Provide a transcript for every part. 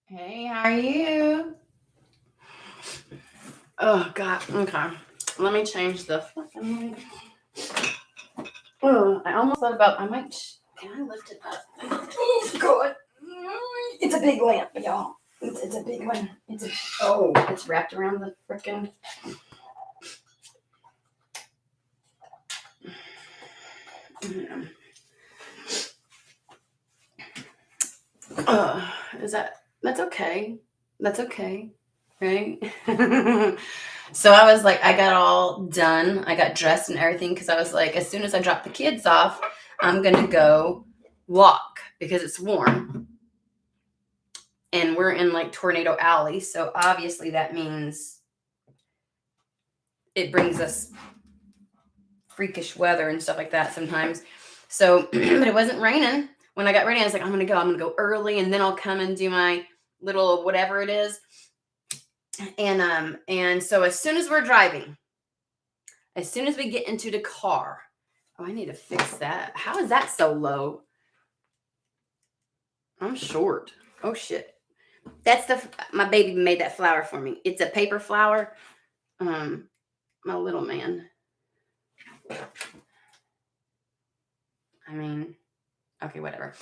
Hey, how are you? Oh God. Okay. Let me change the fucking. Oh, I almost thought about. I might. Can I lift it up? Oh God. It's a big lamp, y'all. It's a big one. It's wrapped around the frickin'. Is that's okay. That's okay. Right? So I was like, I got all done. I got dressed and everything because I was like, as soon as I drop the kids off, I'm going to go walk because it's warm. And we're in like Tornado Alley. So obviously that means it brings us freakish weather and stuff like that sometimes. So, but it wasn't raining. When I got ready, I was like, I'm going to go early and then I'll come and do my little whatever it is. And so as soon as we're driving, as soon as we get into the car, I need to fix that. How is that so low? I'm short. Oh shit. That's my baby made that flower for me. It's a paper flower. My little man. I mean, okay, whatever.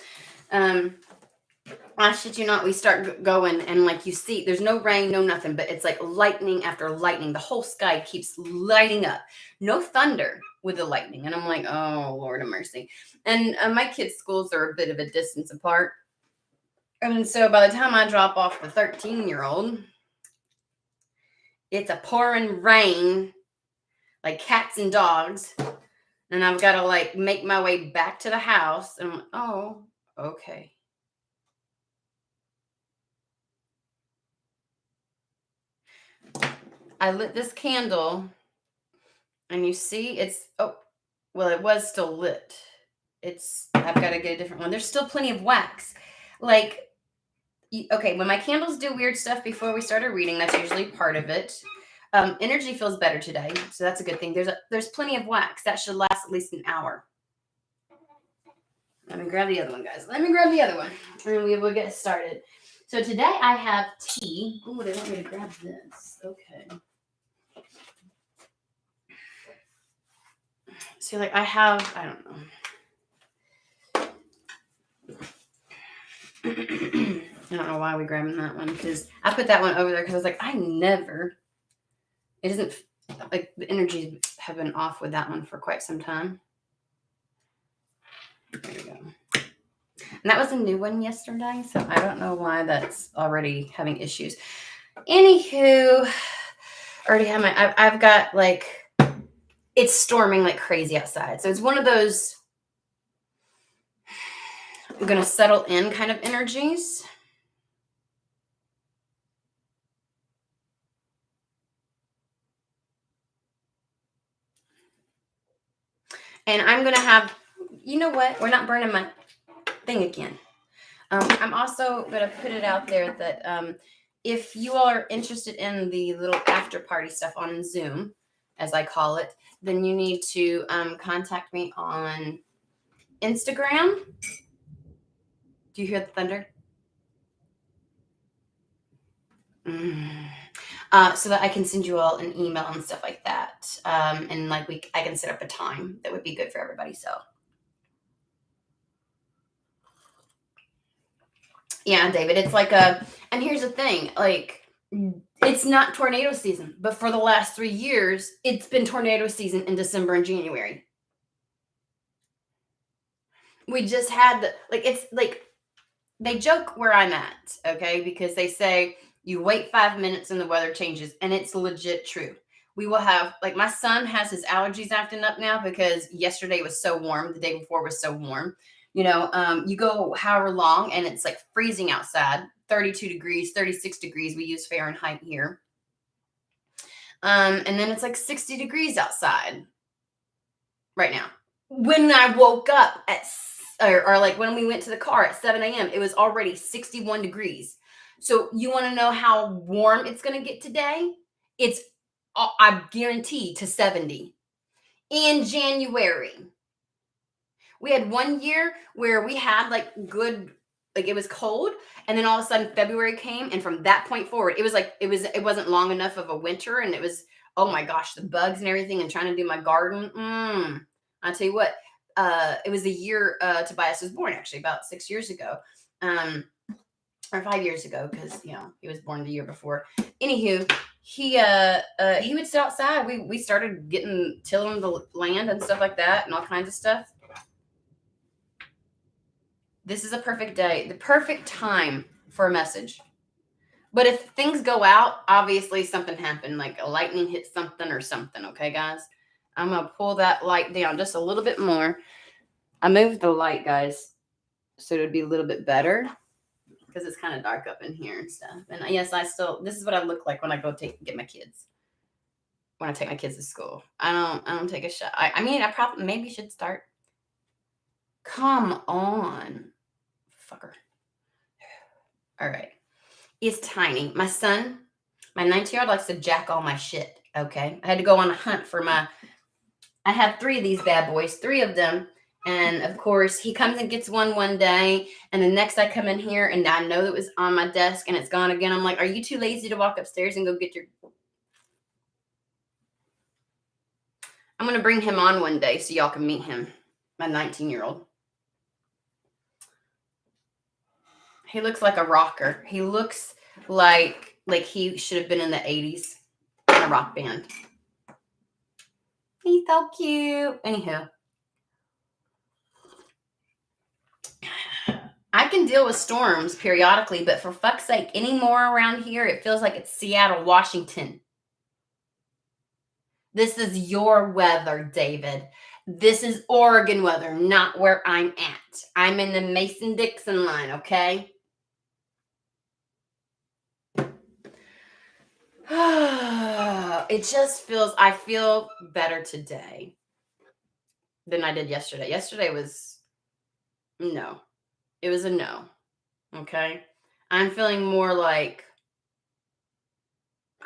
I shit you not, we start going and like you see, there's no rain, no nothing, but it's like lightning after lightning. The whole sky keeps lighting up. No thunder with the lightning. And I'm like, oh, Lord of mercy. And my kids' schools are a bit of a distance apart. And so by the time I drop off the 13-year-old, it's a pouring rain, like cats and dogs. And I've got to like make my way back to the house. And I'm like, oh, okay. I lit this candle and you see it was still lit. I've got to get a different one. There's still plenty of wax. Like, okay, when my candles do weird stuff before we started reading, that's usually part of it. Energy feels better today, so that's a good thing. There's plenty of wax. That should last at least an hour. Let me grab the other one, guys. Let me grab the other one, and we will get started. So today I have tea. Oh, they want me to grab this. Okay. See, like I don't know. I don't know why we grabbing that one because I put that one over there because I was like, it isn't like the energies have been off with that one for quite some time. There we go. And that was a new one yesterday, so I don't know why that's already having issues. Anywho, already have I've got like, it's storming like crazy outside. So it's one of those I'm going to settle in kind of energies. And I'm going to have, you know what? We're not burning my thing again. I'm also going to put it out there that if you all are interested in the little after party stuff on Zoom, as I call it, then you need to contact me on Instagram. Do you hear the thunder? So that I can send you all an email and stuff like that. And like I can set up a time that would be good for everybody. So yeah, David, it's like and here's the thing, like it's not tornado season, but for the last 3 years, it's been tornado season in December and January. We just had it's like they joke where I'm at, okay? Because they say you wait 5 minutes and the weather changes, and it's legit true. We will have like my son has his allergies acting up now because yesterday was so warm, the day before was so warm. You know, you go however long and it's like freezing outside, 32 degrees, 36 degrees. We use Fahrenheit here. And then it's like 60 degrees outside right now. When I woke up or like when we went to the car at 7 a.m., it was already 61 degrees. So you want to know how warm it's going to get today? I guarantee to 70 in January. We had one year where we had like good like it was cold, and then all of a sudden February came, and from that point forward, it was like it wasn't long enough of a winter, and it was, oh my gosh, the bugs and everything, and trying to do my garden. I tell you what, it was the year Tobias was born, actually about 6 years ago, or 5 years ago, because he was born the year before. Anywho, he would sit outside. We started tilling the land and stuff like that, and all kinds of stuff. This is a perfect day, the perfect time for a message. But if things go out, obviously something happened, like a lightning hit something or something. Okay, guys? I'm going to pull that light down just a little bit more. I moved the light, guys, so it would be a little bit better, because it's kind of dark up in here and stuff. And yes, this is what I look like when I go get my kids. When I take my kids to school. I don't take a shot. I mean, I probably maybe should start. Come on. Fucker. All right. It's tiny. My son, my 19-year-old, likes to jack all my shit. Okay. I had to go on a hunt for I have 3 of these bad boys, 3 of them. And of course, he comes and gets one day, and the next I come in here and I know it was on my desk and it's gone again. I'm like, are you too lazy to walk upstairs and go get your... I'm going to bring him on one day so y'all can meet him, my 19-year-old. He looks like a rocker. He looks like he should have been in the 80s in a rock band. He's so cute. Anywho. I can deal with storms periodically, but for fuck's sake, any more around here, it feels like it's Seattle, Washington. This is your weather, David. This is Oregon weather, not where I'm at. I'm in the Mason-Dixon line, okay? It just feels, I feel better today than I did yesterday. Yesterday was no. It was a no. Okay? I'm feeling more like,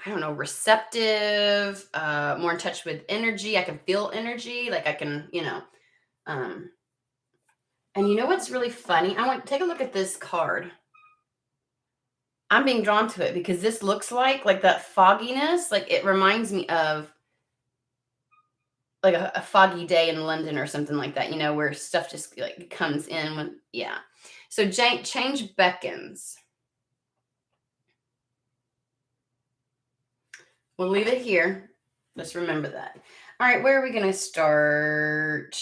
I don't know, receptive, more in touch with energy. I can feel energy. Like I can, and you know what's really funny? I want to take a look at this card. I'm being drawn to it because this looks like that fogginess. Like it reminds me of like a foggy day in London or something like that, where stuff just like comes in when, yeah. So change beckons. We'll leave it here. Let's remember that. All right, where are we going to start?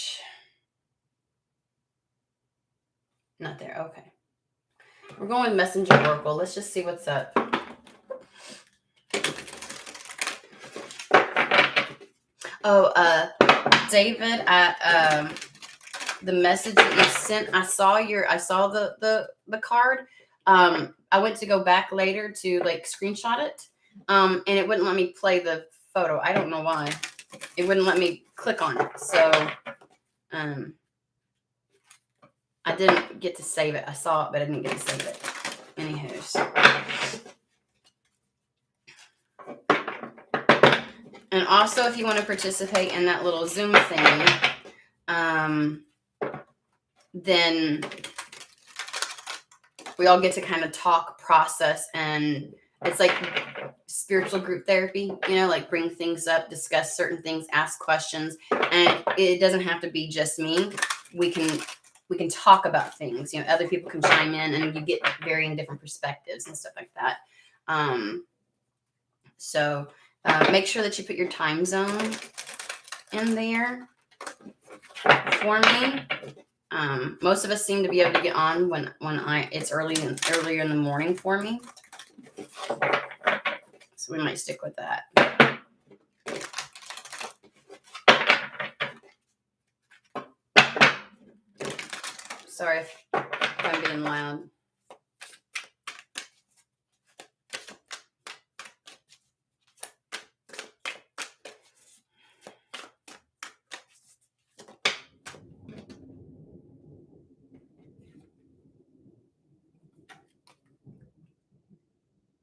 Not there. Okay. We're going with Messenger Oracle. Let's just see what's up. Oh, David, the message that you sent, I saw the card. I went to go back later to screenshot it. And it wouldn't let me play the photo. I don't know why. It wouldn't let me click on it. So, I didn't get to save it. I saw it, but I didn't get to save it. Anywho. And also, if you want to participate in that little Zoom thing, then we all get to kind of talk, process, and it's like spiritual group therapy, bring things up, discuss certain things, ask questions. And it doesn't have to be just me. We can talk about things, other people can chime in, and you get varying different perspectives and stuff like that. So make sure that you put your time zone in there for me. Most of us seem to be able to get on when it's earlier in the morning for me. So we might stick with that. Sorry if I'm being loud.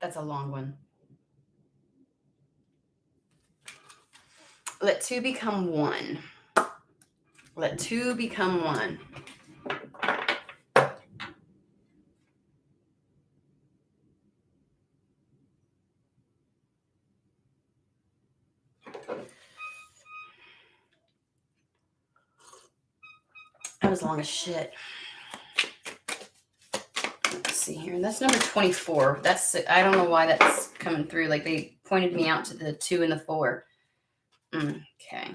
That's a long one. Let 2 become 1. Let 2 become 1. was long as shit. Let's see here. That's number 24. I don't know why that's coming through. Like they pointed me out to the 2 and the 4. Okay.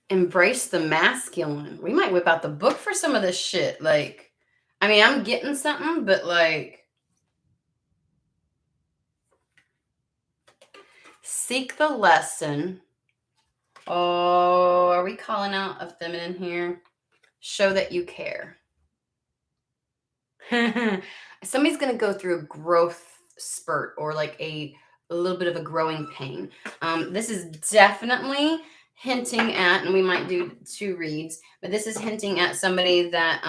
Embrace the masculine. We might whip out the book for some of this shit. Like, I mean, I'm getting something, but like, seek the lesson. Oh, are we calling out a feminine here? Show that you care. Somebody's going to go through a growth spurt or like a little bit of a growing pain. This is definitely hinting at, and we might do 2 reads, but this is hinting at somebody that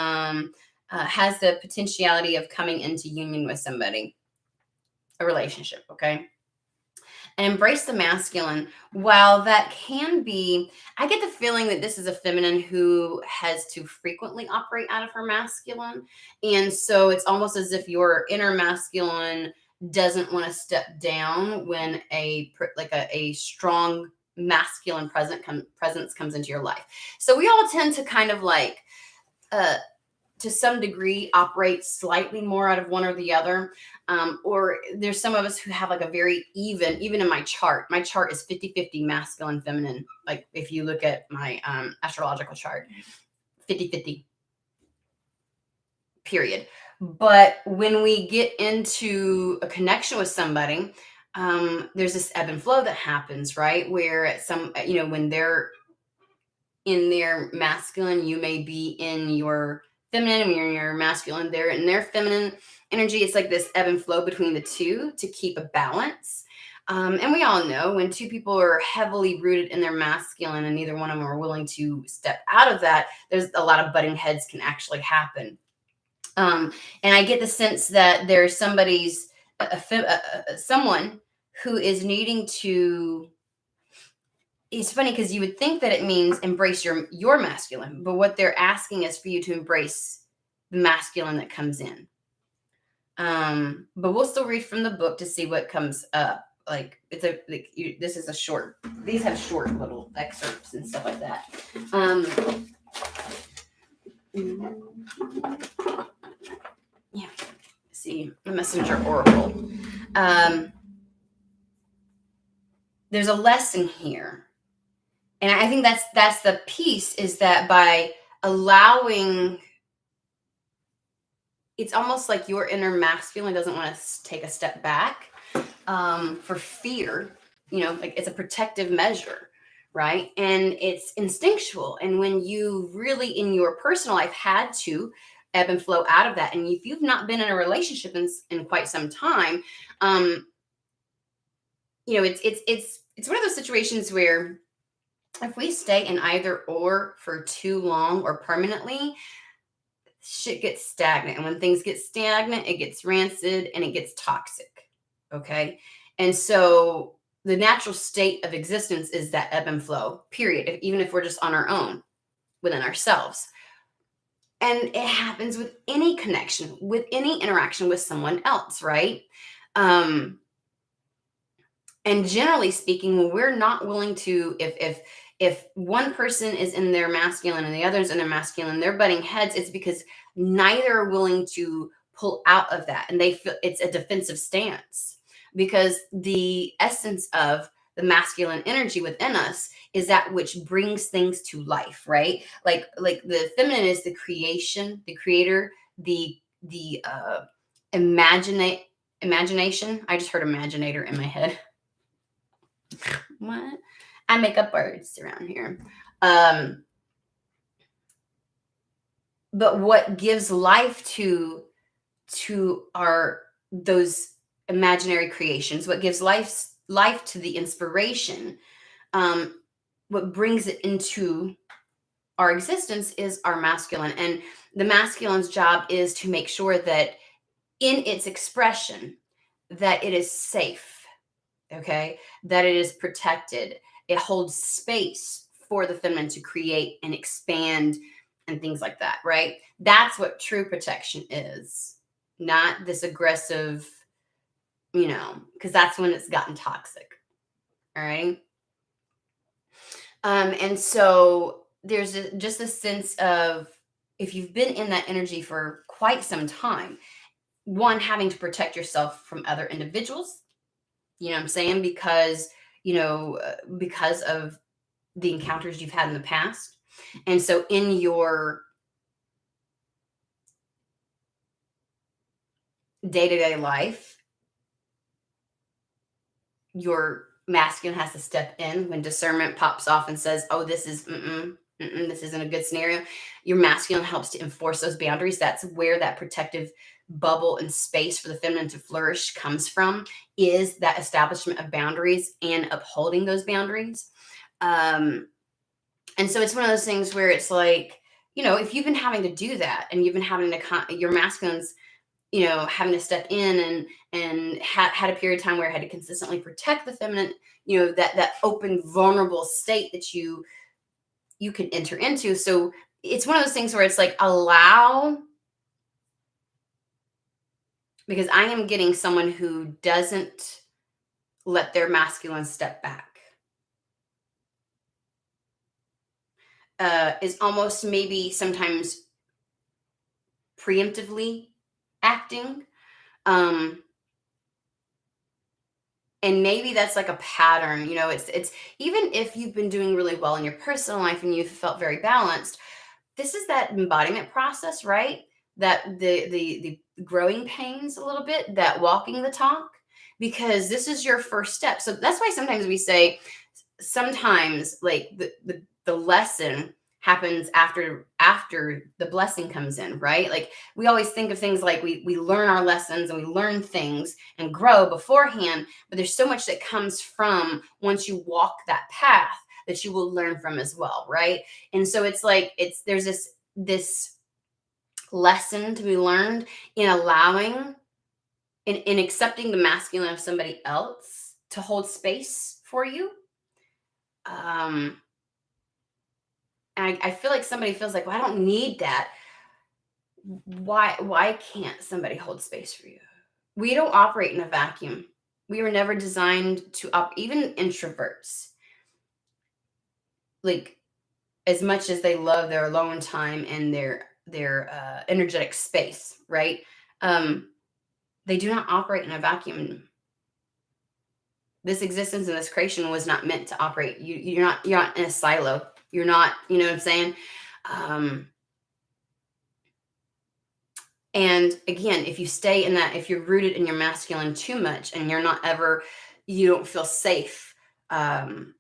has the potentiality of coming into union with somebody, a relationship, okay? And embrace the masculine. While that can be, I get the feeling that this is a feminine who has to frequently operate out of her masculine. And so it's almost as if your inner masculine doesn't want to step down when a strong masculine presence comes into your life. So we all tend to kind of like, to some degree, operate slightly more out of one or the other. Or there's some of us who have like a very even in my chart is 50-50 masculine, feminine. Like if you look at my astrological chart, 50-50, period. But when we get into a connection with somebody, there's this ebb and flow that happens, right? Where at some, when they're in their masculine, you may be in your feminine. When you're in your masculine, they're in their feminine energy. It's like this ebb and flow between the two to keep a balance. And we all know when 2 people are heavily rooted in their masculine and neither one of them are willing to step out of that, there's a lot of butting heads can actually happen. And I get the sense that there's someone who is needing to. It's funny because you would think that it means embrace your masculine, but what they're asking is for you to embrace the masculine that comes in. But we'll still read from the book to see what comes up. Like this is a short. These have short little excerpts and stuff like that. Yeah. See the messenger oracle. There's a lesson here. And I think that's the piece, is that by allowing, it's almost like your inner masculine doesn't want to take a step back for fear, like it's a protective measure, right? And it's instinctual. And when you really in your personal life had to ebb and flow out of that, and if you've not been in a relationship in quite some time, it's one of those situations where if we stay in either or for too long or permanently, shit gets stagnant. And when things get stagnant, it gets rancid and it gets toxic. Okay. And so the natural state of existence is that ebb and flow, period. Even if we're just on our own within ourselves. And it happens with any connection, with any interaction with someone else, right? And generally speaking, when we're not willing to, if one person is in their masculine and the other is in their masculine, they're butting heads, it's because neither are willing to pull out of that. And they feel it's a defensive stance, because the essence of the masculine energy within us is that which brings things to life, right? Like the feminine is the creation, the creator, the imagination. I just heard imaginator in my head. What? I make up words around here. But what gives life to those imaginary creations, what gives life to the inspiration, what brings it into our existence is our masculine. And the masculine's job is to make sure that in its expression, that it is safe, okay? That it is protected. It holds space for the feminine to create and expand and things like that, right? That's what true protection is, not this aggressive, because that's when it's gotten toxic. All right. And so there's just a sense of, if you've been in that energy for quite some time, one, having to protect yourself from other individuals, you know what I'm saying? Because, because of the encounters you've had in the past. And so in your day to day life, your masculine has to step in when discernment pops off and says, "Oh, this is this isn't a good scenario." Your masculine helps to enforce those boundaries. That's where that protective bubble and space for the feminine to flourish comes from. Is that establishment of boundaries and upholding those boundaries. Um, and so it's one of those things where it's like, if you've been having to do that, and you've been having to your masculines, having to step in and had a period of time where I had to consistently protect the feminine, that open, vulnerable state that you can enter into. So it's one of those things where it's like, allow, because I am getting someone who doesn't let their masculine step back. Is almost maybe sometimes preemptively acting. Um, and maybe that's like a pattern. It's even if you've been doing really well in your personal life and you've felt very balanced, this is that embodiment process, right? That the growing pains a little bit, that walking the talk, because this is your first step. So that's why sometimes we say, sometimes like the lesson happens after the blessing comes in, right? Like, we always think of things like we learn our lessons and we learn things and grow beforehand, but there's so much that comes from once you walk that path that you will learn from as well, right? And so it's like, there's this lesson to be learned in allowing, in accepting the masculine of somebody else to hold space for you. um and I feel like somebody feels like, well, I don't need that. Why can't somebody hold space for you? We don't operate in a vacuum. We were never designed to even introverts, like, as much as they love their alone time and their energetic space, right? um they do not operate in a vacuum. This existence and this creation was not meant to operate. You're not in a silo. You're not, you know what I'm saying? um And again, if you stay in that, if you're rooted in your masculine too much and you don't feel safe, um,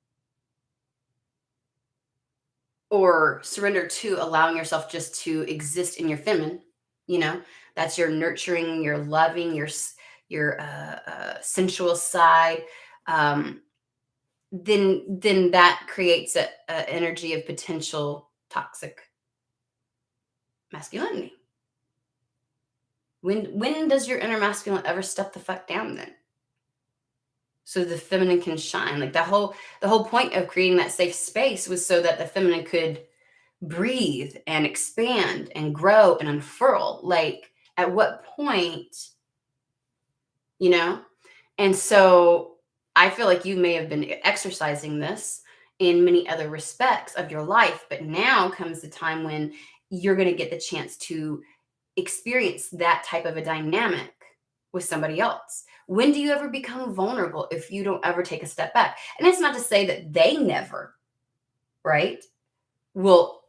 or surrender to allowing yourself just to exist in your feminine, you know, that's your nurturing, your loving, your sensual side. Um, then that creates a energy of potential toxic masculinity. When does your inner masculine ever step the fuck down then? So the feminine can shine. Like, the whole point of creating that safe space was so that the feminine could breathe and expand and grow and unfurl. Like, at what point, you know? And so I feel like you may have been exercising this in many other respects of your life, but now comes the time when you're going to get the chance to experience that type of a dynamic with somebody else. When do you ever become vulnerable if you don't ever take a step back? And it's not to say that they never, right, will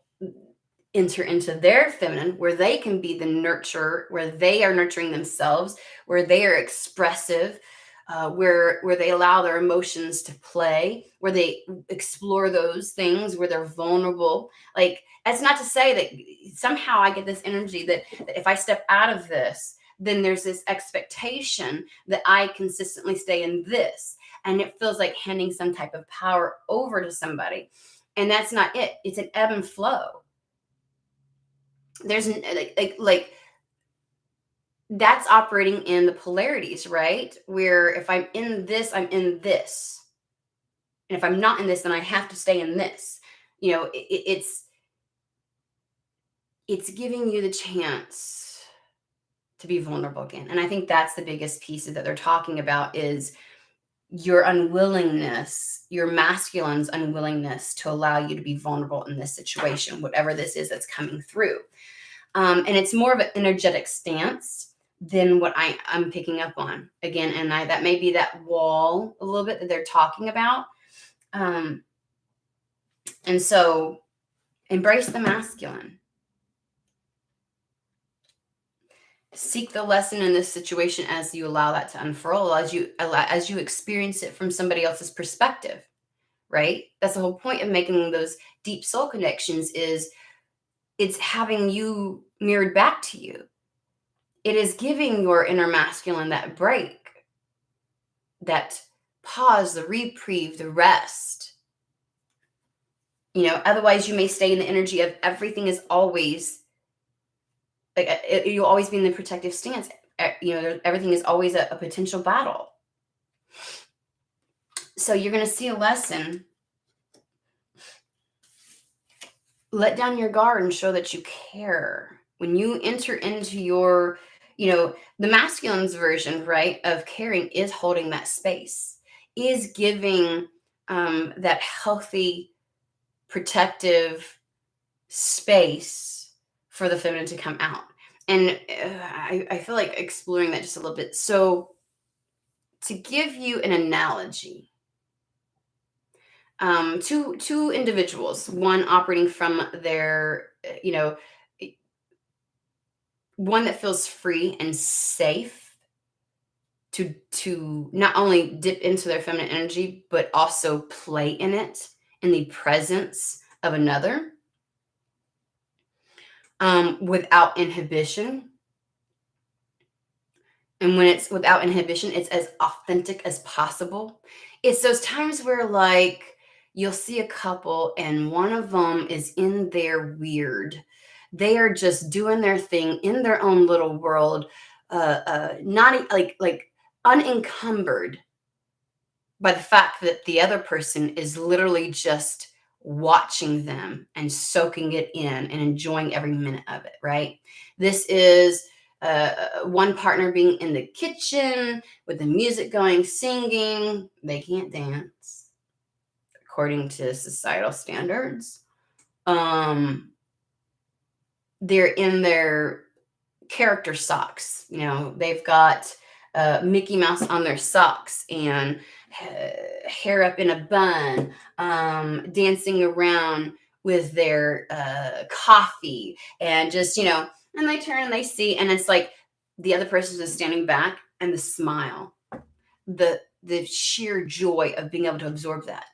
enter into their feminine, where they can be the nurturer, where they are nurturing themselves, where they are expressive, where they allow their emotions to play, where they explore those things, where they're vulnerable. Like, it's not to say that somehow I get this energy that if I step out of this, then there's this expectation that I consistently stay in this, and it feels like handing some type of power over to somebody. And that's not it. It's an ebb and flow. There's like that's operating in the polarities, right? Where if I'm in this, I'm in this. And if I'm not in this, then I have to stay in this. It's giving you the chance to be vulnerable again. And I think that's the biggest piece that they're talking about is your unwillingness, your masculine's unwillingness to allow you to be vulnerable in this situation, whatever this is that's coming through. And it's more of an energetic stance than what I'm picking up on again. And that may be that wall a little bit that they're talking about. And so embrace the masculine. Seek the lesson in this situation as you allow that to unfurl, as you experience it from somebody else's perspective, right? That's the whole point of making those deep soul connections, is it's having you mirrored back to you. It is giving your inner masculine that break, that pause, the reprieve, the rest. Otherwise you may stay in the energy of everything is always like, you'll always be in the protective stance. Everything is always a potential battle. So you're going to see a lesson. Let down your guard and show that you care. When you enter into your, the masculine's version, right, of caring is holding that space, is giving that healthy, protective space for the feminine to come out. And I feel like exploring that just a little bit. So to give you an analogy, two individuals, one operating from their, one that feels free and safe to not only dip into their feminine energy, but also play in it in the presence of another, without inhibition. And when it's without inhibition, it's as authentic as possible. It's those times where, like, you'll see a couple and one of them is in their weird. They are just doing their thing in their own little world, not like unencumbered by the fact that the other person is literally just watching them and soaking it in and enjoying every minute of it, right? This is one partner being in the kitchen with the music going, singing. They can't dance according to societal standards. They're in their character socks. They've got Mickey Mouse on their socks and hair up in a bun, dancing around with their coffee, and just, and they turn and they see, and it's like the other person is standing back, and the smile, the sheer joy of being able to absorb that,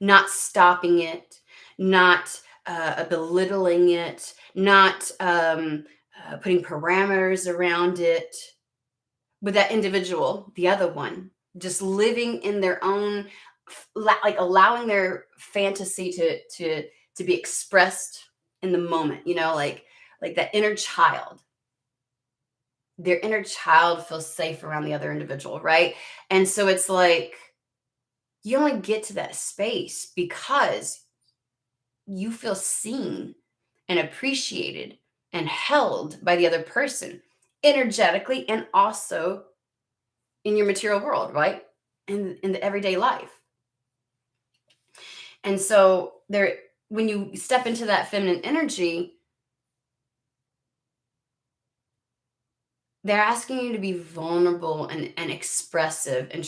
not stopping it, not belittling it, not putting parameters around it. But that individual, the other one, just living in their own, like allowing their fantasy to be expressed in the moment, like that inner child. Their inner child feels safe around the other individual, right? And so it's like you only get to that space because you feel seen and appreciated and held by the other person, energetically and also in your material world, right? In the everyday life. And so when you step into that feminine energy, they're asking you to be vulnerable and expressive and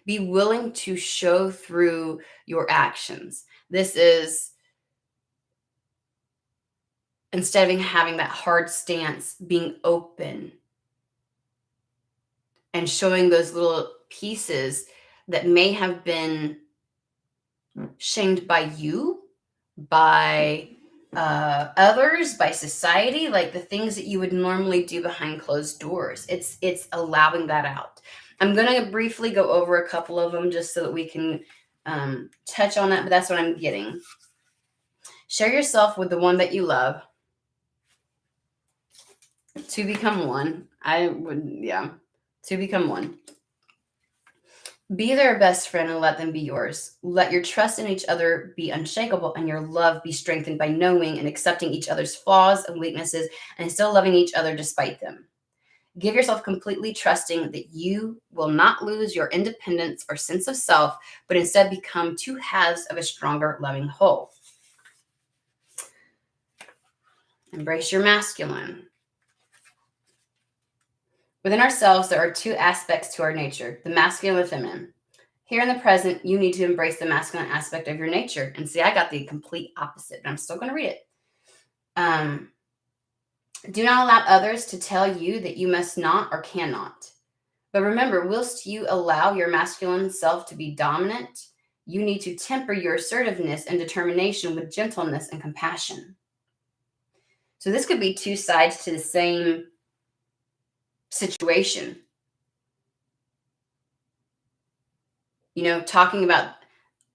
be willing to show through your actions. This is, instead of having that hard stance, being open and showing those little pieces that may have been shamed by you, by others, by society, like the things that you would normally do behind closed doors. It's allowing that out. I'm going to briefly go over a couple of them just so that we can touch on that, but that's what I'm getting. Share yourself with the one that you love. To become one. To become one. Be their best friend and let them be yours. Let your trust in each other be unshakable and your love be strengthened by knowing and accepting each other's flaws and weaknesses and still loving each other despite them. Give yourself completely trusting that you will not lose your independence or sense of self, but instead become two halves of a stronger, loving whole. Embrace your masculine. Within ourselves, there are two aspects to our nature, the masculine and the feminine. Here in the present, you need to embrace the masculine aspect of your nature. And see, I got the complete opposite, but I'm still going to read it. Do not allow others to tell you that you must not or cannot. But remember, whilst you allow your masculine self to be dominant, you need to temper your assertiveness and determination with gentleness and compassion. So this could be two sides to the same situation. You know, talking about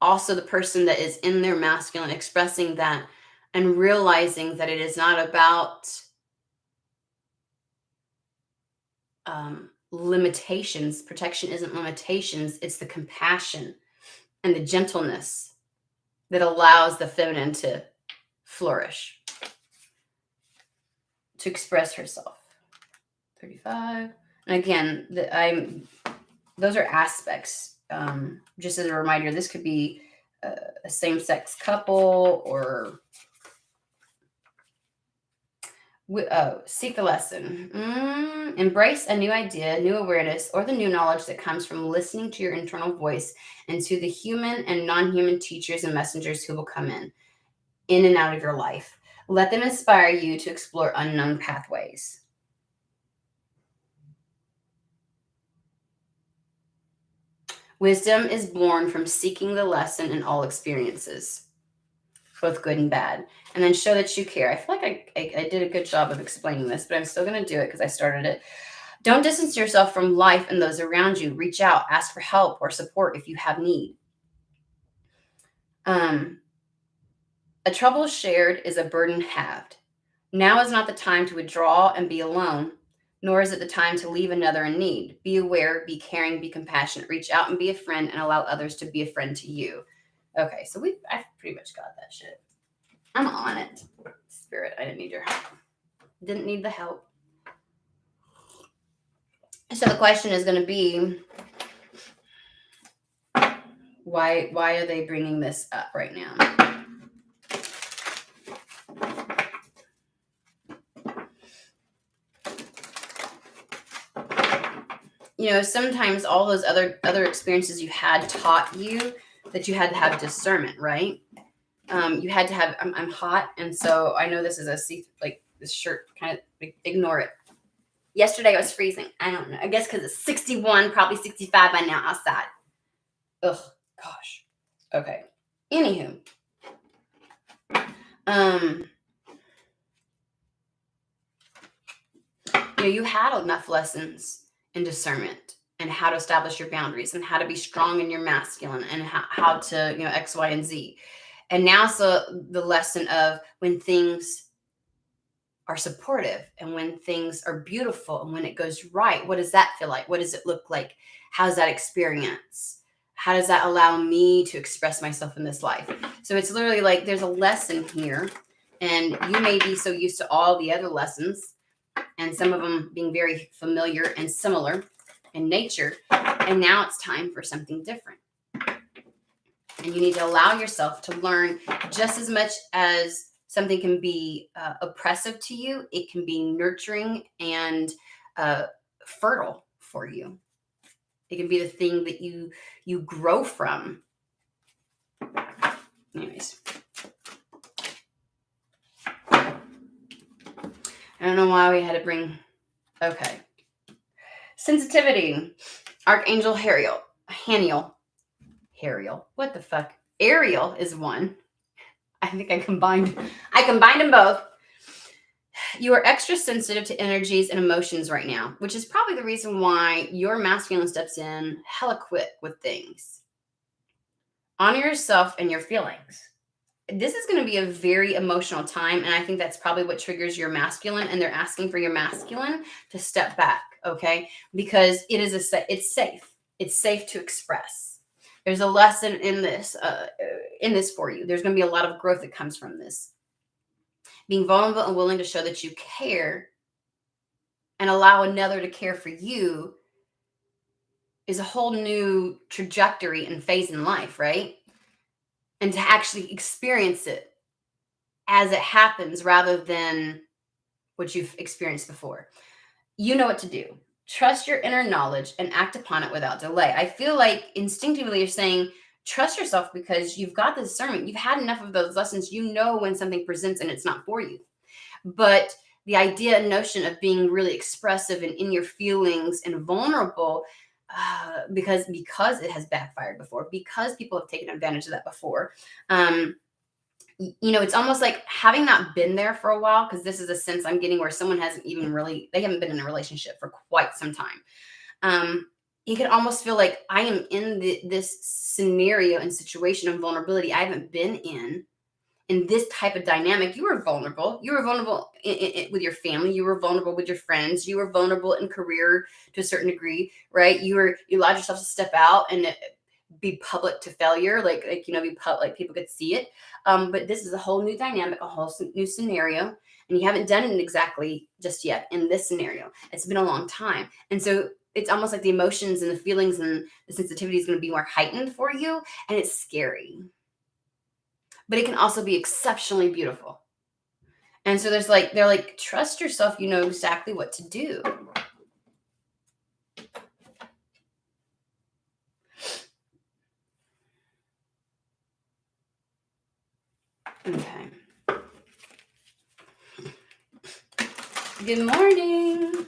also the person that is in their masculine, expressing that and realizing that it is not about limitations. Protection isn't limitations. It's the compassion and the gentleness that allows the feminine to flourish, to express herself. 35. And again, those are aspects. Just as a reminder, this could be a same-sex couple or seek the lesson. Embrace a new idea, new awareness, or the new knowledge that comes from listening to your internal voice and to the human and non-human teachers and messengers who will come in and out of your life. Let them inspire you to explore unknown pathways. Wisdom is born from seeking the lesson in all experiences, both good and bad, and then show that you care. I feel like I did a good job of explaining this, but I'm still going to do it because I started it. Don't distance yourself from life and those around you. Reach out, ask for help or support if you have need. A trouble shared is a burden halved. Now is not the time to withdraw and be alone, nor is it the time to leave another in need. Be aware, be caring, be compassionate. Reach out and be a friend and allow others to be a friend to you. Okay, so I pretty much got that shit. I'm on it. Spirit, I didn't need your help. Didn't need the help. So the question is going to be, why are they bringing this up right now? You know, sometimes all those other experiences you had taught you that you had to have discernment, right? You had to have, I'm hot, and so I know this is a see, like this shirt, kind of ignore it. Yesterday I was freezing. I don't know. I guess because it's 61, probably 65 by now outside. Ugh, gosh. Okay. Anywho, you know, you had enough lessons in discernment and how to establish your boundaries and how to be strong in your masculine and how to, you know, X, Y, and Z. And now so the lesson of when things are supportive and when things are beautiful and when it goes right, what does that feel like? What does it look like? How's that experience? How does that allow me to express myself in this life? So it's literally like there's a lesson here, and you may be so used to all the other lessons and some of them being very familiar and similar in nature. And now it's time for something different. And you need to allow yourself to learn just as much as something can be oppressive to you. It can be nurturing and fertile for you. It can be the thing that you grow from. Anyways. I don't know why we had to bring... Okay. Sensitivity. Archangel Haniel. What the fuck? Ariel is one. I think I combined them both. You are extra sensitive to energies and emotions right now, which is probably the reason why your masculine steps in hella quick with things. Honor yourself and your feelings. This is going to be a very emotional time, and I think that's probably what triggers your masculine, and they're asking for your masculine to step back, okay? Because it's safe. It's safe to express. There's a lesson in this for you. There's going to be a lot of growth that comes from this. Being vulnerable and willing to show that you care and allow another to care for you is a whole new trajectory and phase in life, right? And to actually experience it as it happens rather than what you've experienced before. You know what to do. Trust your inner knowledge and act upon it without delay. I feel like instinctively you're saying, trust yourself because you've got the discernment. You've had enough of those lessons. You know when something presents and it's not for you. But the idea and notion of being really expressive and in your feelings and vulnerable, because it has backfired before, because people have taken advantage of that before. It's almost like having not been there for a while, because this is a sense I'm getting where someone they haven't been in a relationship for quite some time. You can almost feel like I am in this scenario and situation of vulnerability I haven't been in this type of dynamic. You were vulnerable. You were vulnerable with your family. You were vulnerable with your friends. You were vulnerable in career to a certain degree, right? You allowed yourself to step out and be public to failure, be public, people could see it. But this is a whole new dynamic, a whole new scenario, and you haven't done it exactly just yet in this scenario. It's been a long time, and so it's almost like the emotions and the feelings and the sensitivity is going to be more heightened for you, and it's scary. But it can also be exceptionally beautiful. And so they're like, trust yourself, you know exactly what to do. Okay. Good morning.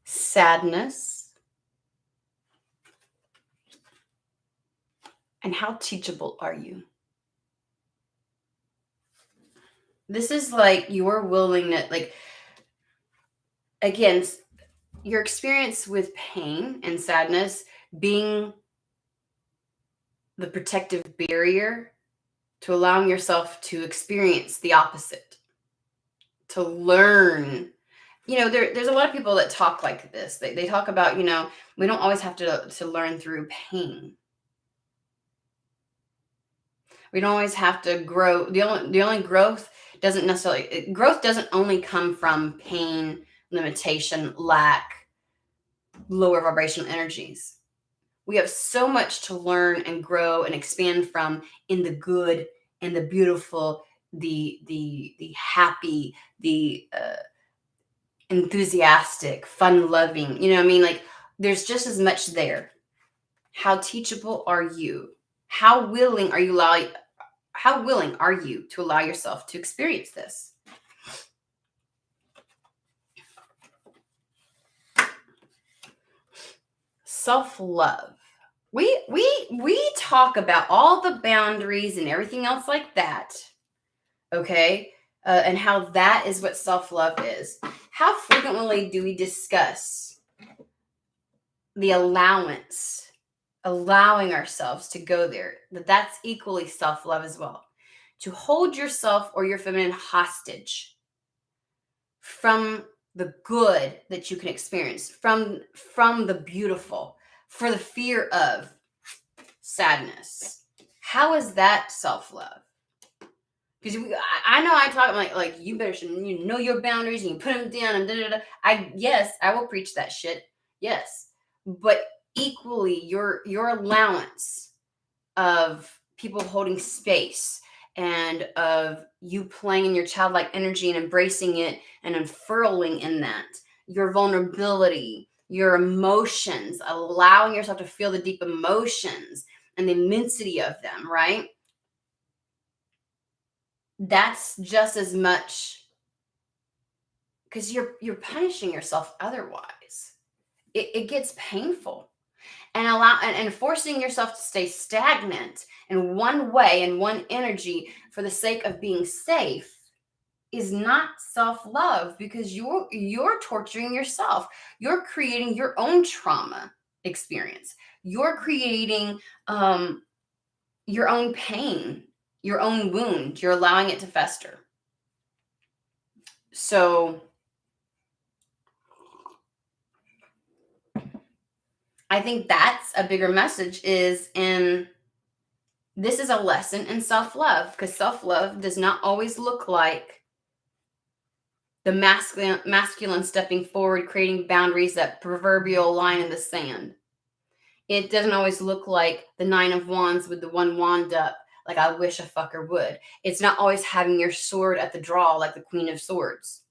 Sadness. And how teachable are you? This is like your willingness, like, again, your experience with pain and sadness being the protective barrier to allowing yourself to experience the opposite, to learn. There's a lot of people that talk like this. They talk about, we don't always have to learn through pain. We don't always have to grow. The only growth doesn't only come from pain, limitation, lack, lower vibrational energies. We have so much to learn and grow and expand from in the good and the beautiful, the happy, the enthusiastic, fun-loving. You know what I mean? Like, there's just as much there. How teachable are you? How willing are you to allow yourself to experience this? Self-love. We talk about all the boundaries and everything else like that, okay? And how that is what self-love is. How frequently do we discuss the allowing ourselves to go there? That's equally self-love as well. To hold yourself or your feminine hostage from the good that you can experience, from the beautiful, for the fear of sadness. How is that self-love? Because I know I talk like you better know your boundaries and you put them down and Yes, I will preach that shit. Yes, but equally your allowance of people holding space and of you playing in your childlike energy and embracing it and unfurling in that, your vulnerability, your emotions, allowing yourself to feel the deep emotions and the immensity of them, right? That's just as much, because you're punishing yourself otherwise. It gets painful. And forcing yourself to stay stagnant in one way and one energy for the sake of being safe is not self-love, because you're torturing yourself. You're creating your own trauma experience. You're creating your own pain, your own wound. You're allowing it to fester. So I think that's a bigger message this is a lesson in self-love, because self-love does not always look like the masculine stepping forward, creating boundaries, that proverbial line in the sand. It doesn't always look like the 9 of Wands with the one wand up, like I wish a fucker would. It's not always having your sword at the draw like the Queen of Swords,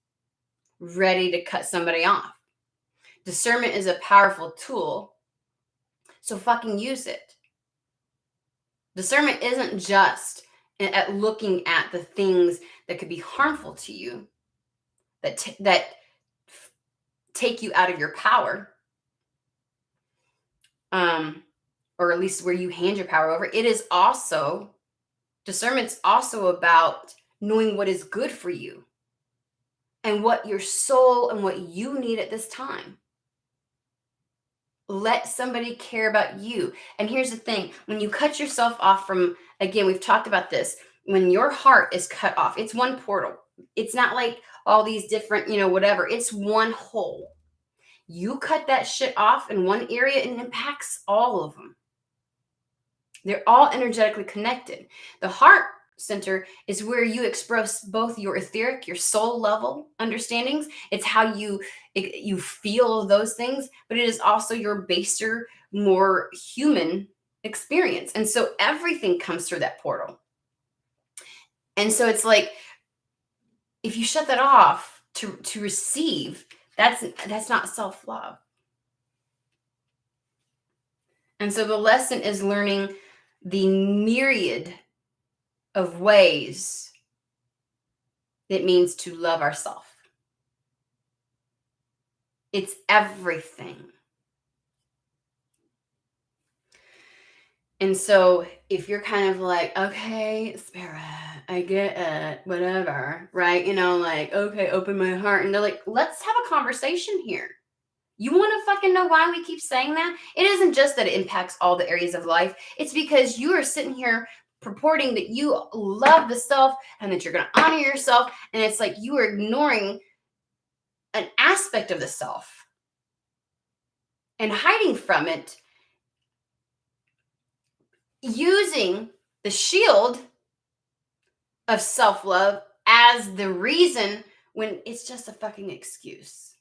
ready to cut somebody off. Discernment is a powerful tool, so fucking use it. Discernment isn't just at looking at the things that could be harmful to you, that take you out of your power, or at least where you hand your power over. Discernment's also about knowing what is good for you and what your soul and what you need at this time. Let somebody care about you. And here's the thing, when you cut yourself off from, again, we've talked about this, when your heart is cut off, it's one portal. It's not like all these different, whatever. It's one hole. You cut that shit off in one area and it impacts all of them. They're all energetically connected. The heart center is where you express both your etheric, your soul level understandings. It's how you feel those things, but it is also your baser, more human experience. And so everything comes through that portal. And so it's like, if you shut that off to receive, that's not self-love. And so the lesson is learning the myriad of ways it means to love ourselves. It's everything. And so if you're kind of like, okay, Spirit, I get it, whatever, right? Okay, open my heart. And they're like, let's have a conversation here. You want to fucking know why we keep saying that? It isn't just that it impacts all the areas of life. It's because you are sitting here purporting that you love the self and that you're going to honor yourself. And it's like you are ignoring an aspect of the self and hiding from it, using the shield of self-love as the reason when it's just a fucking excuse.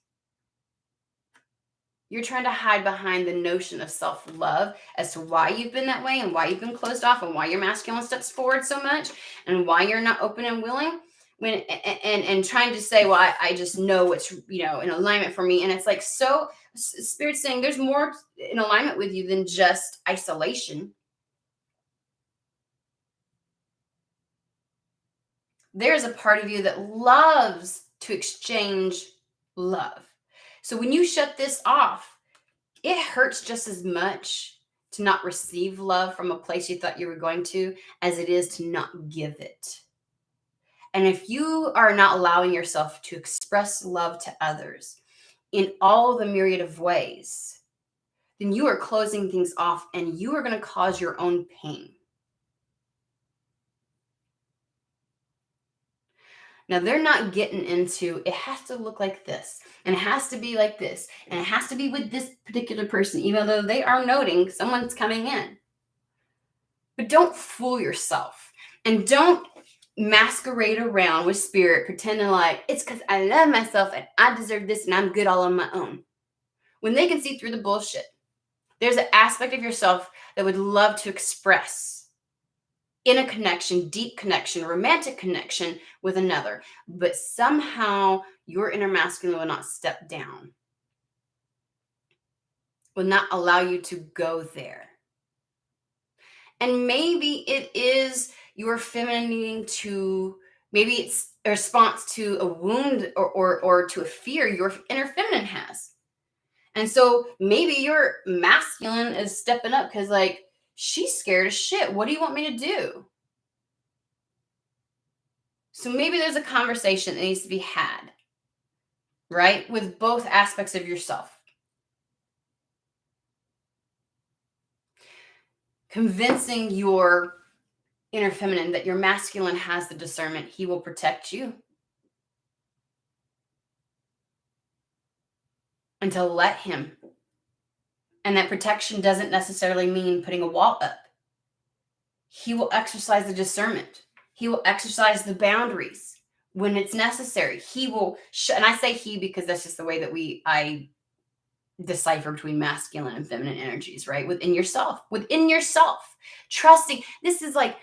You're trying to hide behind the notion of self-love as to why you've been that way and why you've been closed off and why your masculine steps forward so much and why you're not open and willing, and trying to say, well, I just know what's, in alignment for me. And it's like, so Spirit's saying there's more in alignment with you than just isolation. There's a part of you that loves to exchange love. So when you shut this off, it hurts just as much to not receive love from a place you thought you were going to as it is to not give it. And if you are not allowing yourself to express love to others in all the myriad of ways, then you are closing things off and you are going to cause your own pain. Now, they're not getting into, it has to look like this, and it has to be like this, and it has to be with this particular person, even though they are noting someone's coming in. But don't fool yourself, and don't masquerade around with Spirit, pretending like it's because I love myself and I deserve this and I'm good all on my own. When they can see through the bullshit, there's an aspect of yourself that would love to express in a connection, deep connection, romantic connection with another, but somehow your inner masculine will not step down, will not allow you to go there. And maybe it is your feminine needing to, maybe it's a response to a wound or to a fear your inner feminine has. And so maybe your masculine is stepping up because, like, she's scared as shit. What do you want me to do? So maybe there's a conversation that needs to be had, right? With both aspects of yourself. Convincing your inner feminine, that your masculine has the discernment. He will protect you. And to let him. And that protection doesn't necessarily mean putting a wall up. He will exercise the discernment. He will exercise the boundaries when it's necessary. He will, and I say he because that's just the way that I decipher between masculine and feminine energies, right? Within yourself, trusting. This is like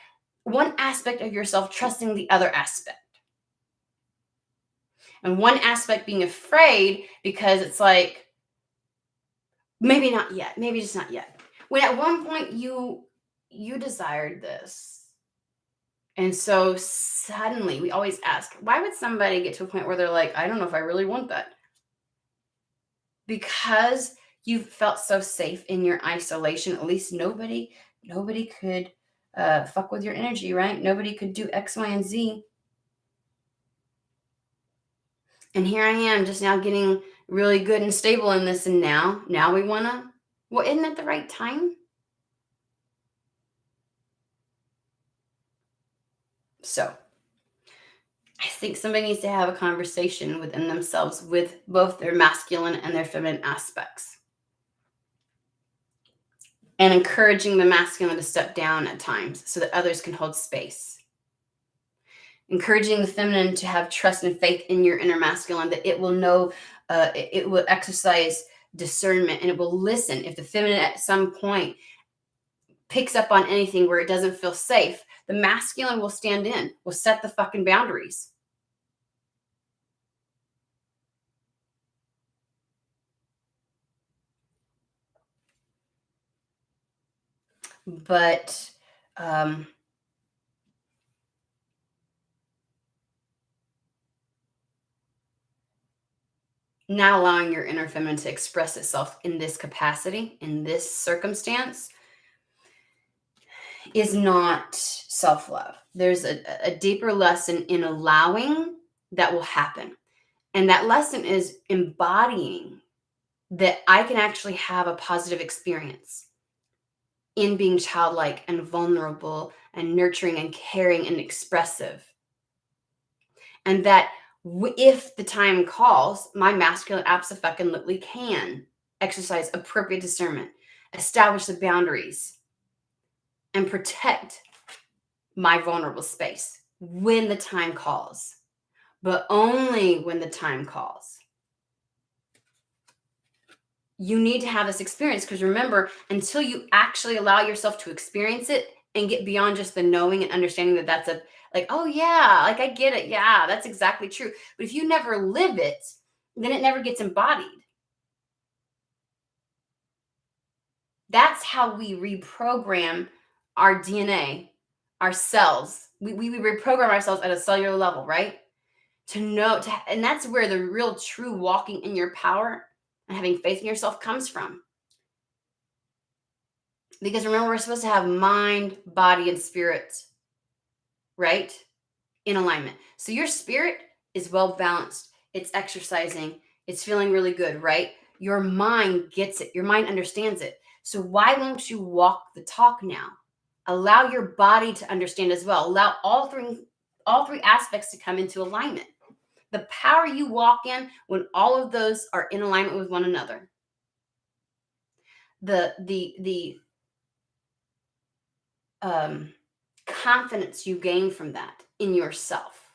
one aspect of yourself, trusting the other aspect. And one aspect being afraid because it's like, maybe not yet, maybe just not yet. When at one point you desired this. And so suddenly we always ask, why would somebody get to a point where they're like, I don't know if I really want that? Because you've felt so safe in your isolation. At least nobody could fuck with your energy, right? Nobody could do X, Y, and Z. And here I am just now getting really good and stable in this. And now we want to, well, isn't that the right time? So I think somebody needs to have a conversation within themselves with both their masculine and their feminine aspects. And encouraging the masculine to step down at times so that others can hold space. Encouraging the feminine to have trust and faith in your inner masculine, that it will know, it will exercise discernment, and it will listen. If the feminine at some point picks up on anything where it doesn't feel safe, the masculine will stand in, will set the fucking boundaries. But not allowing your inner feminine to express itself in this capacity, in this circumstance, is not self-love. There's a deeper lesson in allowing that will happen. And that lesson is embodying that I can actually have a positive experience in being childlike and vulnerable and nurturing and caring and expressive. And that if the time calls, my masculine absolutely can exercise appropriate discernment, establish the boundaries, and protect my vulnerable space when the time calls, but only when the time calls. You need to have this experience, because remember, until you actually allow yourself to experience it and get beyond just the knowing and understanding that that's like, oh yeah, like I get it. Yeah, that's exactly true. But if you never live it, then it never gets embodied. That's how we reprogram our DNA, our cells. We reprogram ourselves at a cellular level, right? And that's where the real true walking in your power and having faith in yourself comes from. Because remember, we're supposed to have mind, body, and spirit, right? In alignment. So your spirit is well balanced. It's exercising. It's feeling really good, right? Your mind gets it. Your mind understands it. So why won't you walk the talk now? Allow your body to understand as well. Allow all three aspects to come into alignment. The power you walk in when all of those are in alignment with one another. The confidence you gain from that in yourself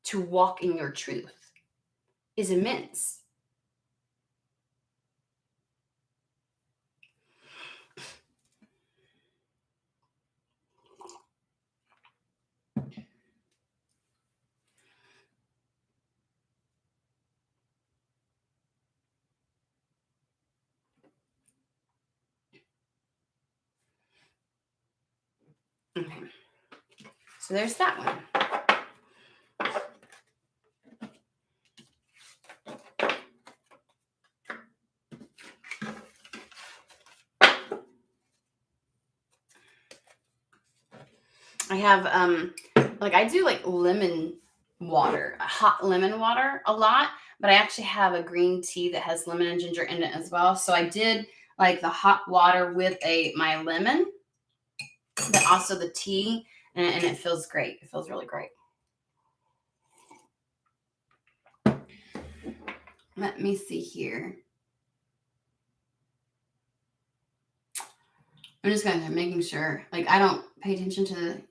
to walk in your truth is immense. Okay. So there's that one. I have I do like lemon water, hot lemon water a lot, but I actually have a green tea that has lemon and ginger in it as well. So I did like the hot water with my lemon, but also the tea, and it feels great. It feels really great. Let me see here. I'm just kind of making sure, like, I don't pay attention to the.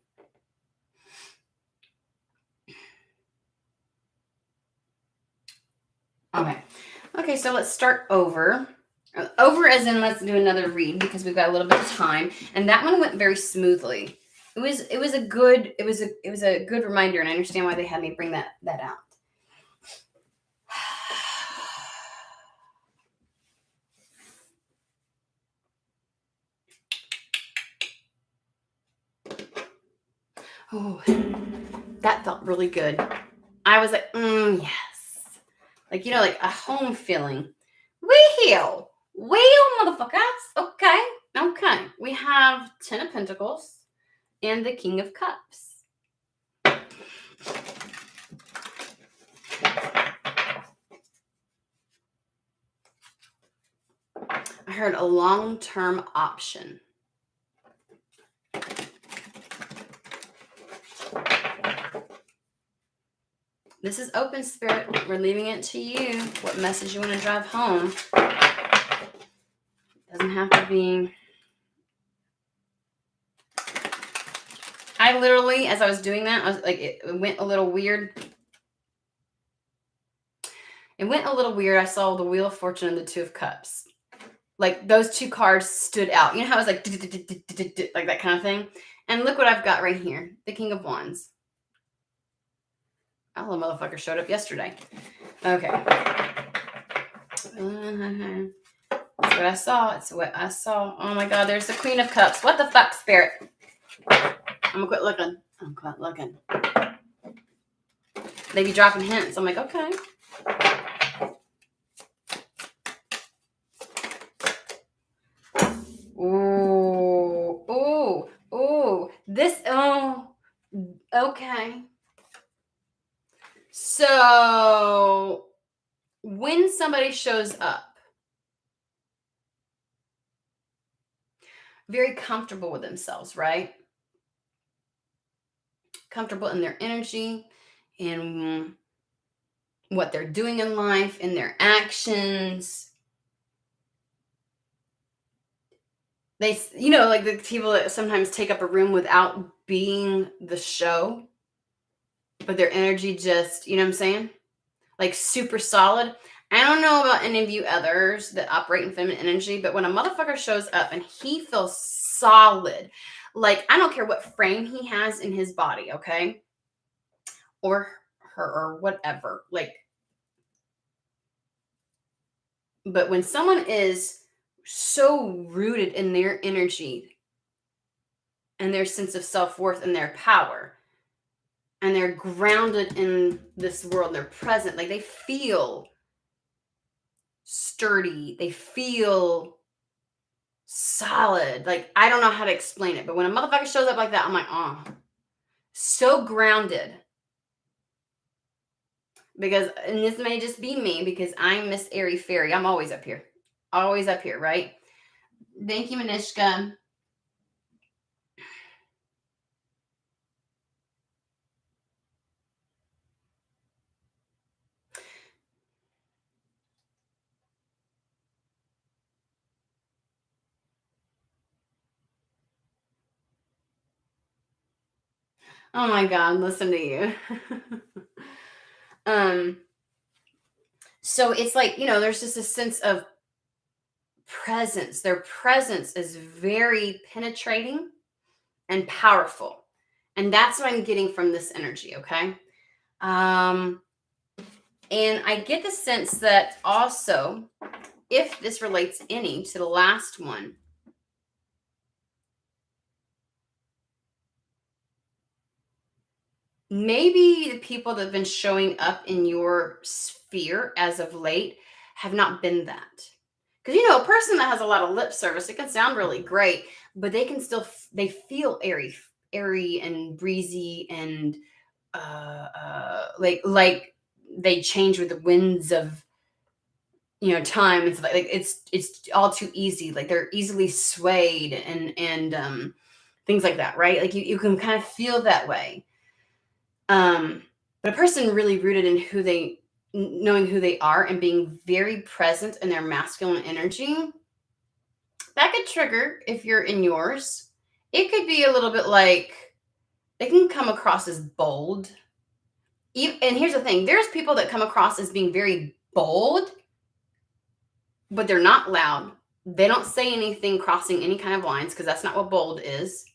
Okay, so let's start over. Over as in let's do another read because we've got a little bit of time. And that one went very smoothly. It was a good reminder, and I understand why they had me bring that out. Oh, that felt really good. I was like, yes. Like, like a home feeling. Well, motherfuckers. Okay. We have 10 of Pentacles and the King of Cups. I heard a long-term option. This is open, Spirit. We're leaving it to you. What message you want to drive home. Doesn't have to be. I literally, as I was doing that, I was like, it went a little weird. I saw the Wheel of Fortune and the Two of Cups. Like those two cards stood out. You know how it was like that kind of thing? And look what I've got right here. The King of Wands. Oh, the motherfucker showed up yesterday. Okay. That's what I saw. It's what I saw. Oh my God, there's the Queen of Cups. What the fuck, Spirit? I'm gonna quit looking. They be dropping hints. I'm like, okay. Ooh. Okay. So when somebody shows up, very comfortable with themselves, right? Comfortable in their energy, in what they're doing in life, in their actions. They, like the people that sometimes take up a room without being the show, but their energy just, you know what I'm saying? Like super solid. I don't know about any of you others that operate in feminine energy, but when a motherfucker shows up and he feels solid, like I don't care what frame he has in his body, okay? Or her or whatever. Like, but when someone is so rooted in their energy and their sense of self-worth and their power, and they're grounded in this world, they're present, like they feel sturdy, they feel solid. Like, I don't know how to explain it, but when a motherfucker shows up like that, I'm like, oh, so grounded. Because, and this may just be me because I'm Miss Airy Fairy. I'm always up here, right? Thank you, Manishka. Oh my God, listen to you. So it's like, there's just a sense of presence. Their presence is very penetrating and powerful. And that's what I'm getting from this energy, okay? And I get the sense that also, if this relates any to the last one, maybe the people that have been showing up in your sphere as of late have not been that. Because, a person that has a lot of lip service, it can sound really great, but they can still, they feel airy and breezy and like they change with the winds of, time. It's like it's all too easy. Like they're easily swayed and things like that, right? Like you can kind of feel that way. But a person really rooted in knowing who they are and being very present in their masculine energy, that could trigger if you're in yours. It could be a little bit like they can come across as bold. And here's the thing, there's people that come across as being very bold, but they're not loud. They don't say anything crossing any kind of lines because that's not what bold is.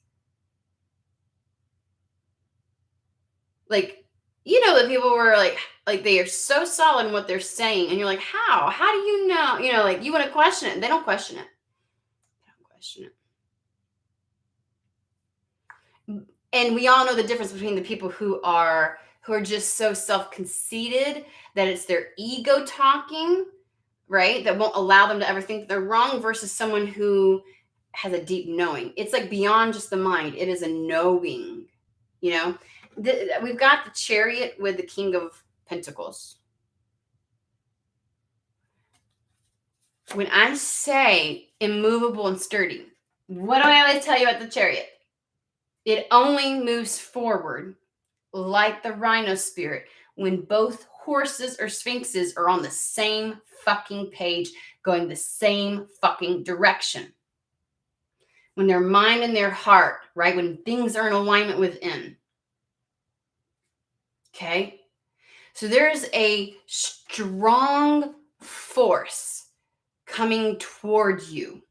Like, you know, that people were like they are so solid in what they're saying, and you're like, how? How do you know? You know, like you want to question it. They don't question it. They don't question it. And we all know the difference between the people who are just so self-conceited that it's their ego talking, right? That won't allow them to ever think that they're wrong versus someone who has a deep knowing. It's like beyond just the mind. It is a knowing, you know? We've got the Chariot with the King of Pentacles. When I say immovable and sturdy, what do I always tell you about the Chariot? It only moves forward like the rhino spirit when both horses or sphinxes are on the same fucking page, going the same fucking direction. When their mind and their heart, right? When things are in alignment within. Okay? So there's a strong force coming towards you.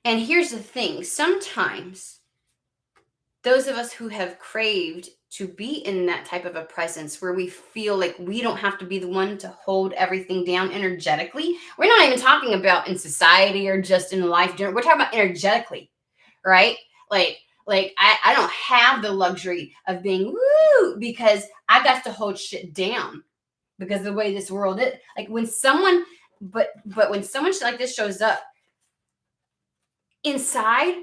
And here's the thing, sometimes those of us who have craved to be in that type of a presence where we feel like we don't have to be the one to hold everything down energetically. We're not even talking about in society or just in life. We're talking about energetically, right? Like I don't have the luxury of being woo because I got to hold shit down because of the way this world is. Like when someone, but when someone like this shows up inside,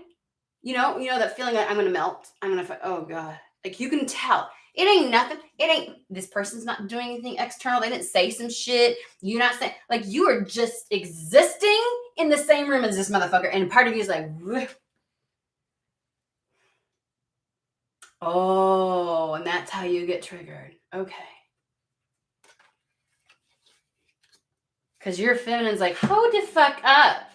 you know that feeling like I'm gonna melt. Oh God. Like you can tell. It ain't nothing. This person's not doing anything external. They didn't say some shit. You're not saying, like you are just existing in the same room as this motherfucker. And part of you is like, oh, and that's how you get triggered. Okay. Because your feminine's like, hold the fuck up.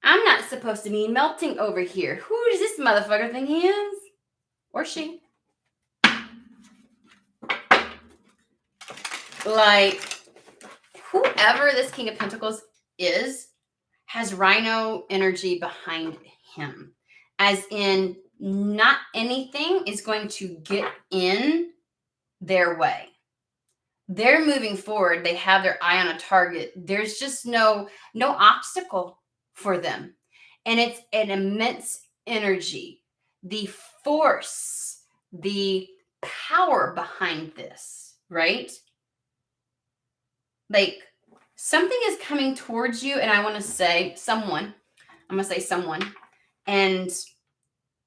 I'm not supposed to be melting over here. Who does this motherfucker think he is? Or she? Like, whoever this King of Pentacles is has rhino energy behind him. As in, not anything is going to get in their way. They're moving forward. They have their eye on a target. There's just no obstacle for them. And it's an immense energy. The force, the power behind this, right? Like something is coming towards you, and I want to say someone. I'm going to say someone. And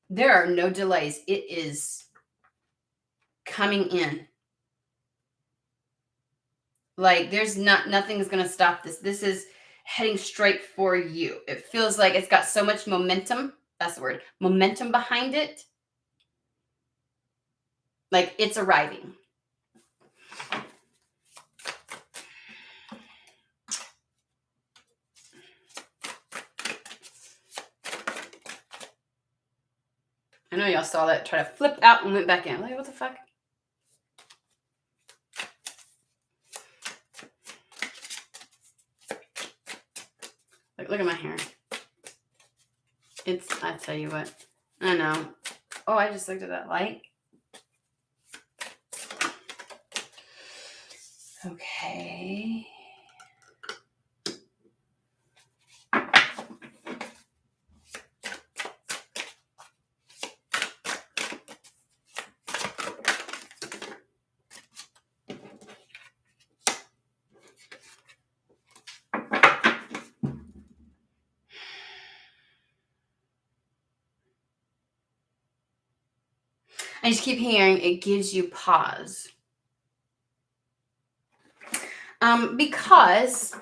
there are no delays. It is coming in. Like there's nothing's going to stop this. This is heading straight for you. It feels like it's got so much momentum. That's the word. Momentum behind it. Like it's arriving. I know y'all saw that. Try to flip out and went back in. Like, what the fuck? Like, look at my hair. I tell you what. I know. Oh, I just looked at that light. Okay. I just keep hearing it gives you pause. Because,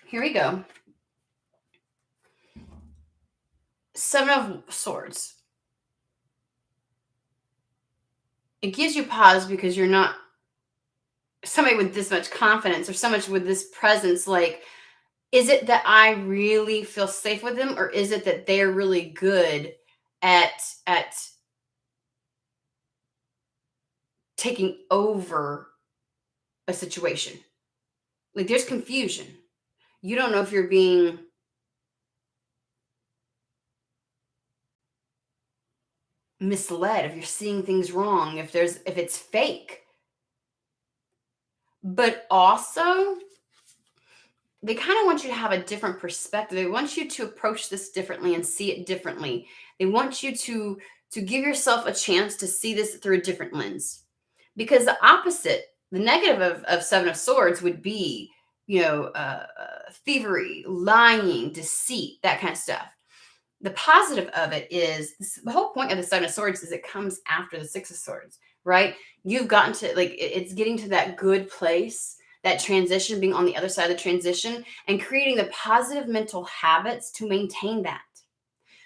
here we go. Seven of Swords. It gives you pause because you're not somebody with this much confidence or so much with this presence. Like, is it that I really feel safe with them, or is it that they're really good at taking over a situation? Like, there's confusion. You don't know if you're being misled, if you're seeing things wrong, if it's fake. But also, they kind of want you to have a different perspective. They want you to approach this differently and see it differently. They want you to give yourself a chance to see this through a different lens. Because the opposite, the negative of Seven of Swords would be, thievery, lying, deceit, that kind of stuff. The positive of it is the whole point of the Seven of Swords is it comes after the Six of Swords, right? You've gotten to, like, it's getting to that good place, that transition, being on the other side of the transition and creating the positive mental habits to maintain that.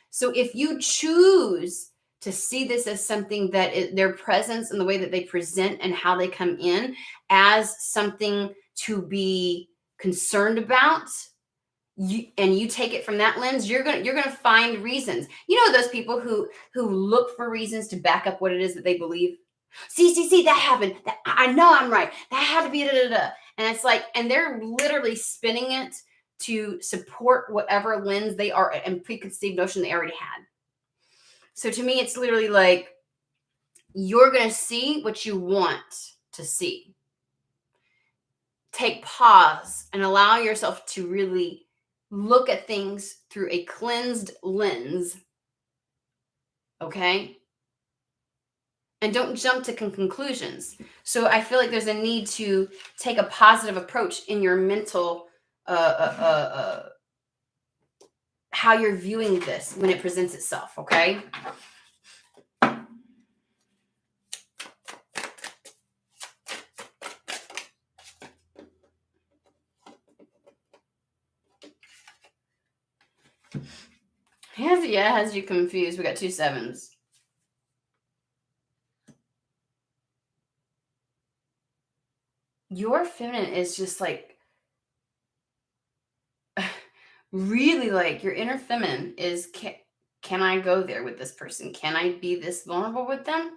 So if you choose to see this as something that their presence and the way that they present and how they come in as something to be concerned about, you take it from that lens, you're gonna find reasons. You know those people who look for reasons to back up what it is that they believe. See, that happened. I know I'm right. That had to be da da da. And it's like, and they're literally spinning it to support whatever lens they are and preconceived notion they already had. So to me, it's literally like you're gonna see what you want to see. Take pause and allow yourself to really look at things through a cleansed lens, okay? And don't jump to conclusions. So I feel like there's a need to take a positive approach in your mental, how you're viewing this when it presents itself, okay? It has you confused. We got 2 7s. Your feminine is just like really, like, your inner feminine is, can I go there with this person? Can I be this vulnerable with them?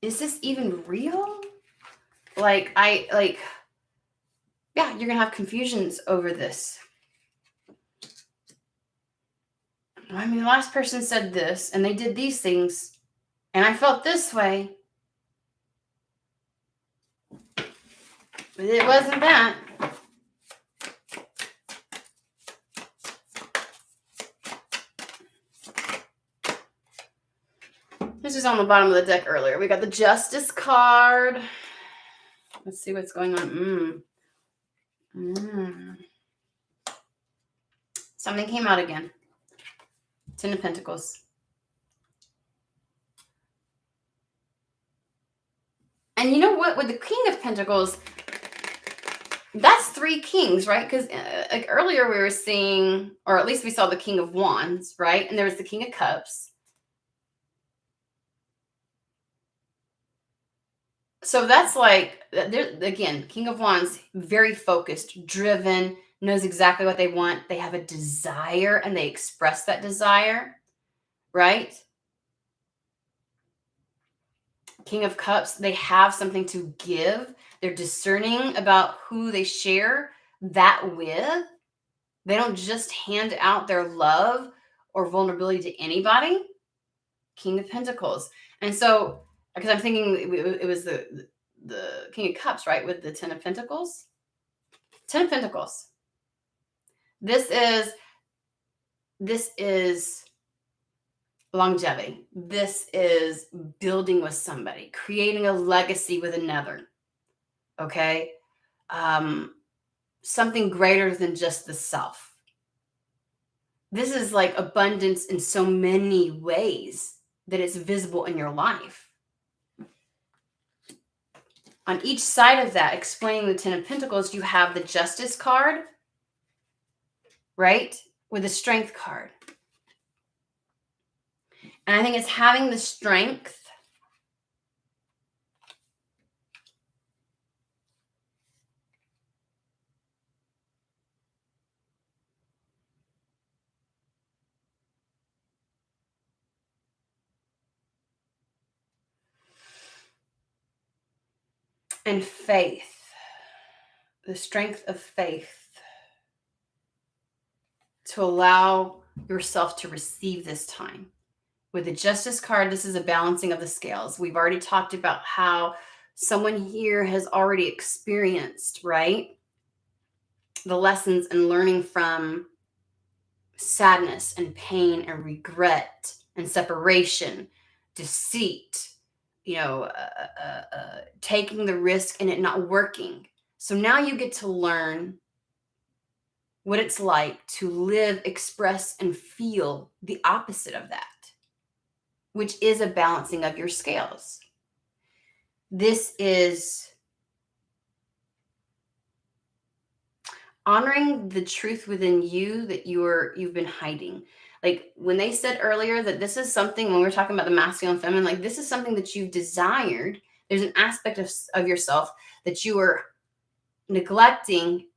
Is this even real? Yeah, you're gonna have confusions over this. I mean, the last person said this and they did these things and I felt this way, but it wasn't that. This was on the bottom of the deck earlier. We got the Justice card. Let's see what's going on. Something came out again. 10 of Pentacles. And you know what? With the King of Pentacles, that's 3 kings, right? Because like earlier we were seeing, or at least we saw the King of Wands, right? And there was the King of Cups. So that's like, again, King of Wands, very focused, driven, knows exactly what they want. They have a desire and they express that desire, right? King of Cups, they have something to give. They're discerning about who they share that with. They don't just hand out their love or vulnerability to anybody. King of Pentacles. And so, because I'm thinking it was the King of Cups, right? With the 10 of Pentacles. 10 of Pentacles. This is longevity. This is building with somebody, creating a legacy with another. Okay? Something greater than just the self. This is like abundance in so many ways that it's visible in your life. On each side of that, explaining the Ten of Pentacles, you have the Justice card, right? With the Strength card. And I think it's having the strength and faith. The strength of faith to allow yourself to receive this time. With the Justice card, this is a balancing of the scales. We've already talked about how someone here has already experienced, right, the lessons and learning from sadness and pain and regret and separation, deceit, taking the risk and it not working. So now you get to learn what it's like to live, express, and feel the opposite of that, which is a balancing of your scales. This is honoring the truth within you that you've been hiding. Like when they said earlier that this is something, when we're talking about the masculine and feminine, like this is something that you've desired. There's an aspect of yourself that you are neglecting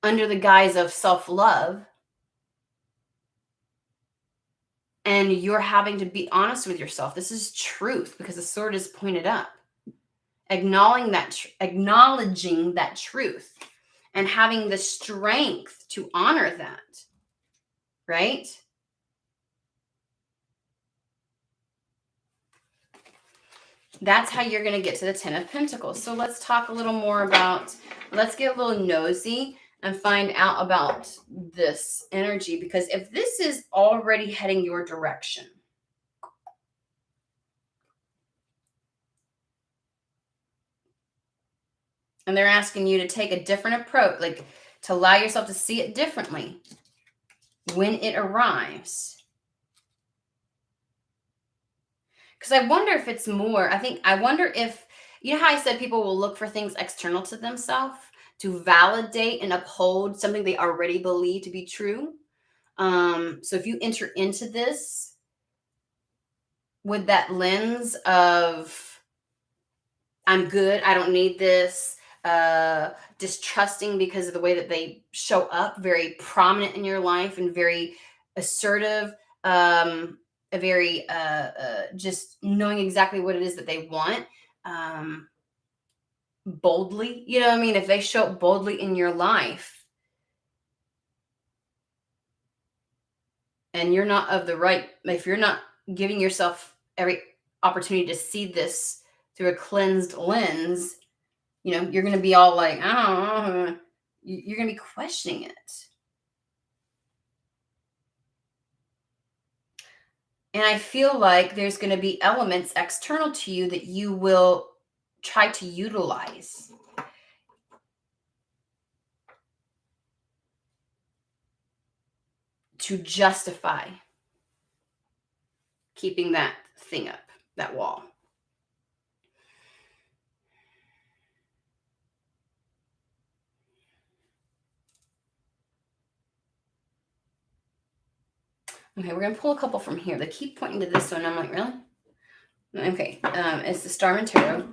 under the guise of self-love. And you're having to be honest with yourself. This is truth because the sword is pointed up. Acknowledging that truth and having the strength to honor that, right? That's how you're going to get to the Ten of Pentacles. So let's talk a little more about, let's get a little nosy and find out about this energy. Because if this is already heading your direction, and they're asking you to take a different approach, like to allow yourself to see it differently when it arrives. Because I wonder if it's more, I wonder if, you know how I said people will look for things external to themselves to validate and uphold something they already believe to be true. So if you enter into this with that lens of, I'm good, I don't need this, distrusting because of the way that they show up, very prominent in your life and very assertive, a very just knowing exactly what it is that they want, boldly, you know what I mean? If they show up boldly in your life and you're not of the right, if you're not giving yourself every opportunity to see this through a cleansed lens, you're going to be all like, oh, you're going to be questioning it. And I feel like there's going to be elements external to you that you will try to utilize. To justify keeping that thing up, that wall. Okay, we're going to pull a couple from here. They keep pointing to this one. I'm like, really? Okay, it's the Starman Tarot.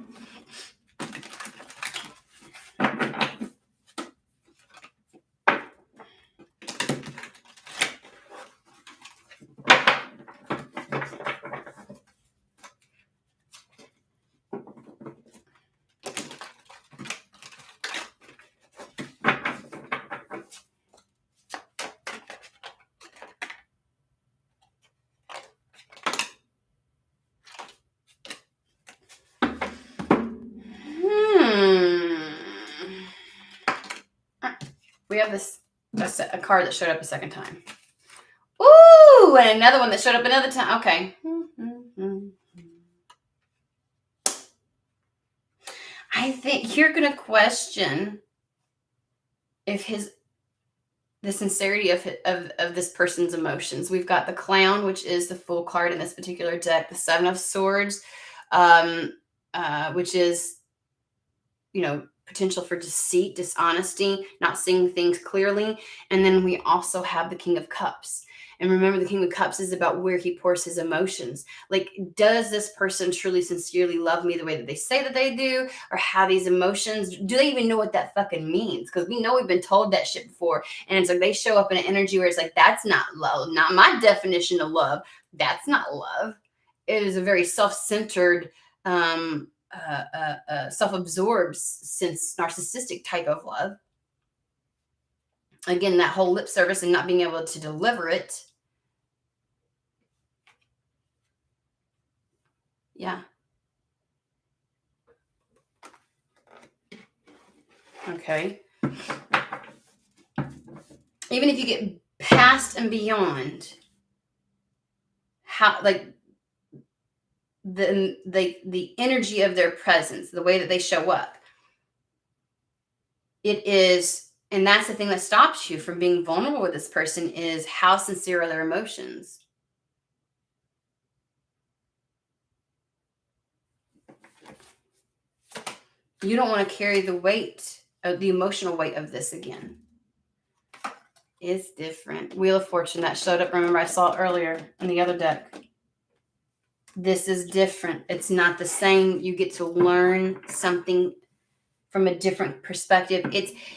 We have a card that showed up a second time. Ooh, and another one that showed up another time. Okay. I think you're going to question if the sincerity of this person's emotions. We've got the Clown, which is the full card in this particular deck. The Seven of Swords, which is potential for deceit, dishonesty, not seeing things clearly. And then we also have the King of Cups. And remember, the King of Cups is about where he pours his emotions. Like, does this person truly, sincerely love me the way that they say that they do? Or have these emotions? Do they even know what that fucking means? Because we know we've been told that shit before. And it's like they show up in an energy where it's like, that's not love. Not my definition of love. That's not love. It is a very self-centered, self-absorbed, since narcissistic type of love. Again, that whole lip service and not being able to deliver it. Yeah. Okay. Even if you get past and beyond how, like, the energy of their presence, the way that they show up, it is, and that's the thing that stops you from being vulnerable with this person, is how sincere are their emotions. You don't want to carry the weight of the emotional weight of this again. It's different. Wheel of Fortune that showed up. Remember, I saw it earlier in the other deck. This is different. It's not the same. You get to learn something from a different perspective.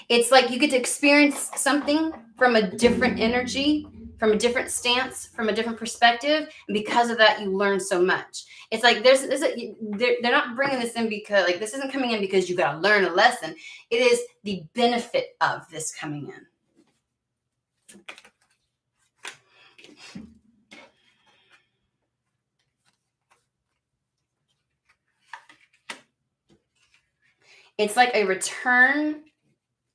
It's like you get to experience something from a different energy, from a different stance, from a different perspective. And because of that, you learn so much. It's like they're not bringing this in because, like, this isn't coming in because you got to learn a lesson. It is the benefit of this coming in. It's like a return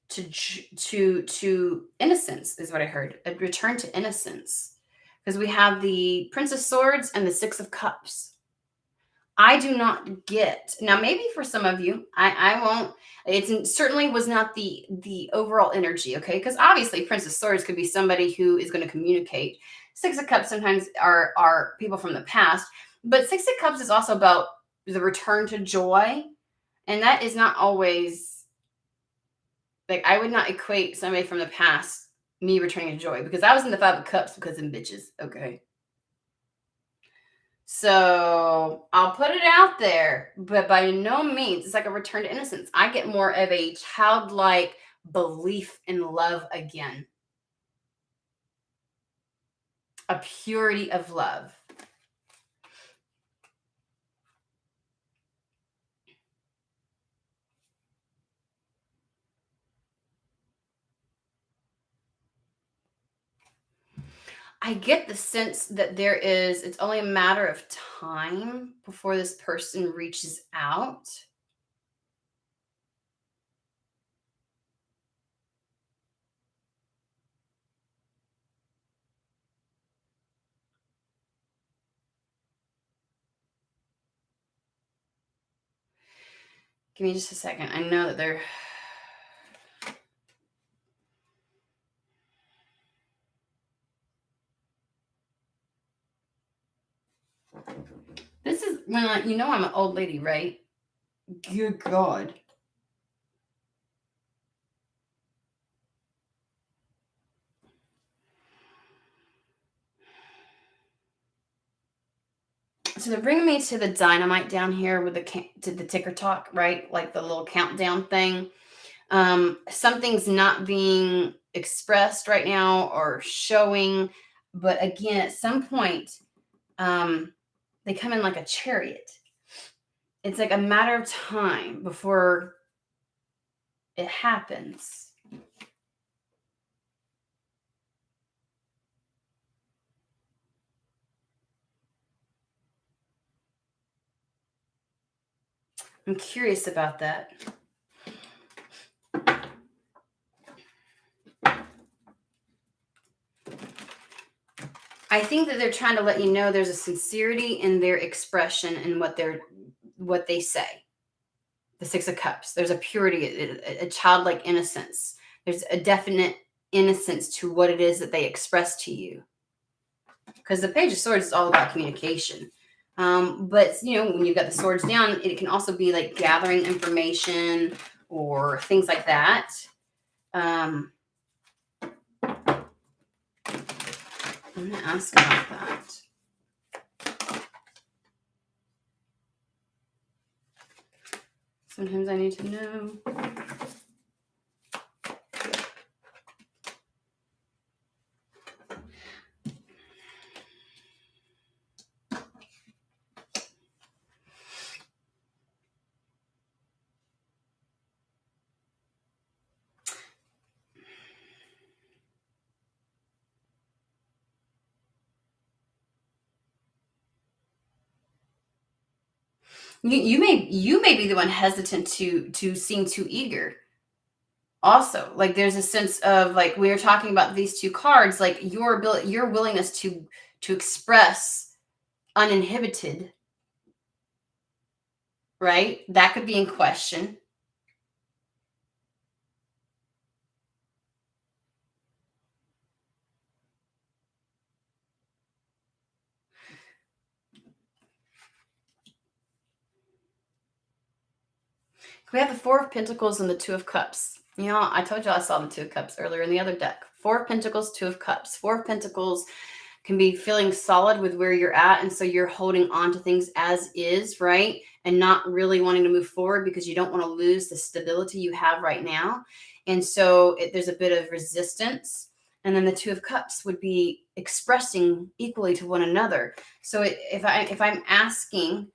to innocence, is what I heard. A return to innocence, because we have the Prince of Swords and the Six of Cups. I do not get, now maybe for some of you, I won't. It certainly was not the overall energy, okay? Because obviously Prince of Swords could be somebody who is going to communicate. Six of Cups sometimes are people from the past, but Six of Cups is also about the return to joy. And that is not always, like, I would not equate somebody from the past, me returning to joy, because I was in the Five of Cups because of bitches, okay? So I'll put it out there, but by no means, it's like a return to innocence. I get more of a childlike belief in love again. A purity of love. I get the sense that it's only a matter of time before this person reaches out. Give me just a second. I know that they're... This is when I'm an old lady, right? Good God. So they're bringing me to the dynamite down here with to the ticker talk, right? Like the little countdown thing. Something's not being expressed right now or showing, but again, at some point, they come in like a chariot. It's like a matter of time before it happens. I'm curious about that. I think that they're trying to let you know there's a sincerity in their expression and what they say. The Six of Cups. There's a purity, a childlike innocence. There's a definite innocence to what it is that they express to you. Because the Page of Swords is all about communication. But when you've got the swords down, it can also be like gathering information or things like that. I'm going to ask about that. Sometimes I need to know. You may be the one hesitant to seem too eager. Also, like there's a sense of like we were talking about these two cards, like your willingness to express uninhibited, right? That could be in question. We have the Four of Pentacles and the Two of Cups. You know, I told you I saw the Two of Cups earlier in the other deck. Four of Pentacles, Two of Cups. Four of Pentacles can be feeling solid with where you're at. And so you're holding on to things as is, right? And not really wanting to move forward because you don't want to lose the stability you have right now. And so there's a bit of resistance. And then the Two of Cups would be expressing equally to one another. So if I'm asking,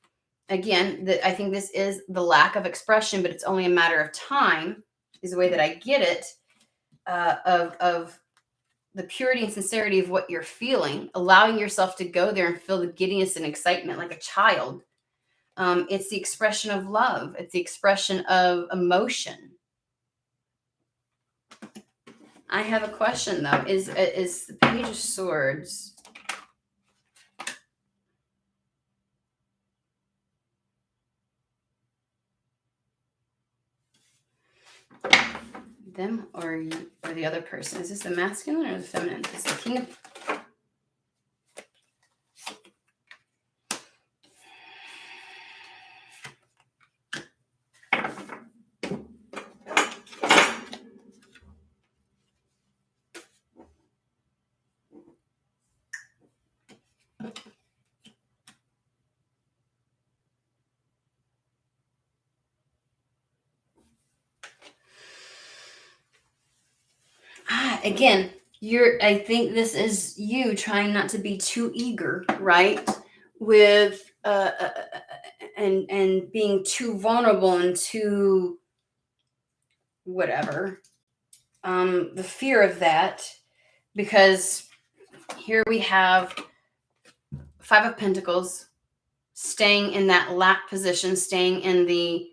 again, that I think this is the lack of expression, but it's only a matter of time, is the way that I get it, of the purity and sincerity of what you're feeling, allowing yourself to go there and feel the giddiness and excitement like a child. It's the expression of love. It's the expression of emotion. I have a question though. Is the Page of Swords? Them or the other person? Is this the masculine or the feminine? It's the King of... Again, I think this is you trying not to be too eager, right? With and being too vulnerable and too whatever. The fear of that, because here we have Five of Pentacles staying in that lack position, staying in the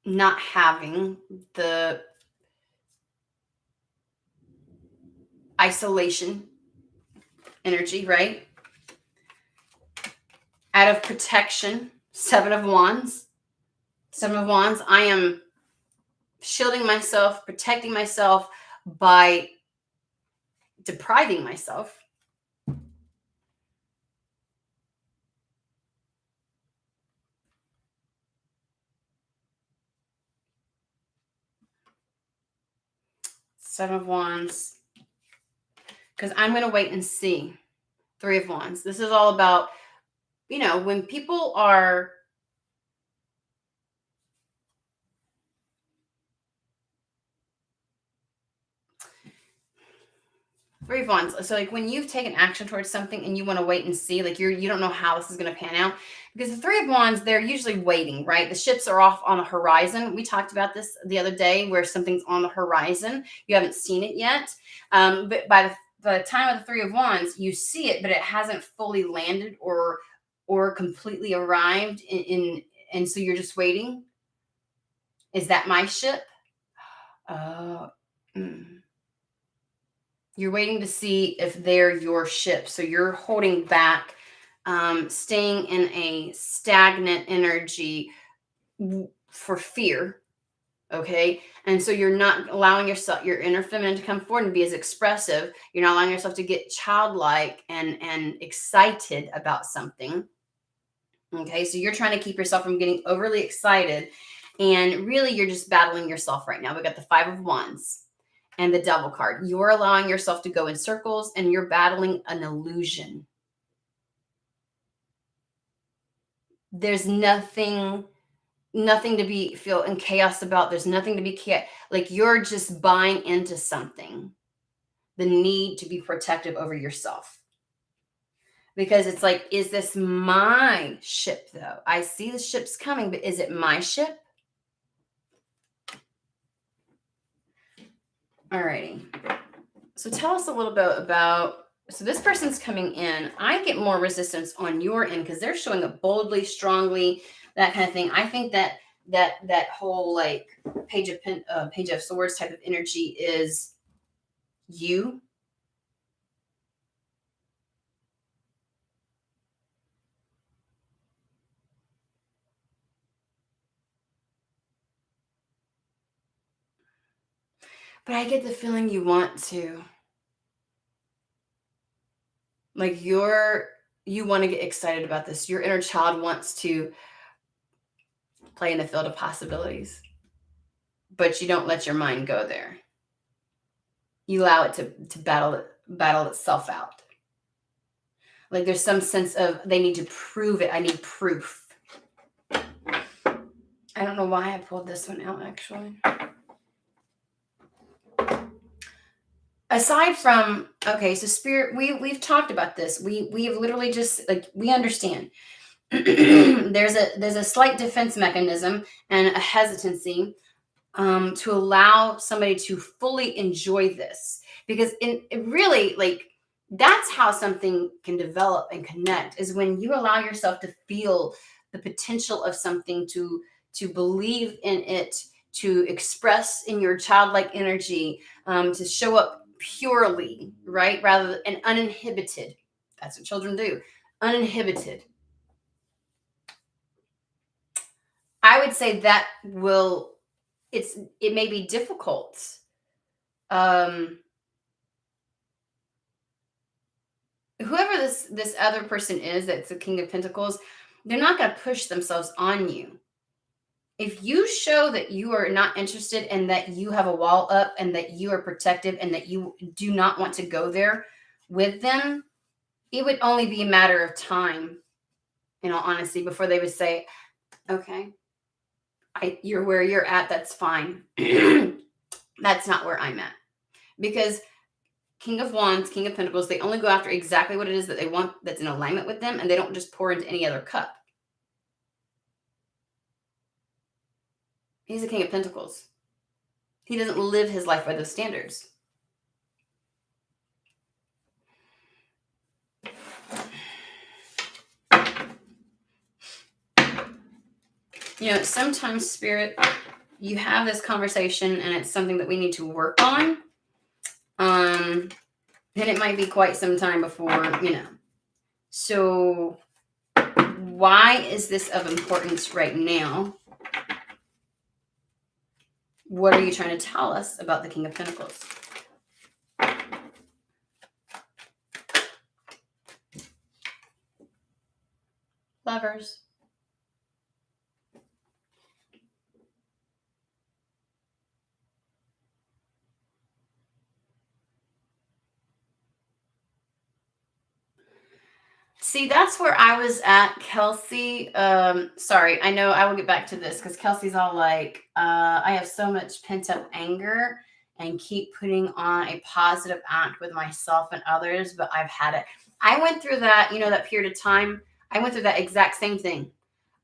not having, the isolation energy, right? Out of protection, Seven of Wands. Seven of Wands, I am shielding myself, protecting myself by depriving myself. Seven of Wands. Because I'm going to wait and see. Three of Wands. This is all about, you know, when people are Three of Wands. So like when you've taken action towards something and you want to wait and see, like you don't know how this is going to pan out, because the Three of Wands, they're usually waiting, right? The ships are off on the horizon. We talked about this the other day where something's on the horizon. You haven't seen it yet. But by the time of the Three of Wands, you see it, but it hasn't fully landed or completely arrived and so you're just waiting. Is that my ship? Oh, You're waiting to see if they're your ship. So you're holding back, staying in a stagnant energy for fear. Okay. And so you're not allowing yourself, your inner feminine, to come forward and be as expressive. You're not allowing yourself to get childlike and excited about something. Okay, so you're trying to keep yourself from getting overly excited. And really, you're just battling yourself right now. We got the Five of Wands and the Devil card. You're allowing yourself to go in circles and you're battling an illusion. There's nothing to be feel in chaos about. There's nothing to be like you're just buying into something. The need to be protective over yourself. Because it's like, is this my ship though? I see the ships coming, but is it my ship? Alrighty. So tell us a little bit about, so this person's coming in. I get more resistance on your end because they're showing up boldly, strongly, that kind of thing. I think that whole like page of swords type of energy is you. But I get the feeling you want to. Like you want to get excited about this. Your inner child wants to play in the field of possibilities, but you don't let your mind go there. You allow it to battle itself out. Like there's some sense of they need to prove it. I need proof. I don't know why I pulled this one out actually. Aside from, okay, so spirit, we've talked about this. We have literally just like we understand. there's a slight defense mechanism and a hesitancy to allow somebody to fully enjoy this, because it really like that's how something can develop and connect, is when you allow yourself to feel the potential of something, to believe in it, to express in your childlike energy, to show up purely, right, rather than uninhibited. That's what children do, uninhibited. I would say that will, it may be difficult. Um, Whoever this other person is, that's the King of Pentacles, they're not going to push themselves on you. If you show that you are not interested and that you have a wall up and that you are protective and that you do not want to go there with them, it would only be a matter of time, in all honesty, before they would say, okay, you're where you're at, that's fine. That's not where I'm at. Because King of Wands, King of Pentacles, they only go after exactly what it is that they want, that's in alignment with them, and they don't just pour into any other cup. He's a King of Pentacles. He doesn't live his life by those standards. You know, sometimes, Spirit, you have this conversation and it's something that we need to work on. And it might be quite some time before, you know. So why is this of importance right now? What are you trying to tell us about the King of Pentacles? Lovers. See, that's where I was at, Kelsey. Sorry, I know I will get back to this because Kelsey's all like, I have so much pent up anger and keep putting on a positive act with myself and others, but I've had it. I went through that, you know, that period of time. I went through that exact same thing.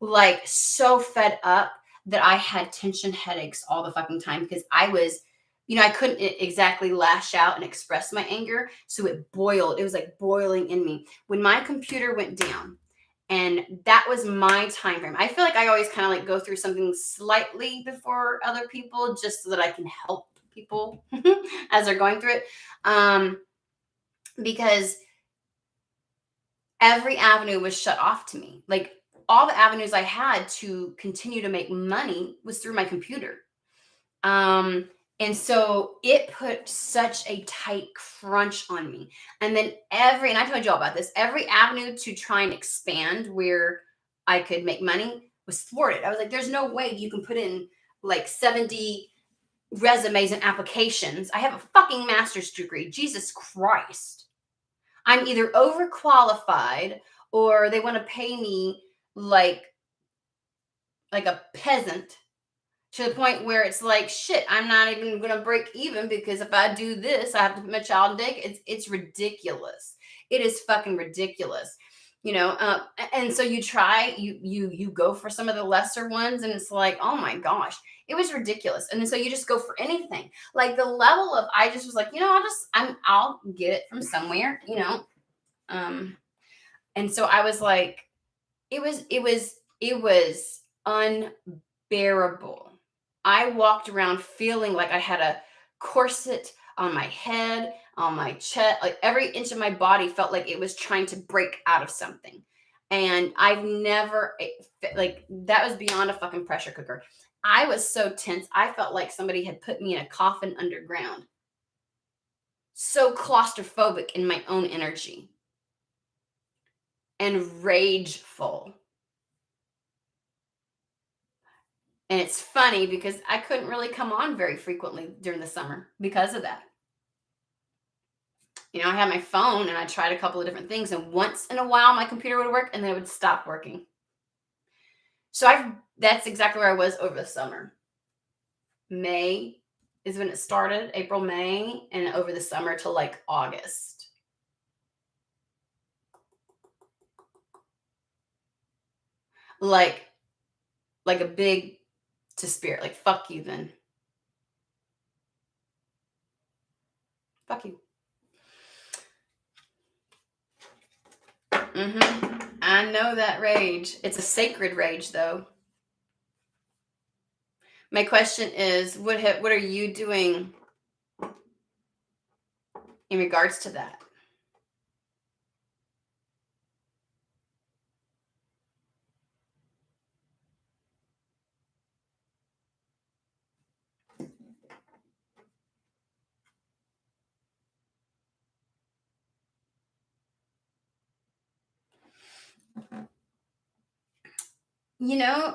Like so fed up that I had tension headaches all the fucking time because I was, you know, I couldn't exactly lash out and express my anger. So it boiled. It was like boiling in me. When my computer went down, and that was my time frame. I feel like I always kind of like go through something slightly before other people just so that I can help people as they're going through it. Because every avenue was shut off to me. Like all the avenues I had to continue to make money was through my computer. And so it put such a tight crunch on me. And then and I told you all about this, every avenue to try and expand where I could make money was thwarted. I was like, there's no way you can put in like 70 resumes and applications. I have a fucking master's degree. Jesus Christ. I'm either overqualified or they want to pay me like a peasant, to the point where it's like, shit, I'm not even going to break even, because if I do this, I have to put my child in daycare. It's ridiculous. It is fucking ridiculous. And so you go for some of the lesser ones, and it's like, oh my gosh, it was ridiculous. And then so you just go for anything. Like the level of, I just was like, I'll get it from somewhere, and so I was like, it was unbearable. I walked around feeling like I had a corset on my head, on my chest, like every inch of my body felt like it was trying to break out of something. And I've never, like, that was beyond a fucking pressure cooker. I was so tense. I felt like somebody had put me in a coffin underground. So claustrophobic in my own energy and rageful. And it's funny because I couldn't really come on very frequently during the summer because of that. I had my phone and I tried a couple of different things, and once in a while my computer would work and then it would stop working. So that's exactly where I was over the summer. May is when it started, April, May, and over the summer till like August. Like a big to spirit, like, fuck you then. Fuck you. I know that rage. It's a sacred rage, though. My question is, what are you doing in regards to that?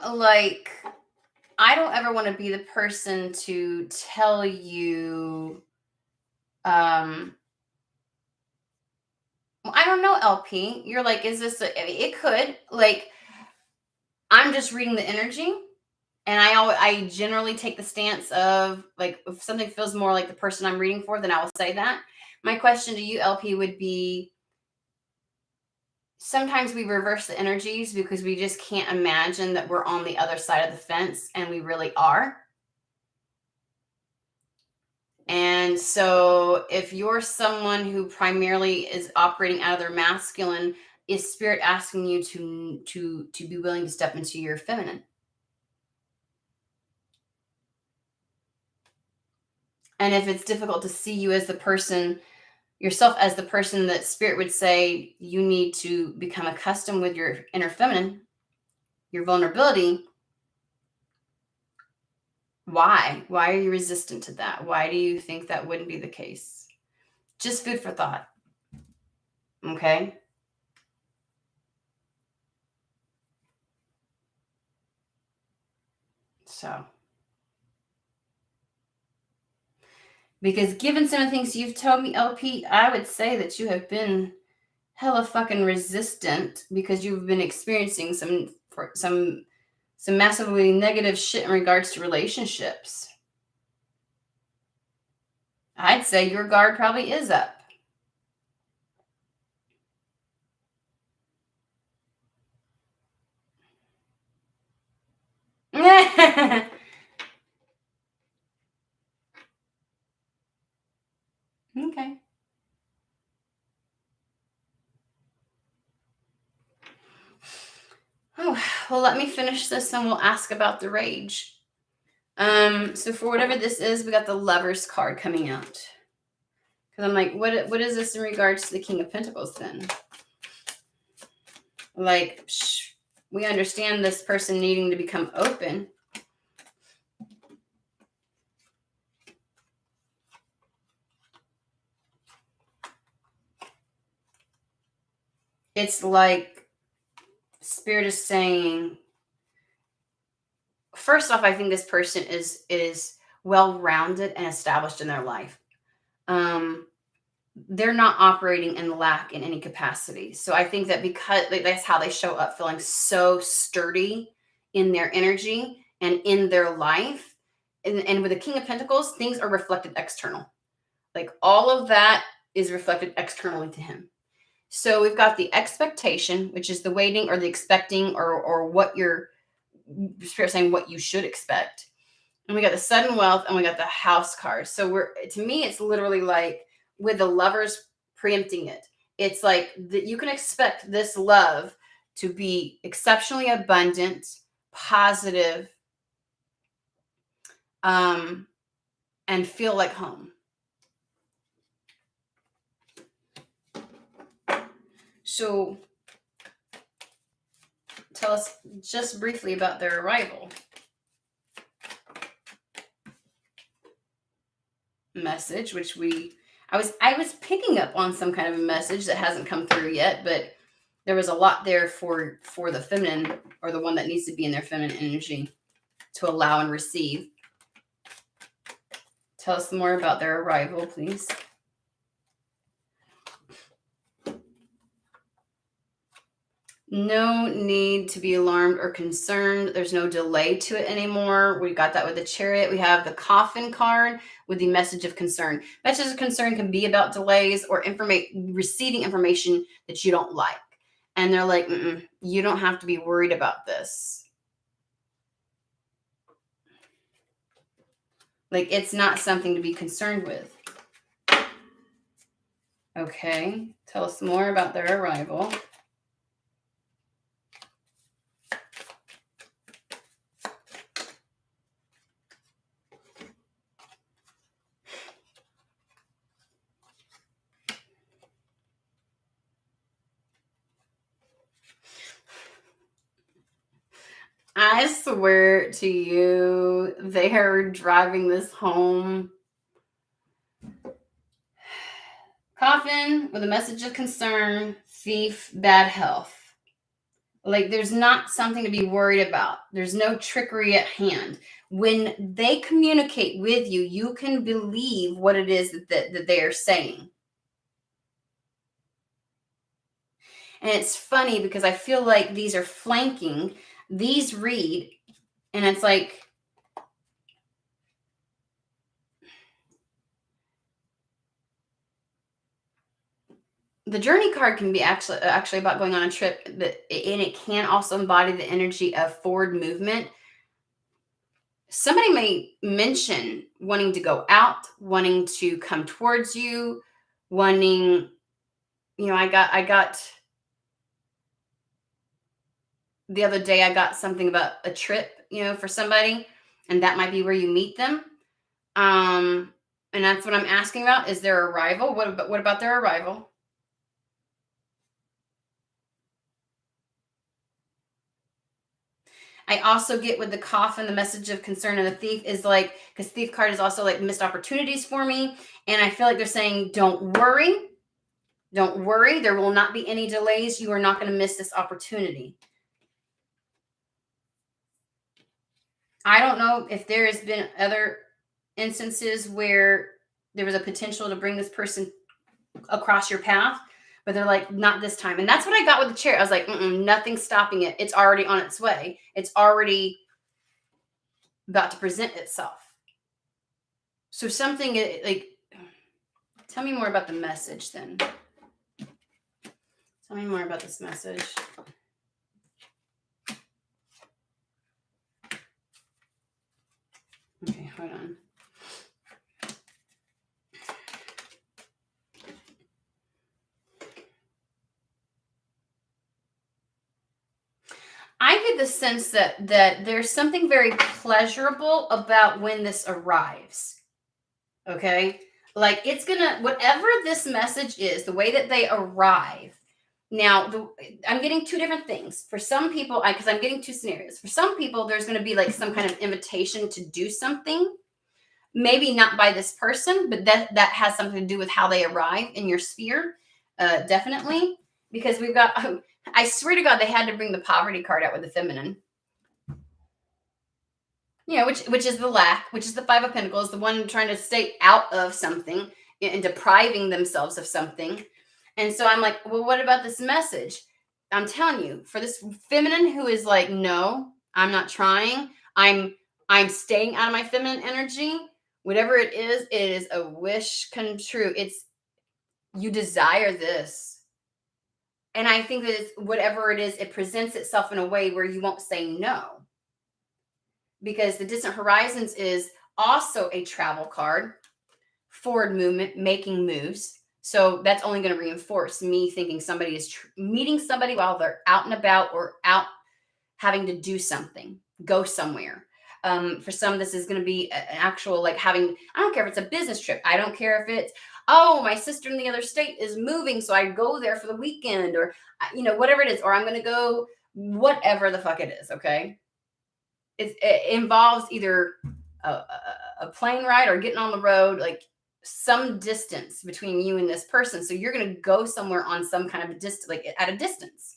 Like, I don't ever want to be the person to tell you, I don't know, LP. You're like, is this, it could, like, I'm just reading the energy. And I generally take the stance of, like, if something feels more like the person I'm reading for, then I will say that. My question to you, LP, would be, sometimes we reverse the energies because we just can't imagine that we're on the other side of the fence, and we really are. And so if you're someone who primarily is operating out of their masculine, is spirit asking you to be willing to step into your feminine? And if it's difficult to see you as the person, yourself as the person that spirit would say you need to become accustomed with your inner feminine, your vulnerability, why are you resistant to that? Why do you think that wouldn't be the case? Just food for thought. Okay. So, because given some of the things you've told me, LP, I would say that you have been hella fucking resistant because you've been experiencing some massively negative shit in regards to relationships. I'd say your guard probably is up. Okay. Oh, well, let me finish this and we'll ask about the rage. So for whatever this is, we got the Lovers card coming out. Because I'm like, what is this in regards to the King of Pentacles then? Like, we understand this person needing to become open. It's like Spirit is saying, first off, I think this person is well-rounded and established in their life. They're not operating in lack in any capacity. So I think that because like, that's how they show up, feeling so sturdy in their energy and in their life. And with the King of Pentacles, things are reflected external. Like all of that is reflected externally to him. So we've got the expectation, which is the waiting or the expecting or what your Spirit saying what you should expect. And we got the sudden wealth and we got the house card. So to me, it's literally like with the lovers preempting it. It's like that you can expect this love to be exceptionally abundant, positive, and feel like home. So tell us just briefly about their arrival. Message, which I was picking up on some kind of a message that hasn't come through yet, but there was a lot there for the feminine or the one that needs to be in their feminine energy to allow and receive. Tell us more about their arrival, please. No need to be alarmed or concerned. There's no delay to it anymore. We got that with the Chariot. We have the Coffin card with the message of concern. Message of concern can be about delays or receiving information that you don't like. And they're like, you don't have to be worried about this. Like, it's not something to be concerned with. Okay. Tell us more about their arrival. I swear to you, they are driving this home. Coffin with a message of concern, thief, bad health. Like there's not something to be worried about. There's no trickery at hand. When they communicate with you, you can believe what it is that they are saying. And it's funny because I feel like these are flanking. These read, and it's like, the journey card can be actually about going on a trip, and it can also embody the energy of forward movement. Somebody may mention wanting to go out, wanting to come towards you, wanting, I got the other day, I got something about a trip, for somebody, and that might be where you meet them. And that's what I'm asking about, is their arrival. What about their arrival? I also get with the Coffin, the message of concern, and the thief is like, because thief card is also like missed opportunities for me. And I feel like they're saying, don't worry. Don't worry. There will not be any delays. You are not going to miss this opportunity. I don't know if there has been other instances where there was a potential to bring this person across your path, but they're like, not this time. And that's what I got with the Chariot. I was like, nothing's stopping it. It's already on its way. It's already about to present itself. So something like, tell me more about the message then. Tell me more about this message. Okay, hold on. I get the sense that there's something very pleasurable about when this arrives. Okay? Like it's gonna, whatever this message is, the way that they arrive. Now, I'm getting two different things. For some people, because I'm getting two scenarios. For some people, there's going to be like some kind of invitation to do something. Maybe not by this person, but that has something to do with how they arrive in your sphere. Definitely. Because we've got, I swear to God, they had to bring the poverty card out with the feminine. You know, which is the lack, which is the Five of Pentacles, the one trying to stay out of something and depriving themselves of something. And so I'm like, well, what about this message? I'm telling you, for this feminine who is like, no, I'm not trying. I'm staying out of my feminine energy. Whatever it is a wish come true. It's you desire this. And I think that it's whatever it is, it presents itself in a way where you won't say no. Because the distant horizons is also a travel card, forward movement, making moves. So that's only going to reinforce me thinking somebody is meeting somebody while they're out and about or out having to do something, go somewhere. For some, this is going to be an actual, like having, I don't care if it's a business trip. I don't care if it's, oh, my sister in the other state is moving, so I go there for the weekend, or, you know, whatever it is, or I'm going to go, whatever the fuck it is, okay? It involves either a plane ride or getting on the road, like some distance between you and this person. So you're going to go somewhere on some kind of a distance, like at a distance.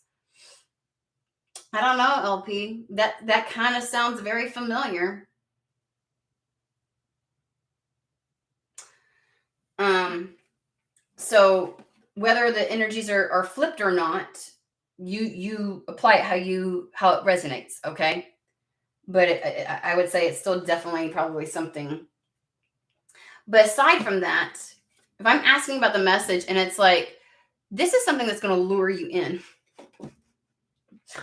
I don't know, LP. That kind of sounds very familiar. So whether the energies are flipped or not, you apply it how it resonates, okay? But I would say it's still definitely probably something. But aside from that, if I'm asking about the message and it's like, this is something that's going to lure you in.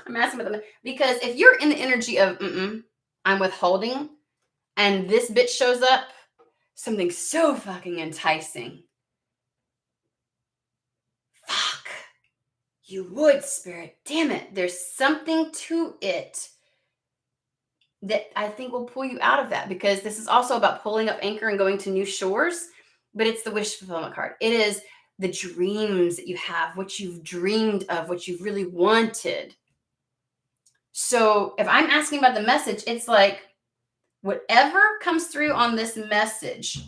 I'm asking about them because if you're in the energy of, I'm withholding, and this bitch shows up, something so fucking enticing. Fuck. You would, spirit. Damn it. There's something to it that I think will pull you out of that, because this is also about pulling up anchor and going to new shores, but it's the wish fulfillment card. It is the dreams that you have, what you've dreamed of, what you've really wanted. So if I'm asking about the message, it's like whatever comes through on this message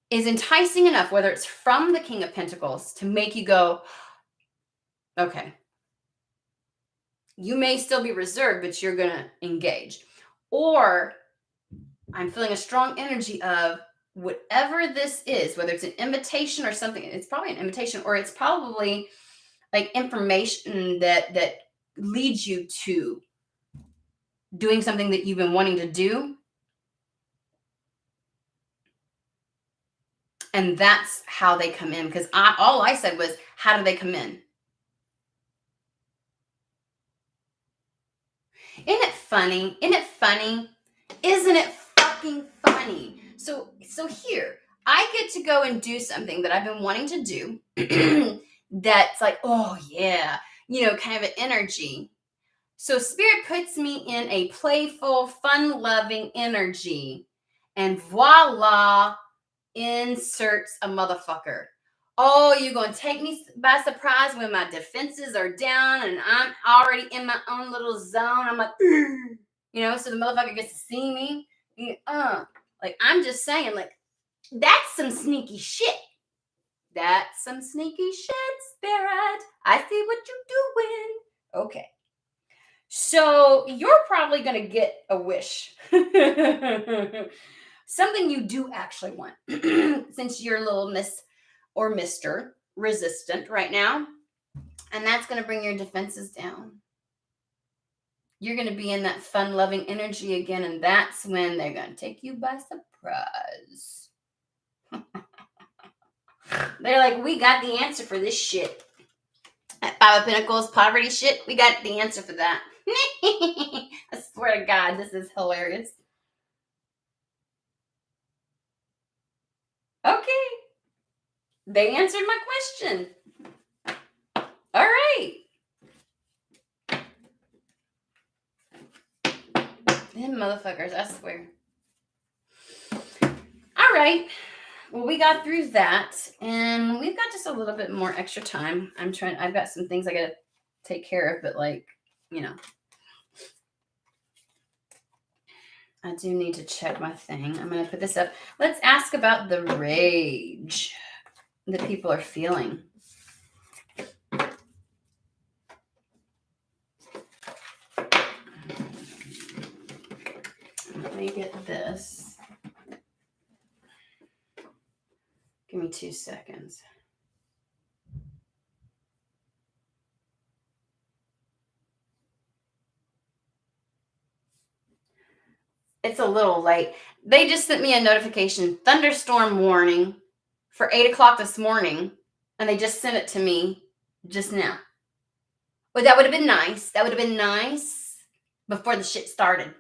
is enticing enough, whether it's from the King of Pentacles, to make you go, okay. You may still be reserved, but you're going to engage. Or I'm feeling a strong energy of whatever this is, whether it's an invitation or something. It's probably an invitation, or it's probably like information that leads you to doing something that you've been wanting to do. And that's how they come in. Because all I said was, how do they come in? Isn't it funny? Isn't it funny? Isn't it fucking funny? So here, I get to go and do something that I've been wanting to do. That's like, oh yeah, kind of an energy. So spirit puts me in a playful, fun-loving energy, and voila, inserts a motherfucker. Oh, you're going to take me by surprise when my defenses are down and I'm already in my own little zone. I'm like, so the motherfucker gets to see me. Like, I'm just saying, like, that's some sneaky shit. That's some sneaky shit, spirit. I see what you're doing. Okay. So you're probably going to get a wish. Something you do actually want. Since you're a little miss or Mr. resistant right now. And that's going to bring your defenses down. You're going to be in that fun-loving energy again. And that's when they're going to take you by surprise. They're like, we got the answer for this shit. That Five of Pentacles poverty shit, we got the answer for that. I swear to God, this is hilarious. Okay. They answered my question. All right. Them motherfuckers, I swear. All right. Well, we got through that, and we've got just a little bit more extra time. I've got some things I got to take care of, but I do need to check my thing. I'm going to put this up. Let's ask about the rage that people are feeling. me get this. Give me 2 seconds. It's a little late. They just sent me a notification, thunderstorm warning for 8 o'clock this morning, and they just sent it to me just now. Well, that would have been nice. That would have been nice before the shit started.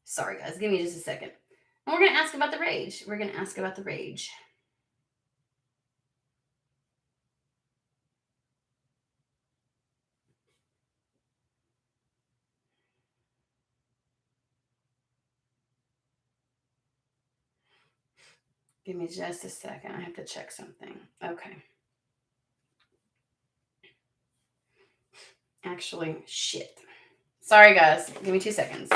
Sorry, guys. Give me just a second. And we're going to ask about the rage. We're going to ask about the rage. Give me just a second. I have to check something. Okay. Actually, shit. Sorry, guys. Give me 2 seconds.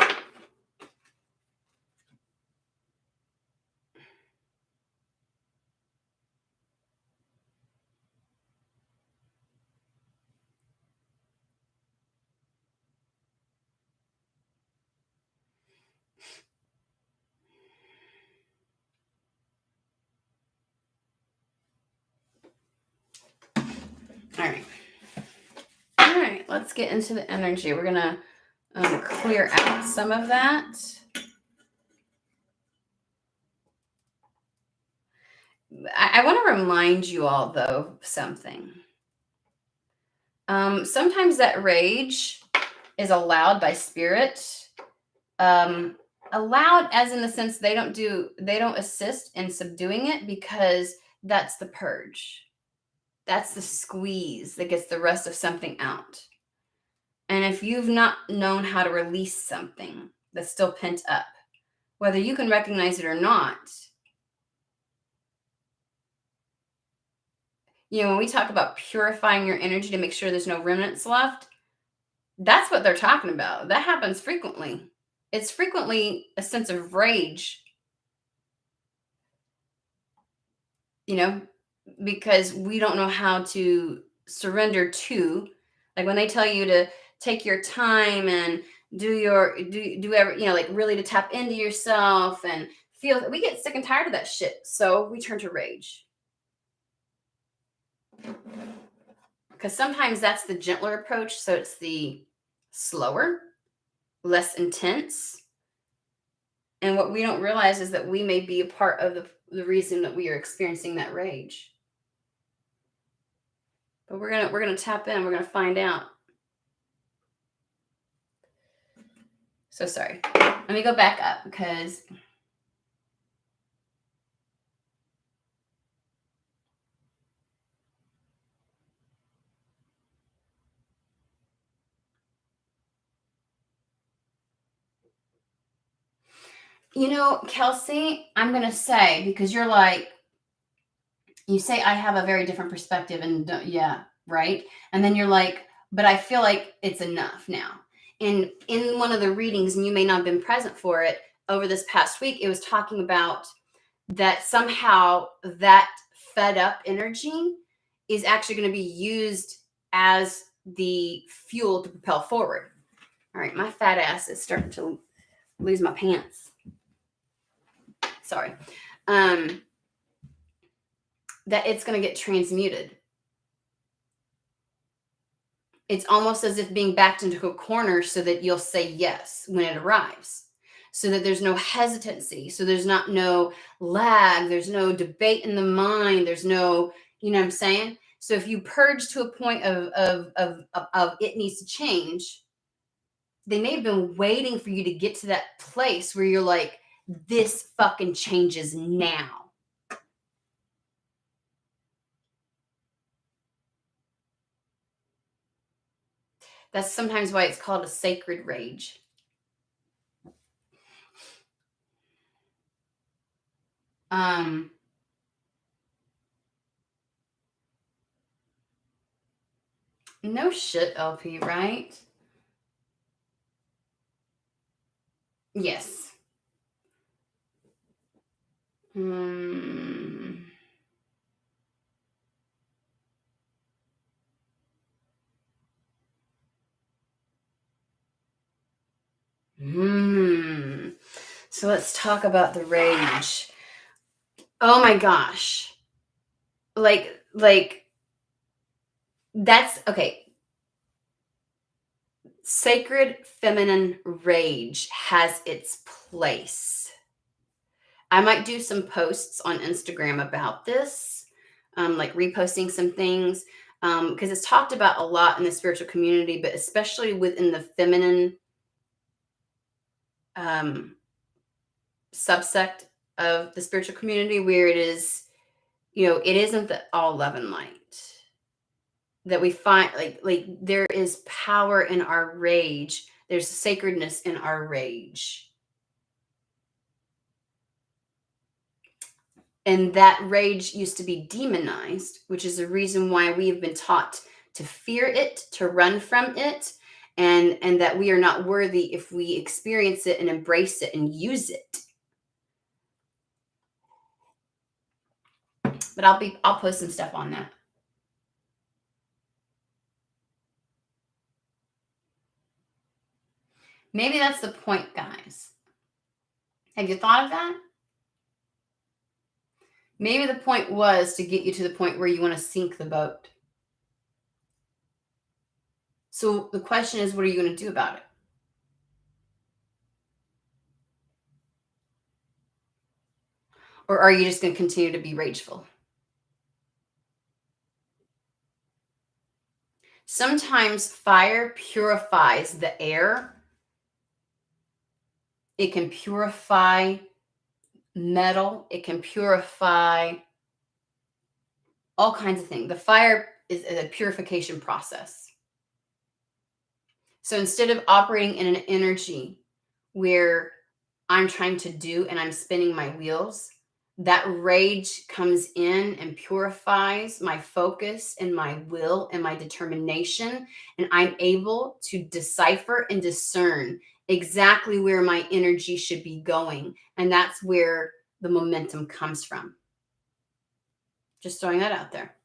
All right, let's get into the energy. We're going to clear out some of that. I want to remind you all, though, of something. Sometimes that rage is allowed by spirit. Allowed as in the sense they don't assist in subduing it, because that's the purge. That's the squeeze that gets the rest of something out. And if you've not known how to release something that's still pent up, whether you can recognize it or not, when we talk about purifying your energy to make sure there's no remnants left, that's what they're talking about. That happens frequently. It's frequently a sense of rage, because we don't know how to surrender to, like when they tell you to take your time and do every, like really to tap into yourself and feel that, we get sick and tired of that shit. So we turn to rage. Because sometimes that's the gentler approach. So it's the slower, less intense. And what we don't realize is that we may be a part of the reason that we are experiencing that rage. But we're gonna tap in. We're gonna find out. So sorry. Let me go back up because Kelsey, I'm gonna say, because you're like, you say I have a very different perspective, and yeah, right. And then you're like, but I feel like it's enough now. And in one of the readings, and you may not have been present for it, over this past week, it was talking about that somehow that fed up energy is actually going to be used as the fuel to propel forward. All right, my fat ass is starting to lose my pants. Sorry. That it's going to get transmuted. It's almost as if being backed into a corner so that you'll say yes when it arrives, so that there's no hesitancy, so there's no lag, there's no debate in the mind, there's no, you know what I'm saying? So if you purge to a point of it needs to change, they may have been waiting for you to get to that place where you're like, this fucking changes now. That's sometimes why it's called a sacred rage. No shit, LP, right? Yes. So let's talk about the rage. Oh my gosh. Like that's okay. Sacred feminine rage has its place. I might do some posts on Instagram about this, like reposting some things, because it's talked about a lot in the spiritual community, but especially within the feminine um, subsect of the spiritual community, where it is, it isn't the all love and light that we find. Like there is power in our rage. There's sacredness in our rage. And that rage used to be demonized, which is the reason why we have been taught to fear it, to run from it, and that we are not worthy if we experience it and embrace it and use it. But I'll post some stuff on that. Maybe that's the point, guys. Have you thought of that? Maybe the point was to get you to the point where you want to sink the boat. So the question is, what are you going to do about it? Or are you just going to continue to be rageful? Sometimes fire purifies the air. It can purify metal. It can purify all kinds of things. The fire is a purification process. So instead of operating in an energy where I'm trying to do and I'm spinning my wheels, that rage comes in and purifies my focus and my will and my determination. And I'm able to decipher and discern exactly where my energy should be going. And that's where the momentum comes from. Just throwing that out there.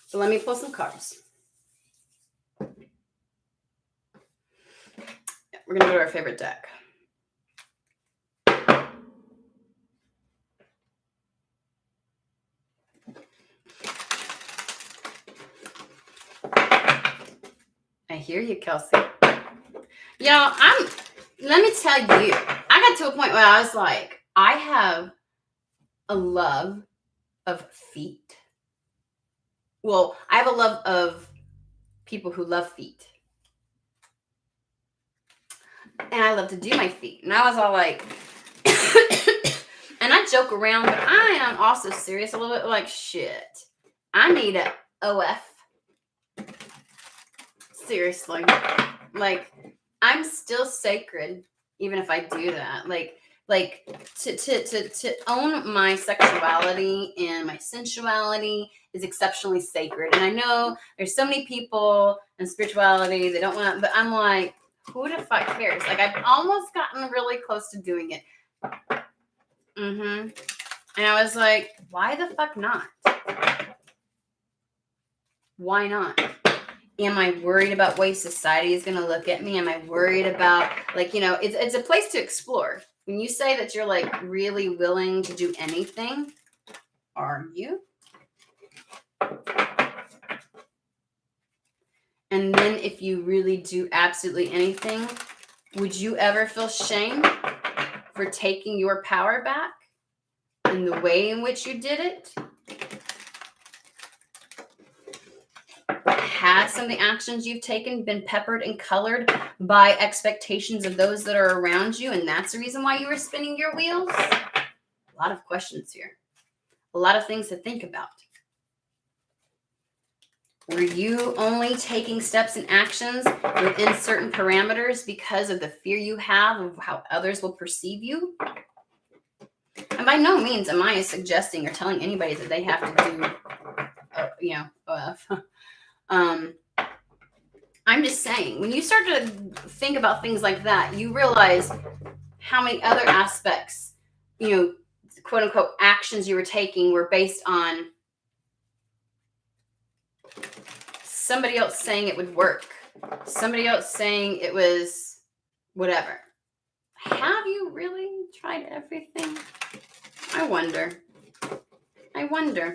So let me pull some cards. We're going to go to our favorite deck. I hear you, Kelsey. Let me tell you, I got to a point where I was like, I have a love of feet. Well, I have a love of people who love feet. And I love to do my feet. And I was all like, and I joke around, but I am also serious a little bit, like, shit. I need a OF. Seriously. Like, I'm still sacred, even if I do that. Like to own my sexuality and my sensuality is exceptionally sacred. And I know there's so many people in spirituality that don't want to, but I'm like, who the fuck cares? Like, I've almost gotten really close to doing it. And I was like, why the fuck not? Why not? Am I worried about way society is going to look at me? Am I worried about, like, it's a place to explore. When you say that you're like really willing to do anything, are you? And then if you really do absolutely anything, would you ever feel shame for taking your power back in the way in which you did it? Had some of the actions you've taken been peppered and colored by expectations of those that are around you, and that's the reason why you were spinning your wheels? A lot of questions here. A lot of things to think about. Were you only taking steps and actions within certain parameters because of the fear you have of how others will perceive you? And by no means am I suggesting or telling anybody that they have to do, I'm just saying, when you start to think about things like that, you realize how many other aspects, quote unquote, actions you were taking were based on somebody else saying it would work, somebody else saying it was whatever. Have you really tried everything? I wonder. I wonder.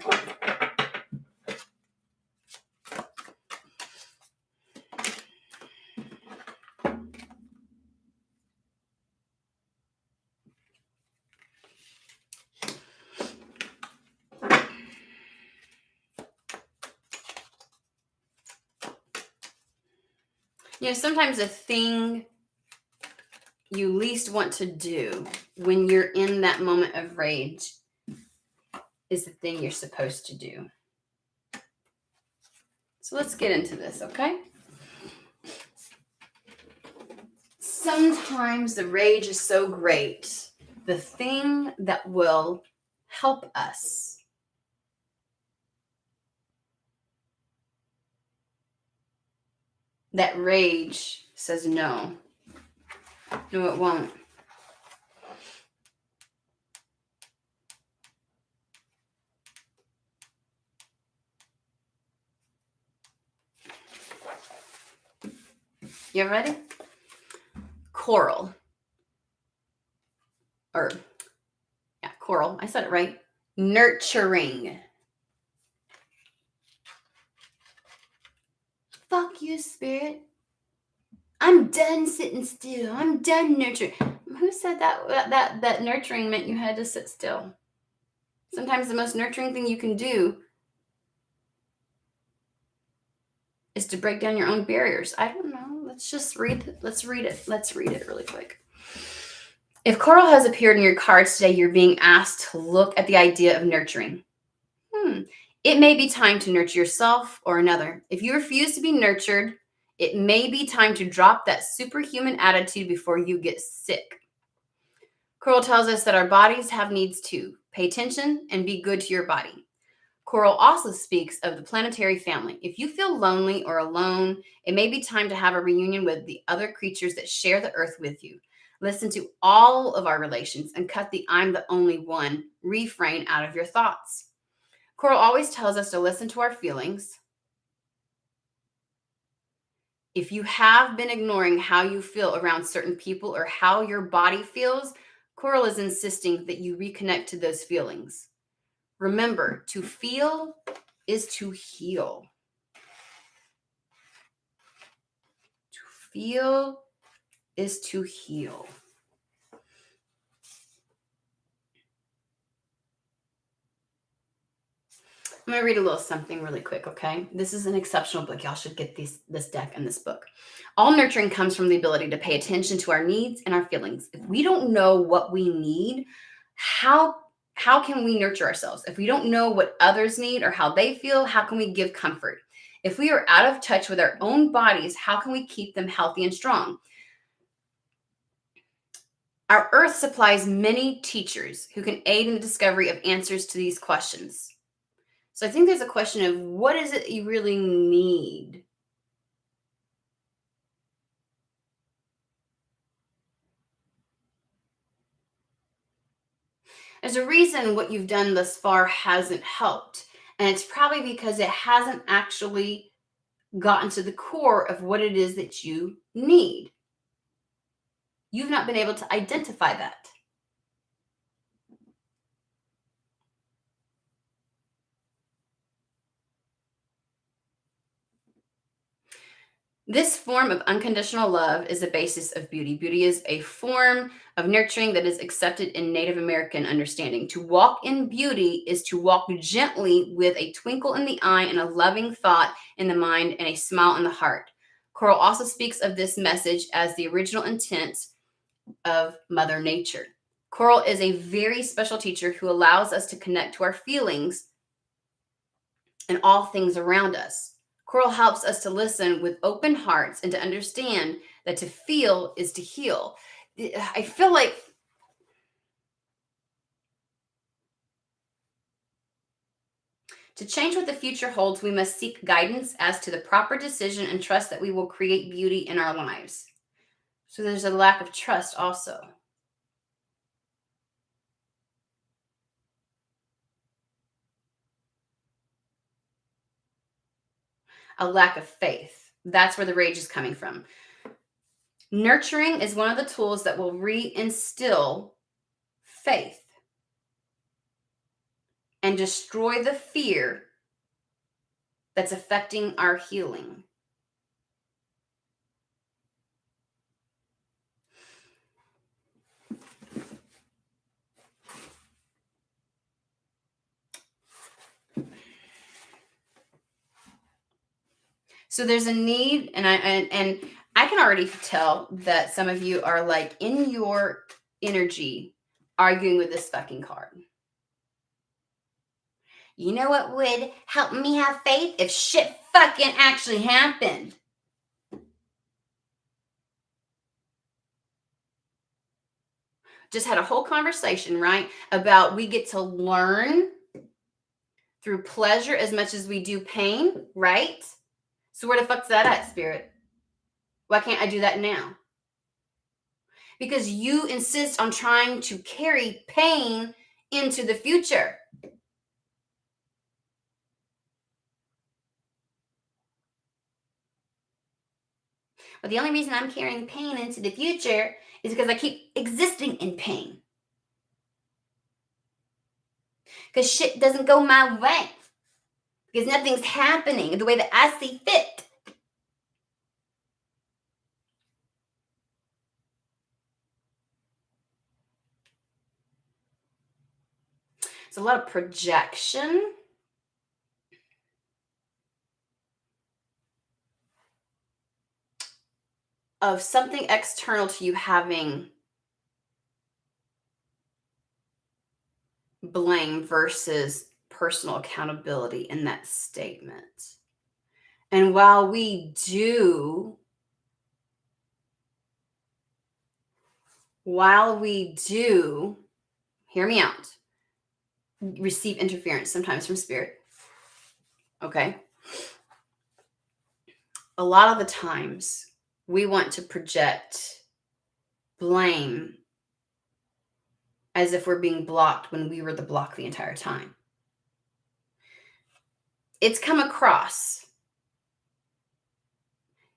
Sometimes the thing you least want to do when you're in that moment of rage is the thing you're supposed to do. So let's get into this, okay? Sometimes the rage is so great, the thing that will help us, that rage says no. No, it won't. You ready? Coral. Coral. I said it right. Nurturing. Fuck you, spirit. I'm done sitting still. I'm done nurturing. Who said that nurturing meant you had to sit still? Sometimes the most nurturing thing you can do is to break down your own barriers. I don't know. Let's read it. Let's read it really quick. If coral has appeared in your cards today, you're being asked to look at the idea of nurturing. It may be time to nurture yourself or another. If you refuse to be nurtured, it may be time to drop that superhuman attitude before you get sick. Coral tells us that our bodies have needs too. Pay attention and be good to your body. Coral also speaks of the planetary family. If you feel lonely or alone, it may be time to have a reunion with the other creatures that share the earth with you. Listen to all of our relations and cut the "I'm the only one" refrain out of your thoughts. Coral always tells us to listen to our feelings. If you have been ignoring how you feel around certain people or how your body feels, Coral is insisting that you reconnect to those feelings. Remember, to feel is to heal. To feel is to heal. I'm going to read a little something really quick, okay? This is an exceptional book. Y'all should get this deck and this book. All nurturing comes from the ability to pay attention to our needs and our feelings. If we don't know what we need, how can we nurture ourselves? If we don't know what others need or how they feel, how can we give comfort? If we are out of touch with our own bodies, how can we keep them healthy and strong? Our earth supplies many teachers who can aid in the discovery of answers to these questions. So I think there's a question of what is it you really need? There's a reason what you've done thus far hasn't helped. And it's probably because it hasn't actually gotten to the core of what it is that you need. You've not been able to identify that. This form of unconditional love is the basis of beauty. Beauty is a form of nurturing that is accepted in Native American understanding. To walk in beauty is to walk gently with a twinkle in the eye and a loving thought in the mind and a smile in the heart. Coral also speaks of this message as the original intent of Mother Nature. Coral is a very special teacher who allows us to connect to our feelings and all things around us. Coral helps us to listen with open hearts and to understand that to feel is to heal. I feel like to change what the future holds, we must seek guidance as to the proper decision and trust that we will create beauty in our lives. So there's a lack of trust also. A lack of faith. That's where the rage is coming from. Nurturing is one of the tools that will reinstill faith and destroy the fear that's affecting our healing. So there's a need, and I can already tell that some of you are like in your energy arguing with this fucking card. You know what would help me have faith? If shit fucking actually happened. Just had a whole conversation, right? About we get to learn through pleasure as much as we do pain, right? So where the fuck's that at, Spirit? Why can't I do that now? Because you insist on trying to carry pain into the future. But the only reason I'm carrying pain into the future is because I keep existing in pain. Because shit doesn't go my way. Because nothing's happening the way that I see fit. It's a lot of projection. Of something external to you having blame versus personal accountability in that statement. And while we do hear me out, receive interference sometimes from spirit, okay? A lot of the times we want to project blame as if we're being blocked when we were the block the entire time. It's come across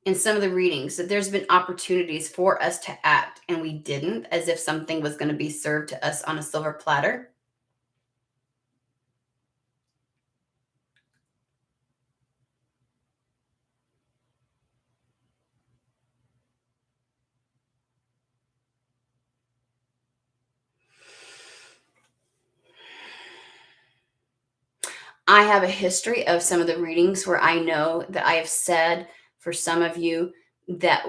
in some of the readings that there's been opportunities for us to act and we didn't, as if something was going to be served to us on a silver platter. I have a history of some of the readings where I know that I have said for some of you that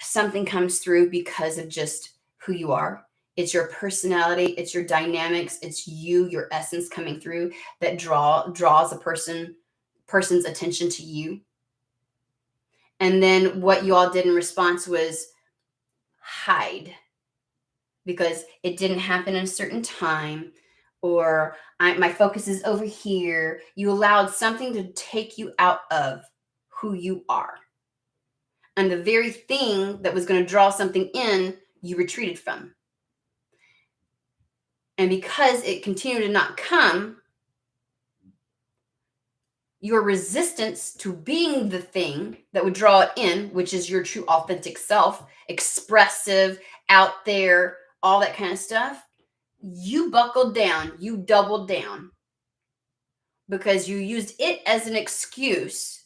something comes through because of just who you are. It's your personality, it's your dynamics, it's you, your essence coming through that draws a person's attention to you. And then what you all did in response was hide because it didn't happen in a certain time, or my focus is over here. You allowed something to take you out of who you are. And the very thing that was going to draw something in, you retreated from. And because it continued to not come, your resistance to being the thing that would draw it in, which is your true authentic self, expressive, out there, all that kind of stuff, you buckled down, you doubled down because you used it as an excuse.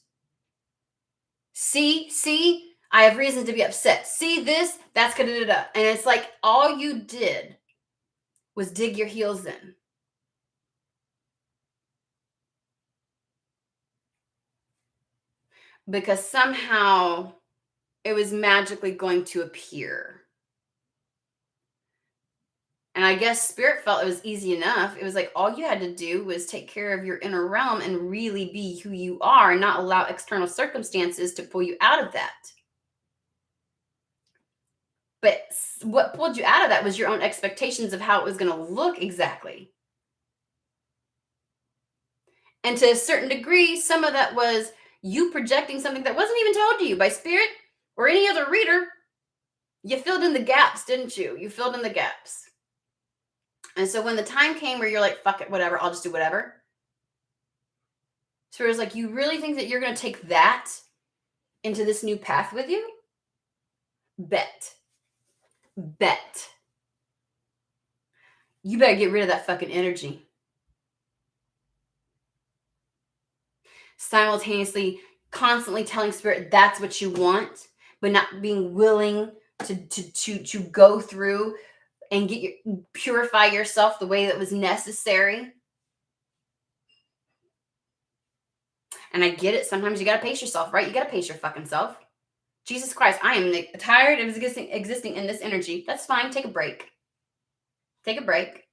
See, I have reason to be upset. See this, that's da. And it's like all you did was dig your heels in. Because somehow it was magically going to appear. And I guess spirit felt it was easy enough. It was like all you had to do was take care of your inner realm and really be who you are and not allow external circumstances to pull you out of that. But what pulled you out of that was your own expectations of how it was going to look exactly. And to a certain degree, some of that was you projecting something that wasn't even told to you by spirit or any other reader. You filled in the gaps, didn't you? You filled in the gaps. And so when the time came where you're like, fuck it, whatever, I'll just do whatever. So it was like, you really think that you're going to take that into this new path with you? Bet. Bet. You better get rid of that fucking energy. Simultaneously, constantly telling spirit that's what you want, but not being willing to go through and purify yourself the way that was necessary. And I get it. Sometimes you got to pace yourself, right? You got to pace your fucking self. Jesus Christ, I am tired of existing in this energy. That's fine. Take a break. Take a break.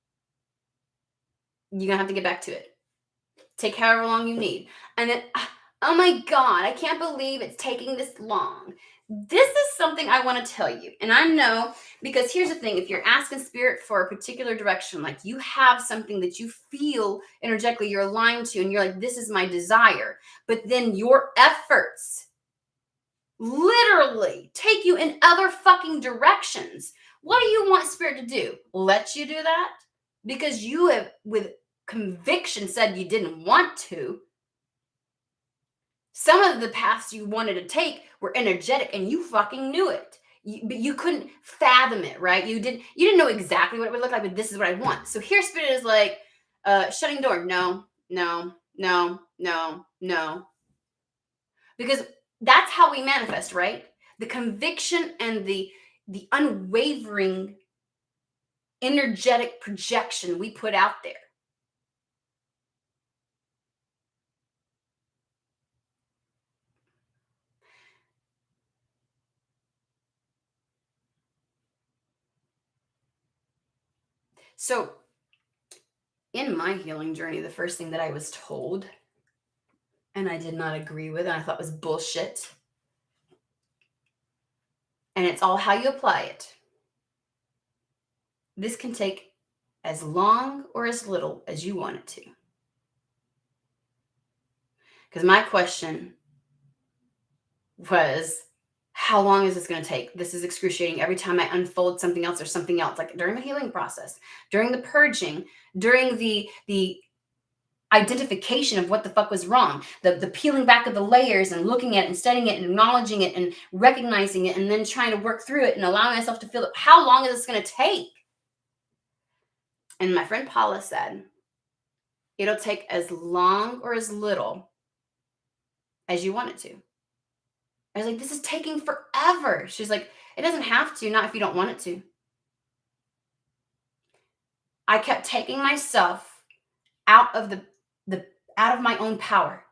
You're going to have to get back to it. Take however long you need. And then, oh my God, I can't believe it's taking this long. This is something I want to tell you. And I know, because here's the thing, if you're asking spirit for a particular direction, like you have something that you feel energetically you're aligned to, and you're like, this is my desire. But then your efforts literally take you in other fucking directions. What do you want spirit to do? Let you do that? Because you have, with conviction, said you didn't want to. Some of the paths you wanted to take were energetic and you fucking knew it. But you couldn't fathom it, right? You didn't know exactly what it would look like, but this is what I want. So here spirit is like, shutting door. No. Because that's how we manifest, right? The conviction and the unwavering energetic projection we put out there. So in my healing journey, the first thing that I was told, and I did not agree with, and I thought was bullshit, and it's all how you apply it. This can take as long or as little as you want it to. Because my question was, how long is this going to take? This is excruciating. Every time I unfold something else or something else, like during the healing process, during the purging, during the identification of what the fuck was wrong, the peeling back of the layers and looking at it and studying it and acknowledging it and recognizing it and then trying to work through it and allowing myself to feel it. How long is this going to take? And my friend Paula said, it'll take as long or as little as you want it to. I was like, this is taking forever. She's like, it doesn't have to, not if you don't want it to. I kept taking myself out of out of my own power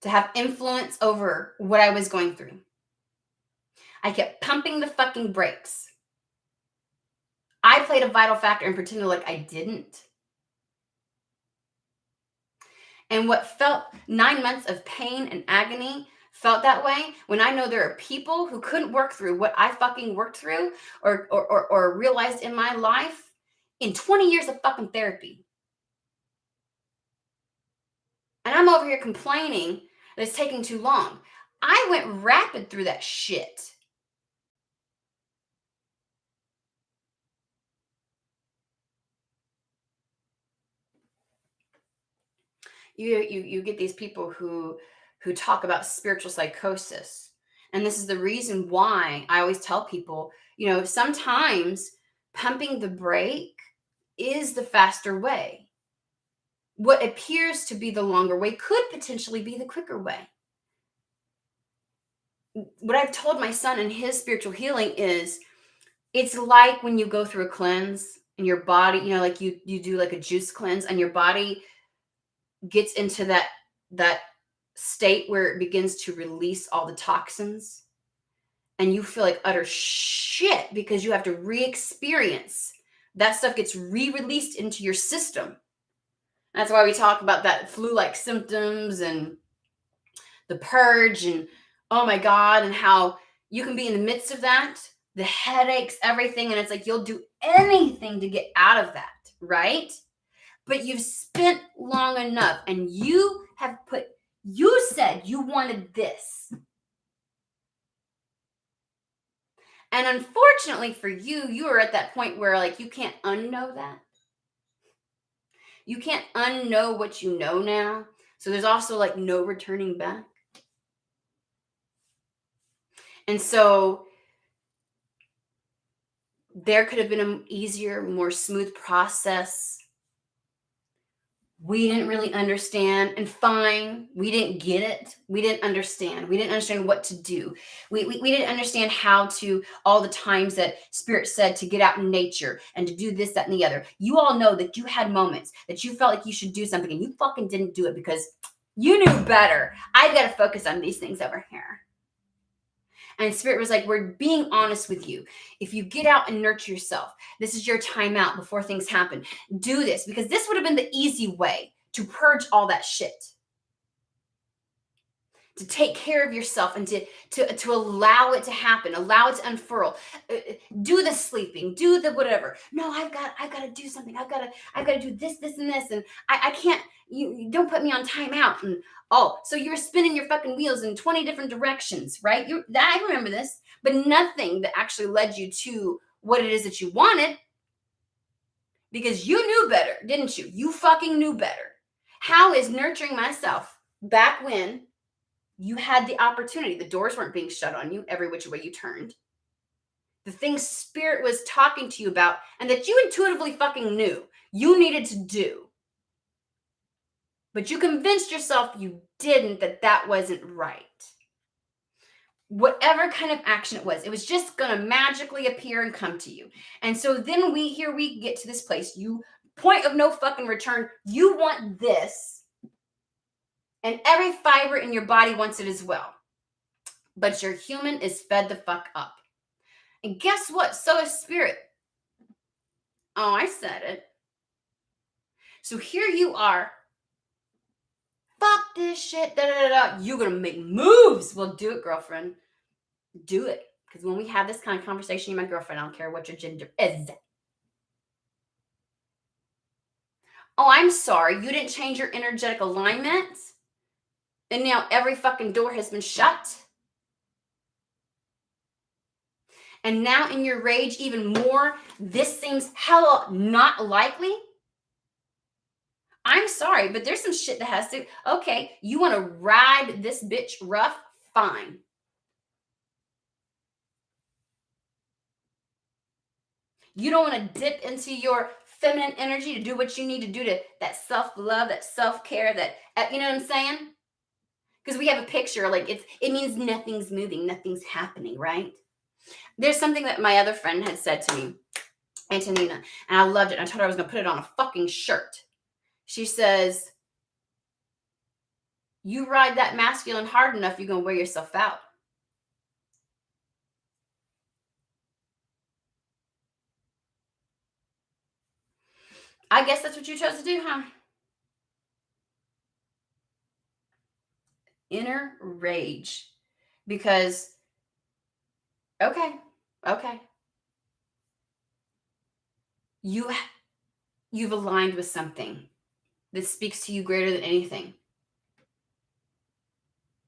to have influence over what I was going through. I kept pumping the fucking brakes. I played a vital factor and pretended like I didn't. And what felt 9 months of pain and agony felt that way when I know there are people who couldn't work through what I fucking worked through or realized in my life in 20 years of fucking therapy. And I'm over here complaining that it's taking too long. I went rapid through that shit. You get these people who talk about spiritual psychosis. And this is the reason why I always tell people, sometimes pumping the brake is the faster way. What appears to be the longer way could potentially be the quicker way. What I've told my son in his spiritual healing is, it's like when you go through a cleanse and your body, like you do like a juice cleanse and your body gets into that state where it begins to release all the toxins and you feel like utter shit because you have to re-experience that stuff, gets re-released into your system. That's why we talk about that flu-like symptoms and the purge and oh my God, and how you can be in the midst of that, the headaches, everything, and it's like you'll do anything to get out of that, right? But you've spent long enough and you said you wanted this. And unfortunately for you, you are at that point where like you can't unknow that. You can't unknow what you know now. So there's also like no returning back. And so There could have been an easier, more smooth process. We didn't really understand, and fine, we didn't get it. We didn't understand. We didn't understand what to do. We didn't understand how to, all the times that Spirit said to get out in nature and to do this, that, and the other. You all know that you had moments that you felt like you should do something and you fucking didn't do it because you knew better. I got to focus on these things over here. And Spirit was like, we're being honest with you. If you get out and nurture yourself, this is your time out before things happen. Do this, because this would have been the easy way to purge all that shit. To take care of yourself and to allow it to happen, allow it to unfurl. Do the sleeping, do the whatever. No, I've got to do something. I've got to do this, this, and this, and I can't. You don't put me on timeout. And so you're spinning your fucking wheels in 20 different directions, right? I remember this, but nothing that actually led you to what it is that you wanted, because you knew better, didn't you? You fucking knew better. How is nurturing myself back when you had the opportunity? The doors weren't being shut on you every which way you turned. The things Spirit was talking to you about and that you intuitively fucking knew you needed to do. But you convinced yourself you didn't, that wasn't right. Whatever kind of action it was just going to magically appear and come to you. And so then we get to this place. You, point of no fucking return. You want this. And every fiber in your body wants it as well. But your human is fed the fuck up. And guess what? So is Spirit. Oh, I said it. So here you are. Fuck this shit. Da, da, da, da. You're going to make moves. Well, do it, girlfriend. Do it. Because when we have this kind of conversation, you're my girlfriend. I don't care what your gender is. Oh, I'm sorry. You didn't change your energetic alignment? And now every fucking door has been shut? And now in your rage, even more, this seems hella not likely? I'm sorry, but there's some shit that has to, okay, you want to ride this bitch rough? Fine. You don't want to dip into your feminine energy to do what you need to do, to that self-love, that self-care, that, you know what I'm saying? Because we have a picture, like it means nothing's moving, nothing's happening, right? There's something that my other friend had said to me, Antonina, and I loved it. I told her I was going to put it on a fucking shirt. She says, you ride that masculine hard enough, you're going to wear yourself out. I guess that's what you chose to do, huh? Inner rage. Because, okay. You've aligned with something that speaks to you greater than anything.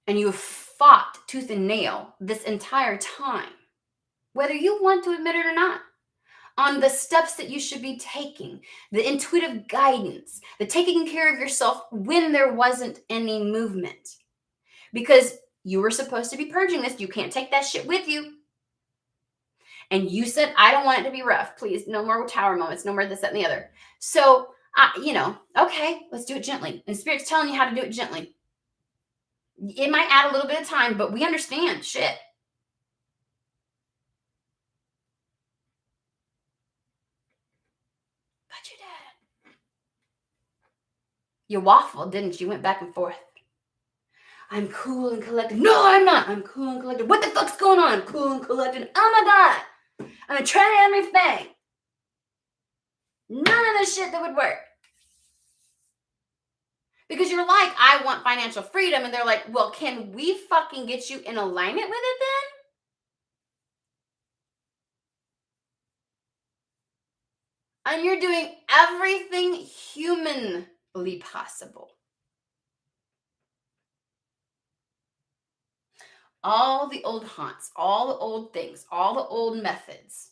And you have fought tooth and nail this entire time, whether you want to admit it or not, on the steps that you should be taking, the intuitive guidance, the taking care of yourself when there wasn't any movement. Because you were supposed to be purging this. You can't take that shit with you. And you said, I don't want it to be rough. Please, no more tower moments, no more this, that, and the other. So, okay, let's do it gently. And Spirit's telling you how to do it gently. It might add a little bit of time, but we understand shit. But you did. You waffled, didn't you? You went back and forth. I'm cool and collected. No, I'm not. I'm cool and collected. What the fuck's going on? I'm cool and collected. Oh my God. I'm going to try everything. None of the shit that would work. Because you're like, I want financial freedom. And they're like, well, can we fucking get you in alignment with it then? And you're doing everything humanly possible. All the old haunts, all the old things, all the old methods.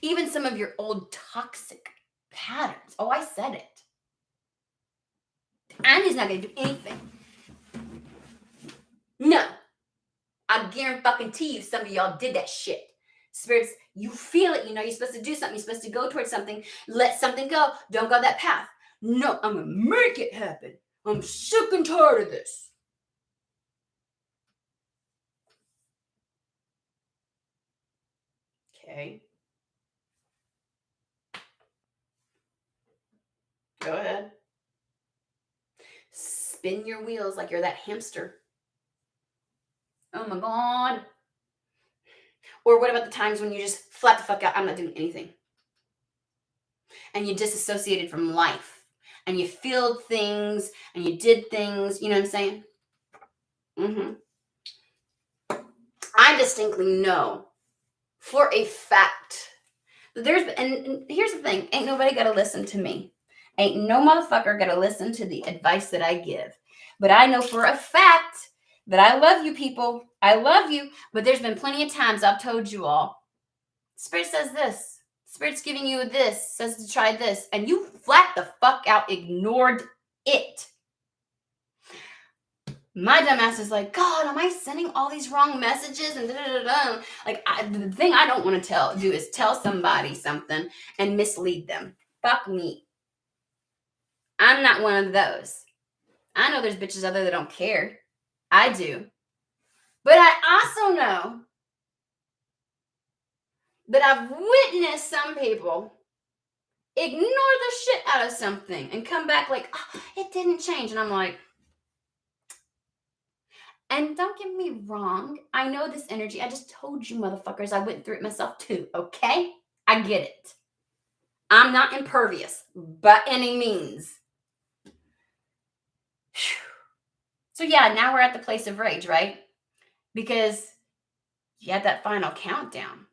Even some of your old toxic patterns. Oh, I said it. Andy's not going to do anything. No. I guarantee you some of y'all did that shit. Spirits, you feel it. You know you're supposed to do something. You're supposed to go towards something. Let something go. Don't go that path. No, I'm going to make it happen. I'm sick and tired of this. Okay. Go ahead. Spin your wheels like you're that hamster. Oh my God. Or what about the times when you just flat the fuck out? I'm not doing anything. And you disassociated from life. And you feel things and you did things. You know what I'm saying? I distinctly know for a fact that and here's the thing, ain't nobody got to listen to me. Ain't no motherfucker got to listen to the advice that I give. But I know for a fact that I love you people. I love you. But there's been plenty of times I've told you all, Spirit says this. Spirit's giving you this, says to try this. And you flat the fuck out ignored it. My dumbass is like, God, am I sending all these wrong messages? And da-da-da-da. Like, the thing I don't want to do is tell somebody something and mislead them. Fuck me. I'm not one of those. I know there's bitches out there that don't care. I do. But I also know that I've witnessed some people ignore the shit out of something and come back like, oh, it didn't change. And I'm like, and don't get me wrong, I know this energy. I just told you motherfuckers, I went through it myself too, okay? I get it. I'm not impervious by any means. So yeah, now we're at the place of rage, right? Because you had that final countdown.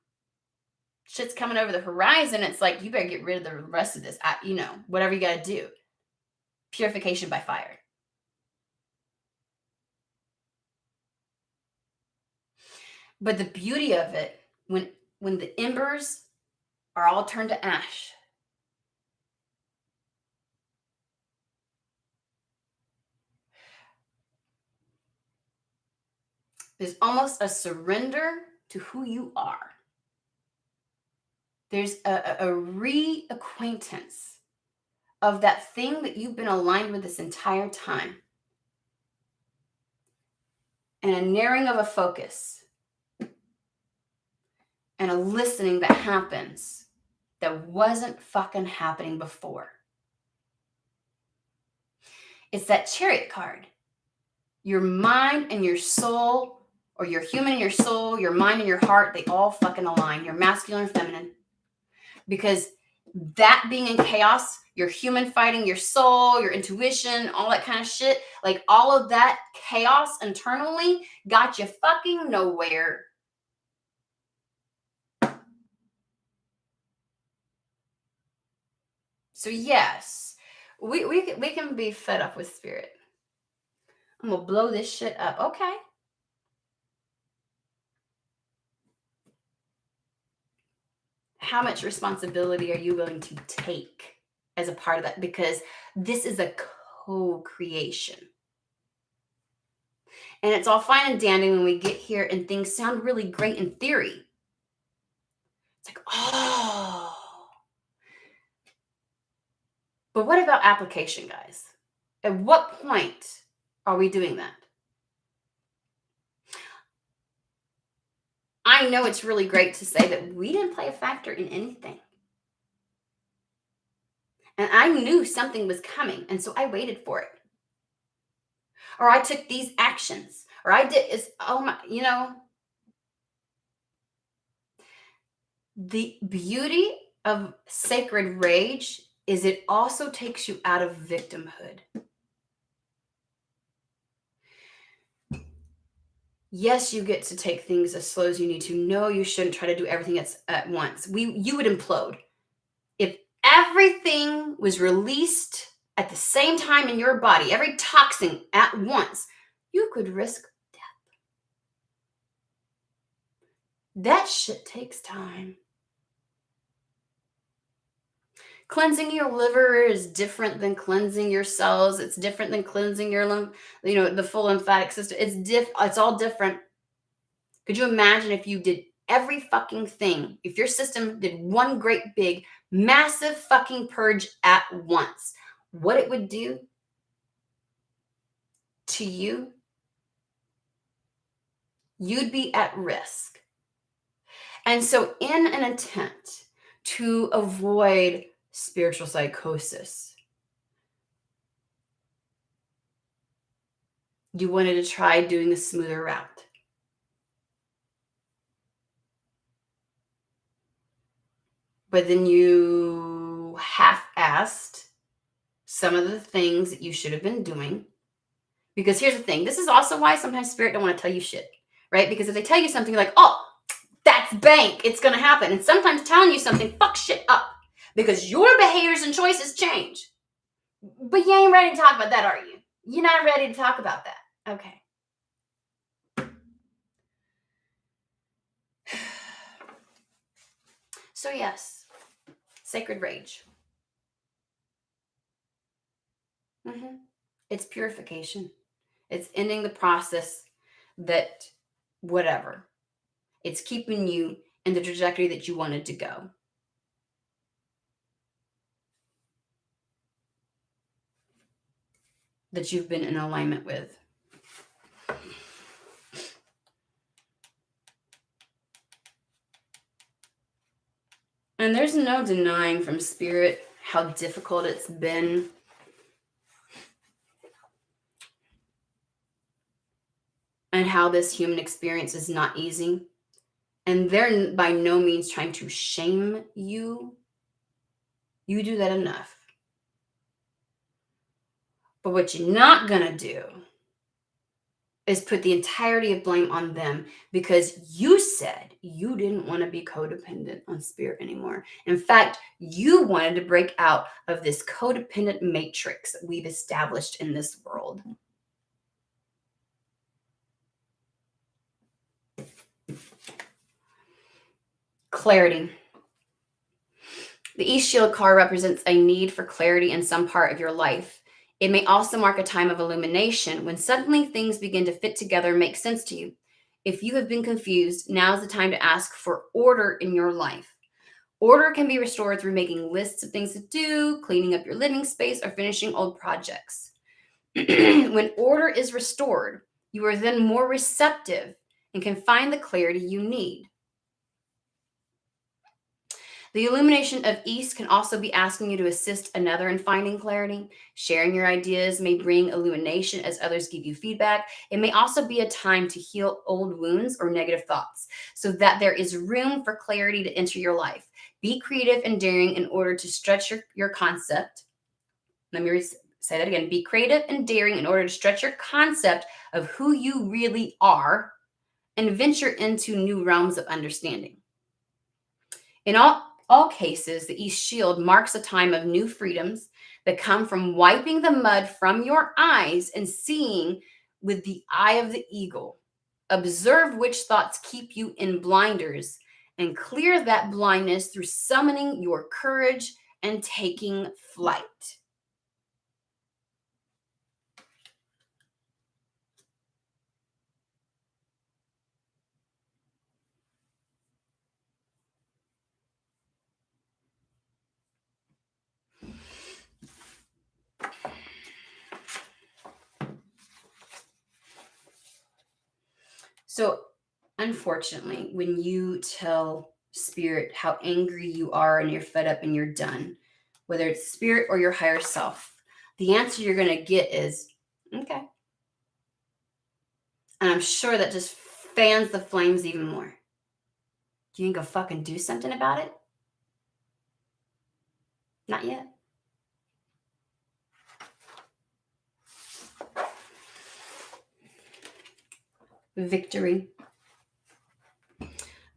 Shit's coming over the horizon. It's like, you better get rid of the rest of this. Whatever you got to do. Purification by fire. But the beauty of it, when the embers are all turned to ash, there's almost a surrender to who you are. There's a reacquaintance of that thing that you've been aligned with this entire time. And a narrowing of a focus. And a listening that happens that wasn't fucking happening before. It's that Chariot card. Your mind and your soul, or your human and your soul, your mind and your heart, they all fucking align. Your masculine and feminine. Because that being in chaos, your human fighting your soul, your intuition, all that kind of shit, like all of that chaos internally got you fucking nowhere. So yes, we can be fed up with spirit. I'm gonna blow this shit up. Okay. How much responsibility are you willing to take as a part of that? Because this is a co-creation. And it's all fine and dandy when we get here and things sound really great in theory. It's like, oh. But what about application, guys? At what point are we doing that? I know it's really great to say that we didn't play a factor in anything. And I knew something was coming, and so I waited for it. Or I took these actions, or I did, the beauty of sacred rage is it also takes you out of victimhood. Yes, you get to take things as slow as you need to. No, you shouldn't try to do everything at once. You would implode. If everything was released at the same time in your body, every toxin at once, you could risk death. That shit takes time. Cleansing your liver is different than cleansing your cells. It's different than cleansing your the full lymphatic system. It's all different. Could you imagine if you did every fucking thing, if your system did one great big massive fucking purge at once, what it would do to you? You'd be at risk. And so, in an attempt to avoid spiritual psychosis, you wanted to try doing the smoother route. But then you half-assed some of the things that you should have been doing. Because here's the thing. This is also why sometimes spirit don't want to tell you shit, right? Because if they tell you something, you're like, oh, that's bank. It's going to happen. And sometimes telling you something fucks shit up because your behaviors and choices change. But you ain't ready to talk about that, are you? You're not ready to talk about that. Okay. So yes, sacred rage. It's purification. It's ending the process that whatever. It's keeping you in the trajectory that you wanted to go. That you've been in alignment with. And there's no denying from spirit how difficult it's been. And how this human experience is not easy. And they're by no means trying to shame you. You do that enough. But what you're not going to do is put the entirety of blame on them because you said you didn't want to be codependent on spirit anymore. In fact, you wanted to break out of this codependent matrix that we've established in this world. Clarity. The East Shield card represents a need for clarity in some part of your life. It may also mark a time of illumination when suddenly things begin to fit together and make sense to you. If you have been confused, now is the time to ask for order in your life. Order can be restored through making lists of things to do, cleaning up your living space, or finishing old projects. When order is restored, you are then more receptive and can find the clarity you need. The illumination of East can also be asking you to assist another in finding clarity. Sharing your ideas may bring illumination as others give you feedback. It may also be a time to heal old wounds or negative thoughts so that there is room for clarity to enter your life. Be creative and daring in order to stretch your concept. Let me say that again. Be creative and daring in order to stretch your concept of who you really are and venture into new realms of understanding. In all cases, the East Shield marks a time of new freedoms that come from wiping the mud from your eyes and seeing with the eye of the eagle. Observe which thoughts keep you in blinders and clear that blindness through summoning your courage and taking flight. So, unfortunately, when you tell spirit how angry you are and you're fed up and you're done, whether it's spirit or your higher self, the answer you're going to get is, okay. And I'm sure that just fans the flames even more. You ain't gonna fucking do something about it? Not yet. Victory.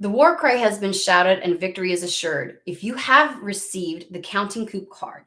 The war cry has been shouted and victory is assured. If you have received the counting coup card,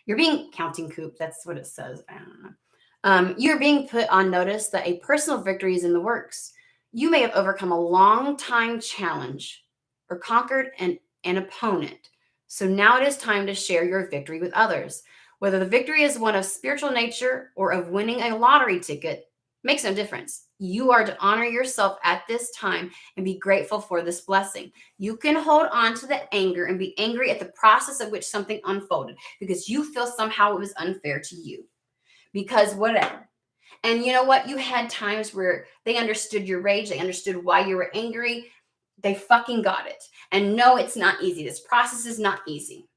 you're being counting coup. That's what it says. I don't know. You're being put on notice that a personal victory is in the works. You may have overcome a long time challenge or conquered an opponent. So now it is time to share your victory with others. Whether the victory is one of spiritual nature or of winning a lottery ticket, Makes no difference. You are to honor yourself at this time and be grateful for this blessing. You can hold on to the anger and be angry at the process of which something unfolded because you feel somehow it was unfair to you. Because whatever. And you know what? You had times where they understood your rage, they understood why you were angry. They fucking got it. And no, it's not easy. This process is not easy.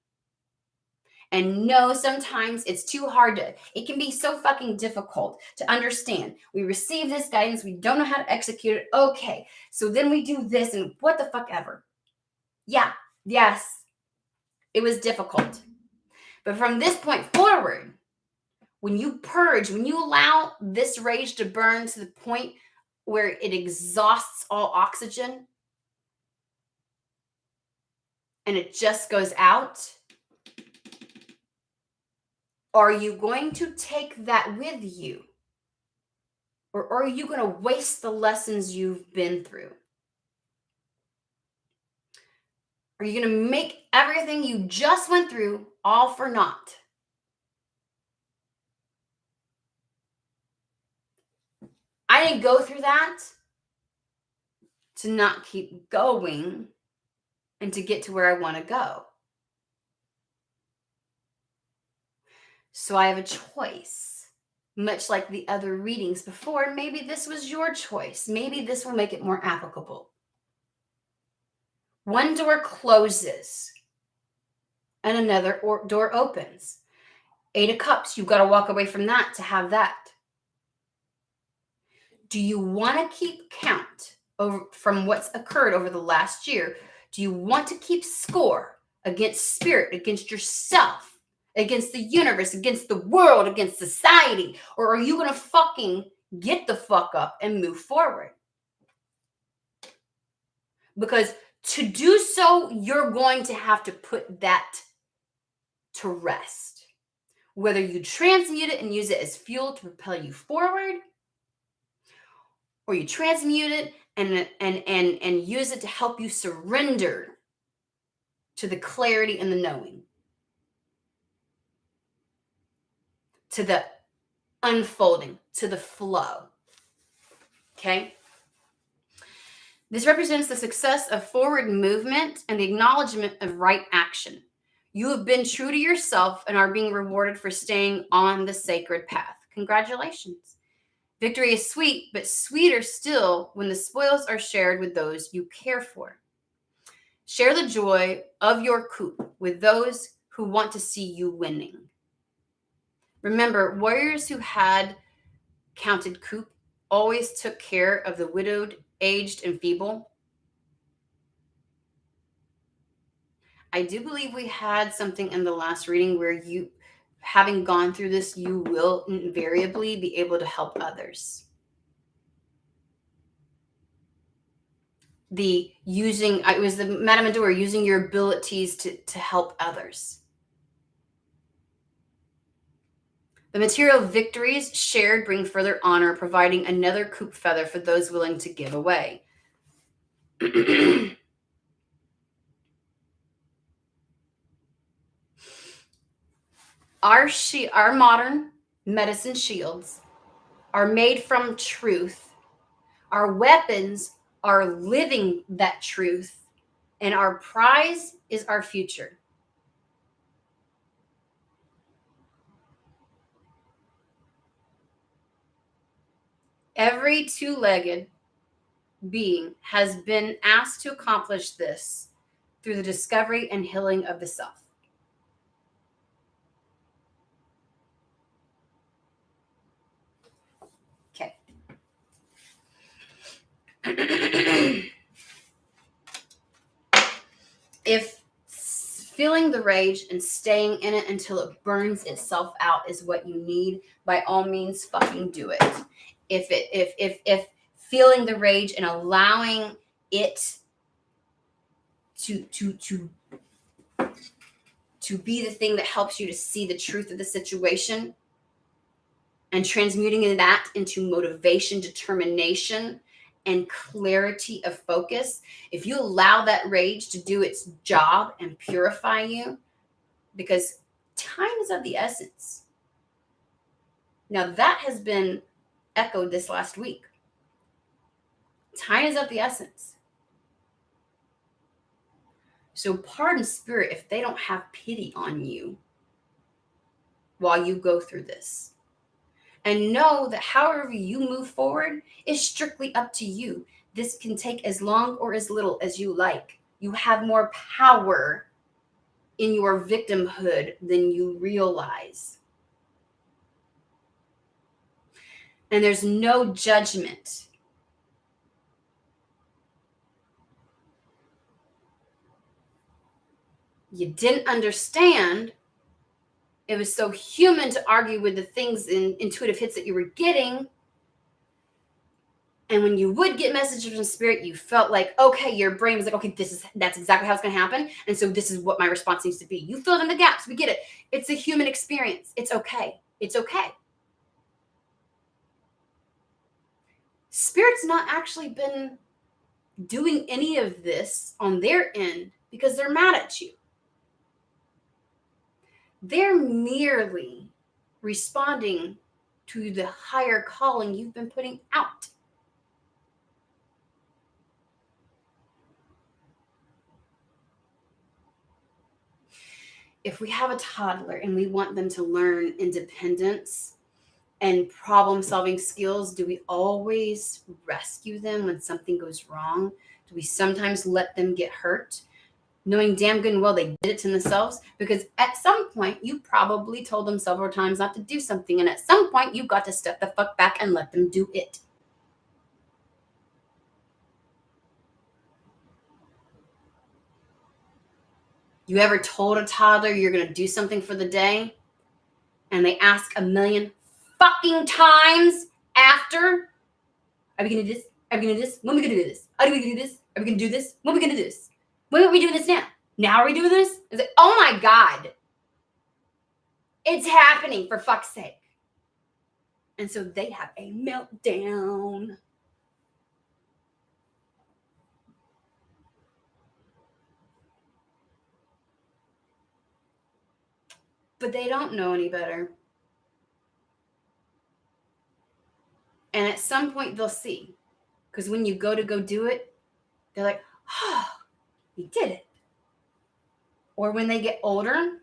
And no, sometimes it's too hard to, it can be so fucking difficult to understand. We receive this guidance, we don't know how to execute it. Okay, so then we do this and what the fuck ever. Yeah, yes, it was difficult. But from this point forward, when you purge, when you allow this rage to burn to the point where it exhausts all oxygen and it just goes out, are you going to take that with you? Or are you going to waste the lessons you've been through? Are you going to make everything you just went through all for naught? I didn't go through that to not keep going and to get to where I want to go. So I have a choice. Much like the other readings before, maybe this was your choice. Maybe this will make it more applicable. One door closes and another door opens. 8 of Cups, you've got to walk away from that to have that. Do you want to keep count from what's occurred over the last year? Do you want to keep score against spirit, against yourself, against the universe, against the world, against society? Or are you going to fucking get the fuck up and move forward? Because to do so, you're going to have to put that to rest. Whether you transmute it and use it as fuel to propel you forward, or you transmute it and use it to help you surrender to the clarity and the knowing, to the unfolding, to the flow. Okay? This represents the success of forward movement and the acknowledgement of right action. You have been true to yourself and are being rewarded for staying on the sacred path. Congratulations. Victory is sweet, but sweeter still when the spoils are shared with those you care for. Share the joy of your coup with those who want to see you winning. Remember, warriors who had counted coup always took care of the widowed, aged, and feeble. I do believe we had something in the last reading where you, having gone through this, you will invariably be able to help others. It was the Madame Adore, using your abilities to help others. The material victories shared bring further honor, providing another coup feather for those willing to give away. Our modern medicine shields are made from truth. Our weapons are living that truth, and our prize is our future. Every two-legged being has been asked to accomplish this through the discovery and healing of the self. Okay. If feeling the rage and staying in it until it burns itself out is what you need, by all means fucking do it. If feeling the rage and allowing it to be the thing that helps you to see the truth of the situation and transmuting that into motivation, determination, and clarity of focus, if you allow that rage to do its job and purify you, because time is of the essence. Now, that has been echoed this last week. Time is of the essence. So pardon spirit if they don't have pity on you while you go through this. And know that however you move forward is strictly up to you. This can take as long or as little as you like. You have more power in your victimhood than you realize. And there's no judgment. You didn't understand. It was so human to argue with the things in intuitive hits that you were getting. And when you would get messages from spirit, you felt like, okay, your brain was like, okay, that's exactly how it's going to happen. And so this is what my response needs to be. You filled in the gaps. We get it. It's a human experience. It's okay. It's okay. Spirit's not actually been doing any of this on their end because they're mad at you. They're merely responding to the higher calling you've been putting out. If we have a toddler and we want them to learn independence and problem-solving skills, do we always rescue them when something goes wrong? Do we sometimes let them get hurt, knowing damn good and well they did it to themselves? Because at some point, you probably told them several times not to do something, and at some point, you got to step the fuck back and let them do it. You ever told a toddler you're going to do something for the day, and they ask a million fucking times after, are we going to do this? Are we going to do this? When are we going to do this? Are we going to do this? Are we going to do this? When are we going to do this? When are we doing this now? Now are we doing this? It's like, oh my God. It's happening, for fuck's sake. And so they have a meltdown. But they don't know any better. And at some point they'll see. Because when you go do it, they're like, oh, you did it. Or when they get older,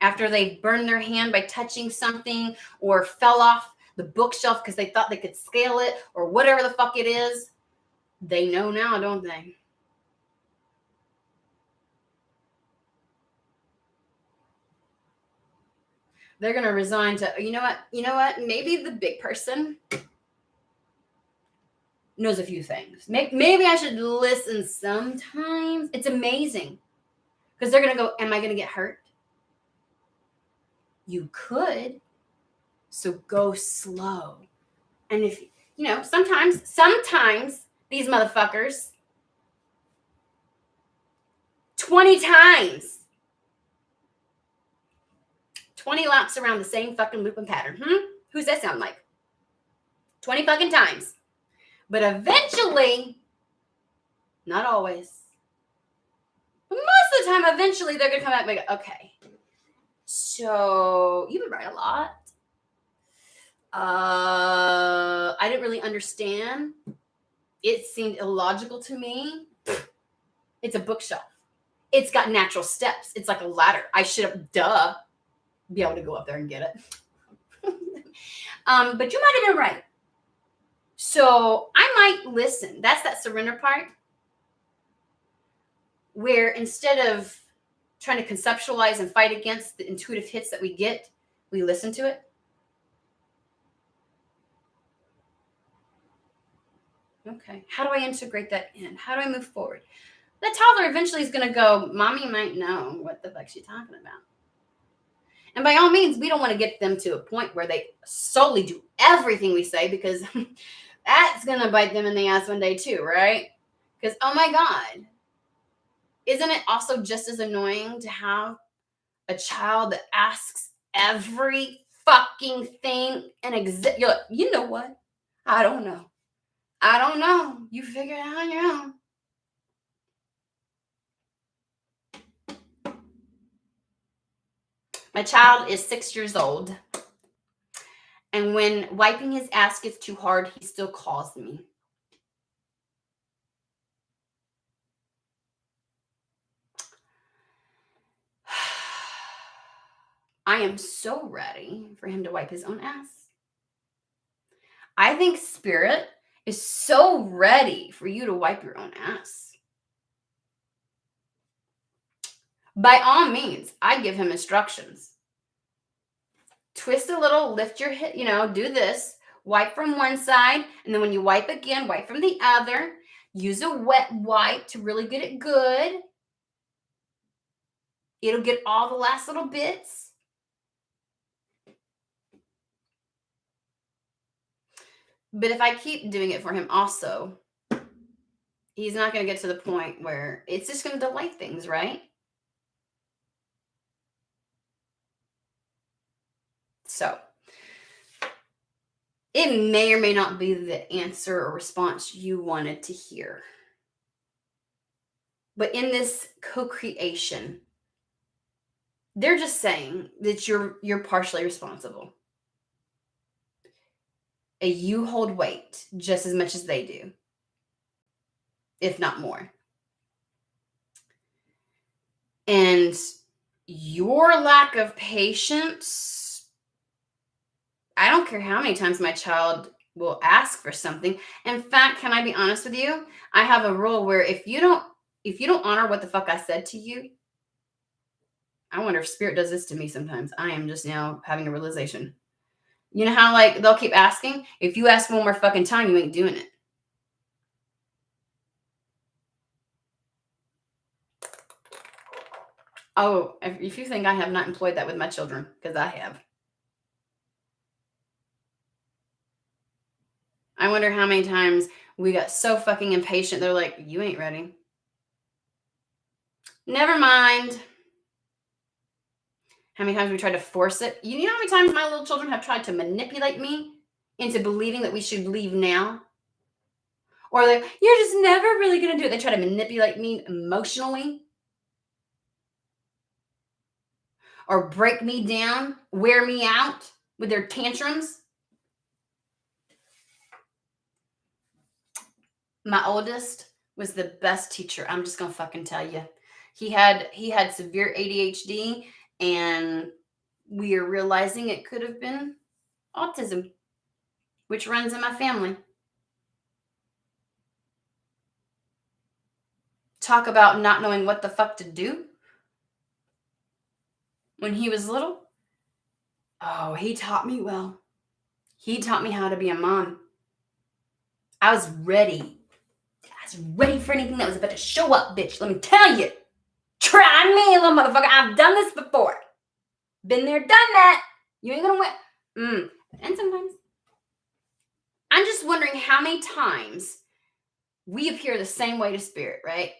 after they've burned their hand by touching something or fell off the bookshelf because they thought they could scale it or whatever the fuck it is, they know now, don't they? They're going to resign to, you know what? Maybe the big person knows a few things. Maybe I should listen sometimes. It's amazing. Because they're going to go, am I going to get hurt? You could. So go slow. And if, sometimes these motherfuckers, 20 times, 20 laps around the same fucking loop and pattern. Who's that sound like? 20 fucking times. But eventually, not always, but most of the time, eventually they're going to come back and go, okay, so you've been right a lot. I didn't really understand. It seemed illogical to me. It's a bookshelf. It's got natural steps. It's like a ladder. I should have, be able to go up there and get it. But you might have been right. So I might listen. That's that surrender part. Where instead of trying to conceptualize and fight against the intuitive hits that we get, we listen to it. Okay. How do I integrate that in? How do I move forward? That toddler eventually is going to go, Mommy might know what the fuck she's talking about. And by all means, we don't want to get them to a point where they solely do everything we say, because that's going to bite them in the ass one day too, right? Because, oh my God, isn't it also just as annoying to have a child that asks every fucking thing and you're like, you know what? I don't know. You figure it out on your own. My child is 6 years old. And when wiping his ass gets too hard, he still calls me. I am so ready for him to wipe his own ass. I think Spirit is so ready for you to wipe your own ass. By all means, I give him instructions. Twist a little, lift your hip, do this. Wipe from one side, and then when you wipe again, wipe from the other. Use a wet wipe to really get it good. It'll get all the last little bits. But if I keep doing it for him also, he's not going to get to the point where it's just going to delay things, right? So it may or may not be the answer or response you wanted to hear. But in this co-creation, they're just saying that you're partially responsible. And you hold weight just as much as they do, if not more. And your lack of patience, I don't care how many times my child will ask for something. In fact, can I be honest with you? I have a rule where if you don't honor what the fuck I said to you, I wonder if Spirit does this to me sometimes. I am just now having a realization. You know how like they'll keep asking? If you ask one more fucking time, you ain't doing it. Oh, if you think I have not employed that with my children, because I have. I wonder how many times we got so fucking impatient. They're like, you ain't ready. Never mind. How many times we tried to force it? You know how many times my little children have tried to manipulate me into believing that we should leave now? Or like, you're just never really going to do it. They try to manipulate me emotionally. Or break me down, wear me out with their tantrums. My oldest was the best teacher. I'm just going to fucking tell you. He had severe ADHD, and we are realizing it could have been autism, which runs in my family. Talk about not knowing what the fuck to do. When he was little, oh, he taught me well. He taught me how to be a mom. I was ready. I was ready for anything that was about to show up, bitch. Let me tell you. Try me, little motherfucker. I've done this before. Been there, done that. You ain't gonna win. And sometimes. I'm just wondering how many times we appear the same way to Spirit, right?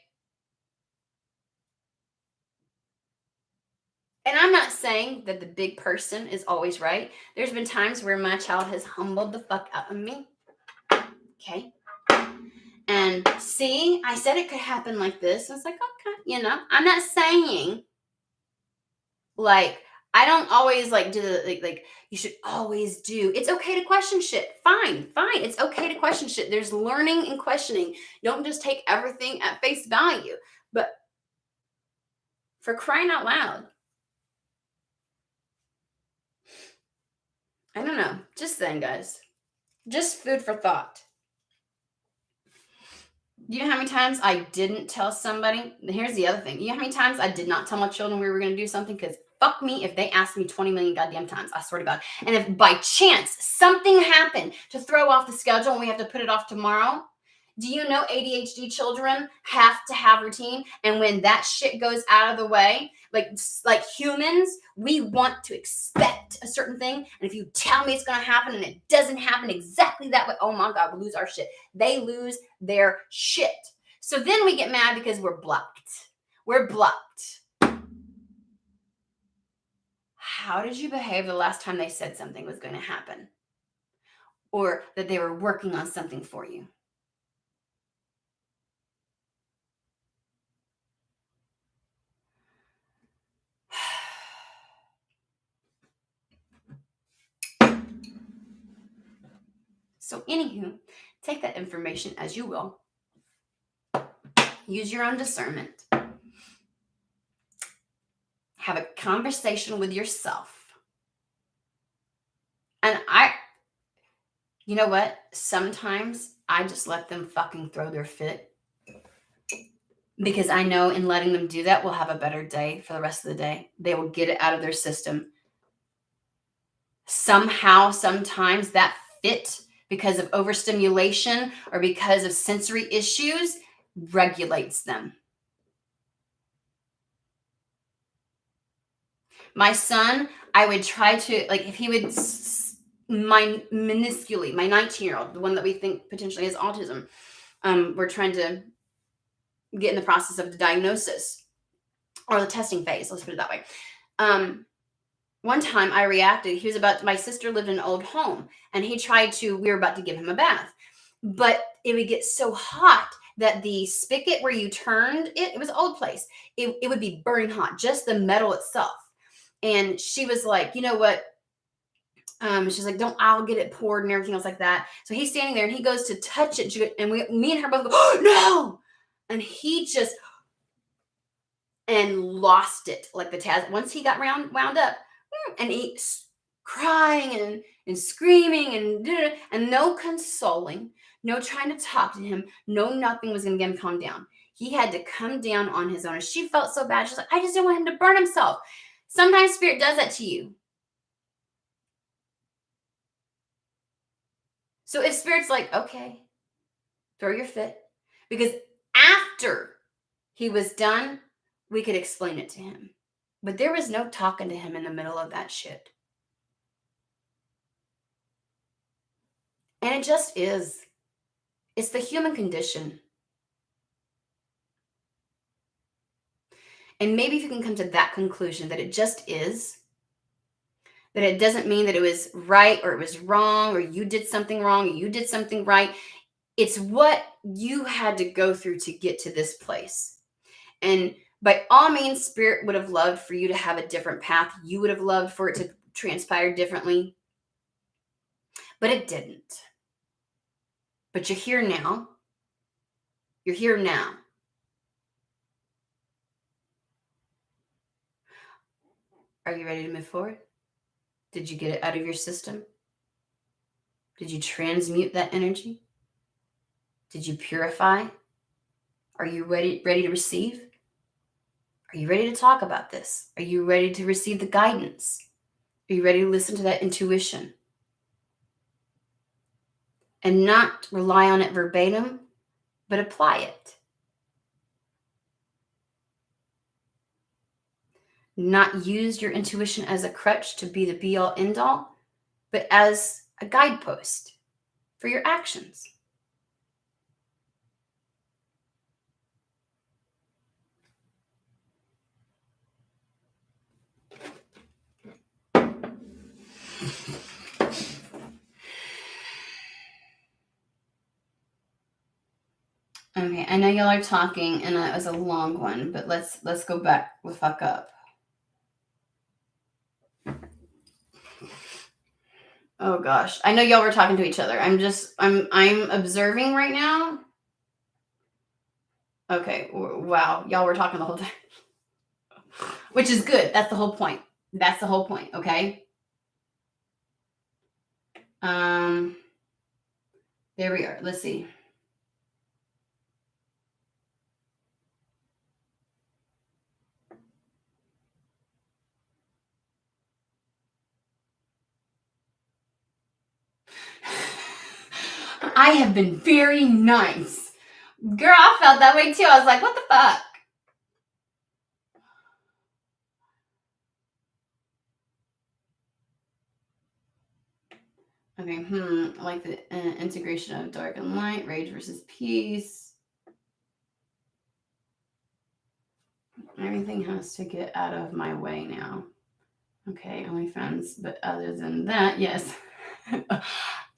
And I'm not saying that the big person is always right. There's been times where my child has humbled the fuck out of me. Okay. And see, I said it could happen like this. I was like, okay, I'm not saying like I don't always like do the like you should always do. It's okay to question shit. Fine. It's okay to question shit. There's learning and questioning. Don't just take everything at face value. But for crying out loud, I don't know. Just saying, guys. Just food for thought. You know how many times I didn't tell somebody? Here's the other thing. You know how many times I did not tell my children we were going to do something? Because fuck me if they asked me 20 million goddamn times. I swear to God. And if by chance something happened to throw off the schedule and we have to put it off tomorrow, do you know ADHD children have to have routine? And when that shit goes out of the way, like humans, we want to expect a certain thing. And if you tell me it's going to happen and it doesn't happen exactly that way, oh my God, we lose our shit. They lose their shit. So then we get mad because we're blocked. We're blocked. How did you behave the last time they said something was going to happen? Or that they were working on something for you? So anywho, take that information as you will. Use your own discernment. Have a conversation with yourself. And you know what? Sometimes I just let them fucking throw their fit. Because I know in letting them do that, we'll have a better day for the rest of the day. They will get it out of their system. Somehow, sometimes that fit, because of overstimulation or because of sensory issues, regulates them. My son, I would try to, like, if he would, minusculely, my 19-year-old, the one that we think potentially has autism, we're trying to get in the process of the diagnosis or the testing phase. Let's put it that way. One time I reacted. My sister lived in an old home, and we were about to give him a bath, but it would get so hot that the spigot where you turned it was an old place. It would be burning hot, just the metal itself. And she was like, you know what? She's like, I'll get it poured and everything else like that. So he's standing there and he goes to touch it. And me and her both go, oh, no. And he just, and lost it. Like the Taz, once he got wound up, and he crying and screaming and no consoling, no trying to talk to him, no nothing was going to get him calmed down. He had to come down on his own. And she felt so bad. She's like, I just didn't want him to burn himself. Sometimes spirit does that to you. So if spirit's like, okay, throw your fit, because after he was done, we could explain it to him. But there was no talking to him in the middle of that shit. And it just is. It's the human condition. And maybe if you can come to that conclusion that it just is, that it doesn't mean that it was right or it was wrong or you did something wrong or you did something right. It's what you had to go through to get to this place. And by all means, spirit would have loved for you to have a different path. You would have loved for it to transpire differently. But it didn't. But you're here now. You're here now. Are you ready to move forward? Did you get it out of your system? Did you transmute that energy? Did you purify? Are you ready to receive? Are you ready to talk about this? Are you ready to receive the guidance? Are you ready to listen to that intuition? And not rely on it verbatim, but apply it. Not use your intuition as a crutch to be the be-all, end-all, but as a guidepost for your actions. Okay, I know y'all are talking, and that was a long one, but let's go back the fuck up. Oh gosh, I know y'all were talking to each other. I'm observing right now. Okay, wow, y'all were talking the whole time, which is good. That's the whole point. That's the whole point. Okay. There we are. Let's see. I have been very nice. Girl, I felt that way too. I was like, what the fuck? Okay, I like the integration of dark and light, rage versus peace. Everything has to get out of my way now. Okay, only friends, but other than that, yes.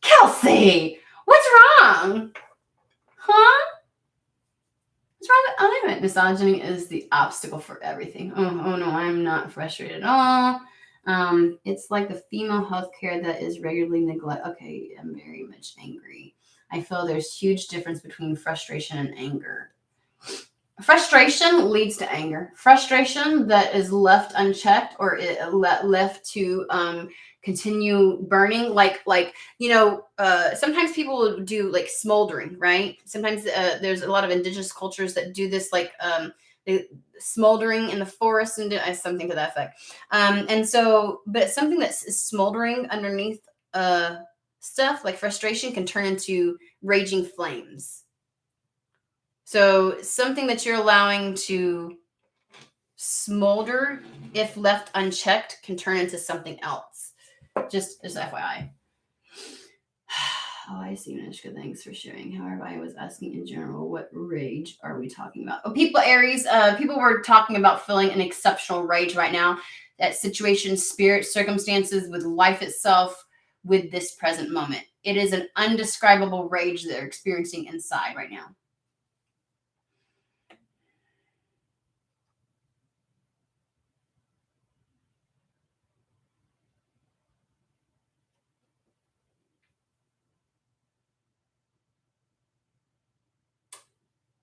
Kelsey, what's wrong? Huh? What's wrong with alignment? Misogyny is the obstacle for everything. Oh no, I'm not frustrated at all. It's like the female healthcare that is regularly neglected. Okay, I'm very much angry. I feel there's huge difference between frustration and anger. Frustration leads to anger. Frustration that is left unchecked or left to continue burning, sometimes people will do like smoldering, right? Sometimes there's a lot of indigenous cultures that do this, like smoldering in the forest and something to that effect. And so, but something that's smoldering underneath stuff like frustration can turn into raging flames. So something that you're allowing to smolder, if left unchecked, can turn into something else. Just FYI. Oh, I see, Manishka. Thanks for sharing. However, I was asking in general, what rage are we talking about? Oh, people, Aries, people were talking about feeling an exceptional rage right now. That situation, spirit, circumstances, with life itself, with this present moment. It is an undescribable rage they're experiencing inside right now.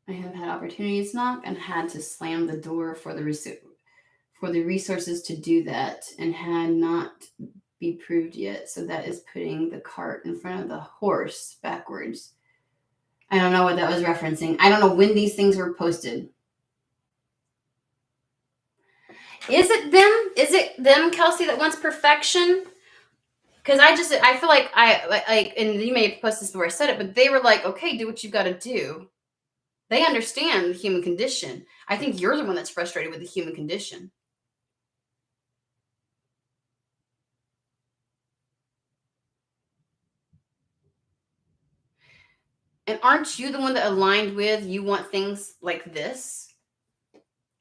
I have had opportunities knock and had to slam the door for the resources to do that, and had not be proved yet. So that is putting the cart in front of the horse backwards. I don't know what that was referencing. I don't know when these things were posted. Is it them? Is it them, Kelsey, that wants perfection? Because I feel like and you may have posted this before I said it, but they were like, okay, do what you've got to do. They understand the human condition. I think you're the one that's frustrated with the human condition. And aren't you the one that aligned with, you want things like this?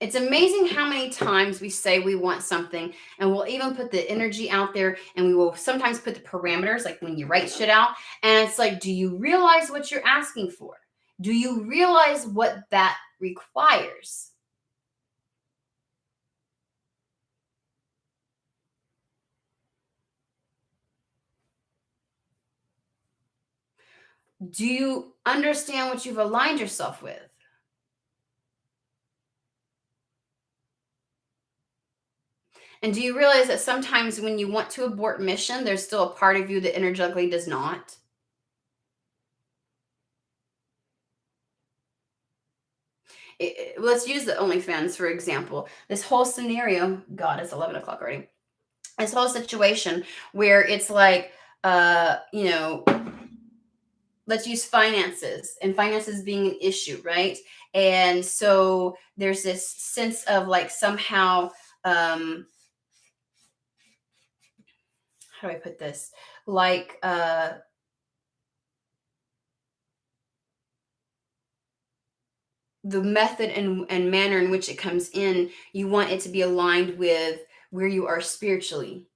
It's amazing how many times we say we want something, and we'll even put the energy out there, and we will sometimes put the parameters, like when you write shit out. And it's like, do you realize what you're asking for? Do you realize what that requires? Do you understand what you've aligned yourself with? And do you realize that sometimes when you want to abort mission, there's still a part of you that energetically does not? Let's use the OnlyFans, for example. This whole scenario, God, it's 11 o'clock already. This whole situation where it's like, you know, let's use finances, and finances being an issue, right? And so there's this sense of like somehow, how do I put this? Like, the method and manner in which it comes in, you want it to be aligned with where you are spiritually.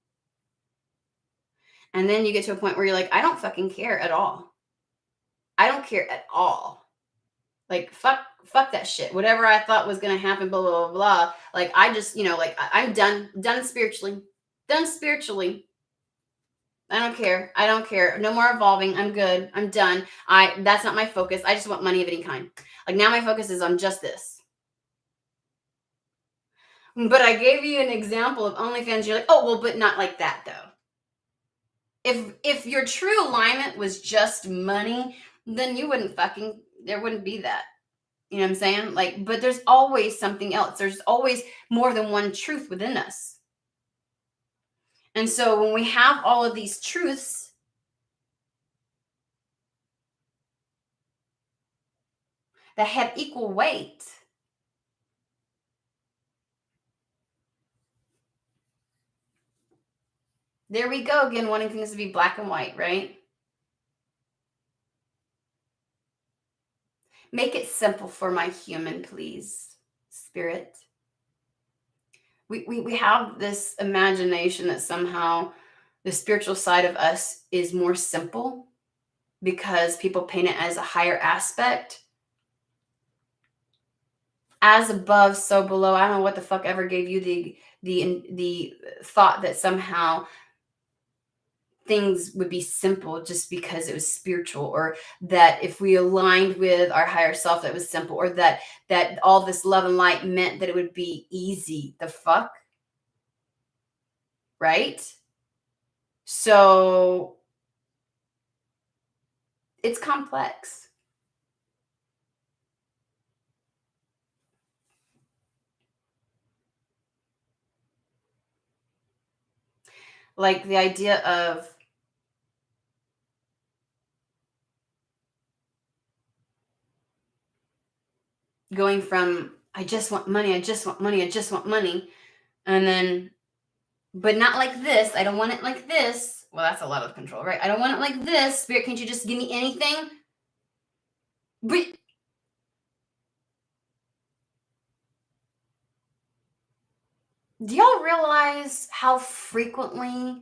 And then you get to a point where you're like, I don't fucking care at all. I don't care at all. Like, fuck that shit. Whatever I thought was gonna happen, blah blah blah blah. Like, I just, like, I'm done spiritually, done spiritually. I don't care. I don't care. No more evolving. I'm good. I'm done. That's not my focus. I just want money of any kind. Like, now my focus is on just this. But I gave you an example of OnlyFans. You're like, oh well, but not like that though. If your true alignment was just money, then you wouldn't fucking, there wouldn't be that. You know what I'm saying? Like, but there's always something else. There's always more than one truth within us. And so when we have all of these truths, that have equal weight, there we go again, wanting things to be black and white, right? Make it simple for my human, please, spirit. We have this imagination that somehow the spiritual side of us is more simple because people paint it as a higher aspect. As above, so below. I don't know what the fuck ever gave you the thought that somehow things would be simple just because it was spiritual, or that if we aligned with our higher self that was simple, or that all this love and light meant that it would be easy. The fuck, right? So it's complex. Like the idea of going from I just want money, I just want money, I just want money, and then but not like this. I don't want it like this. Well, that's a lot of control, right? I don't want it like this. Spirit, can't you just give me anything? But do y'all realize how frequently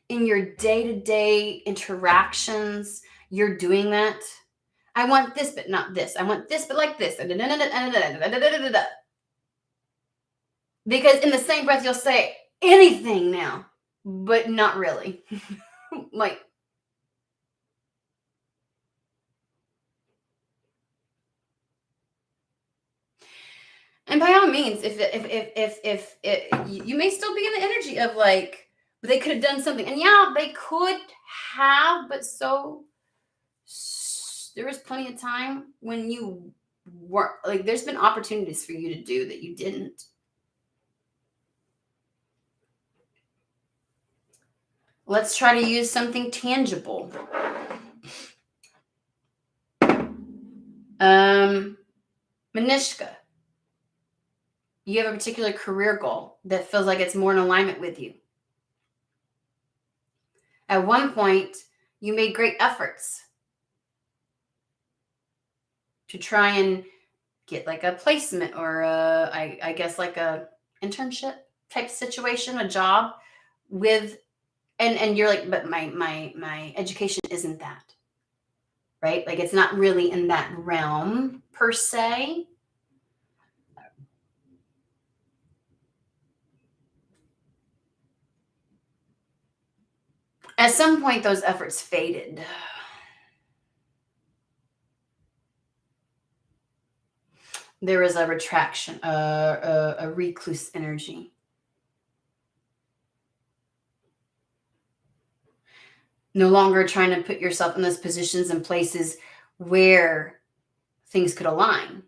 in your day-to-day interactions you're doing that? I want this, but not this. I want this, but like this. Because in the same breath, you'll say anything now, but not really. Like, and by all means, if you may still be in the energy of like, but they could have done something, and yeah, they could have, but so there was plenty of time when you weren't like. There's been opportunities for you to do that you didn't. Let's try to use something tangible. Manishka, you have a particular career goal that feels like it's more in alignment with you. At one point, you made great efforts to try and get like a placement, or I guess like a internship type situation, a job with, and you're like, but my education isn't that, right? Like it's not really in that realm per se. At some point, those efforts faded. There was a retraction, a recluse energy. No longer trying to put yourself in those positions and places where things could align.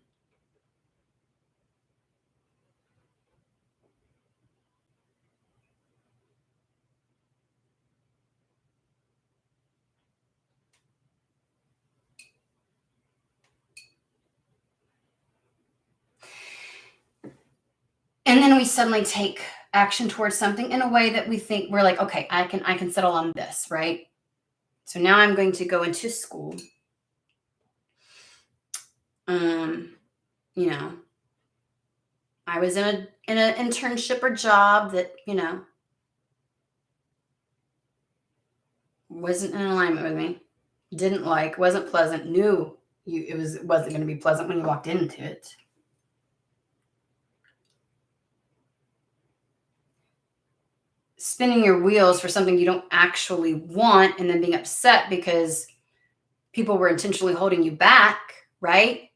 And then we suddenly take action towards something in a way that we think we're like, okay, I can settle on this, right? So now I'm going to go into school. You know, I was in an internship or job that, wasn't in alignment with me, didn't like, wasn't pleasant, knew it wasn't going to be pleasant when you walked into it. Spinning your wheels for something you don't actually want, and then being upset because people were intentionally holding you back, right?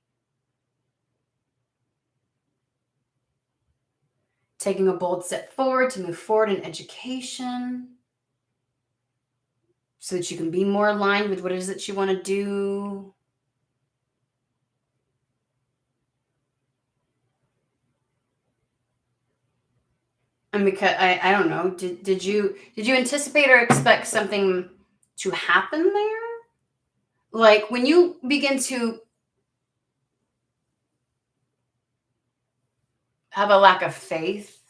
Taking a bold step forward to move forward in education so that you can be more aligned with what it is that you want to do. And because I don't know, did you anticipate or expect something to happen there? Like when you begin to have a lack of faith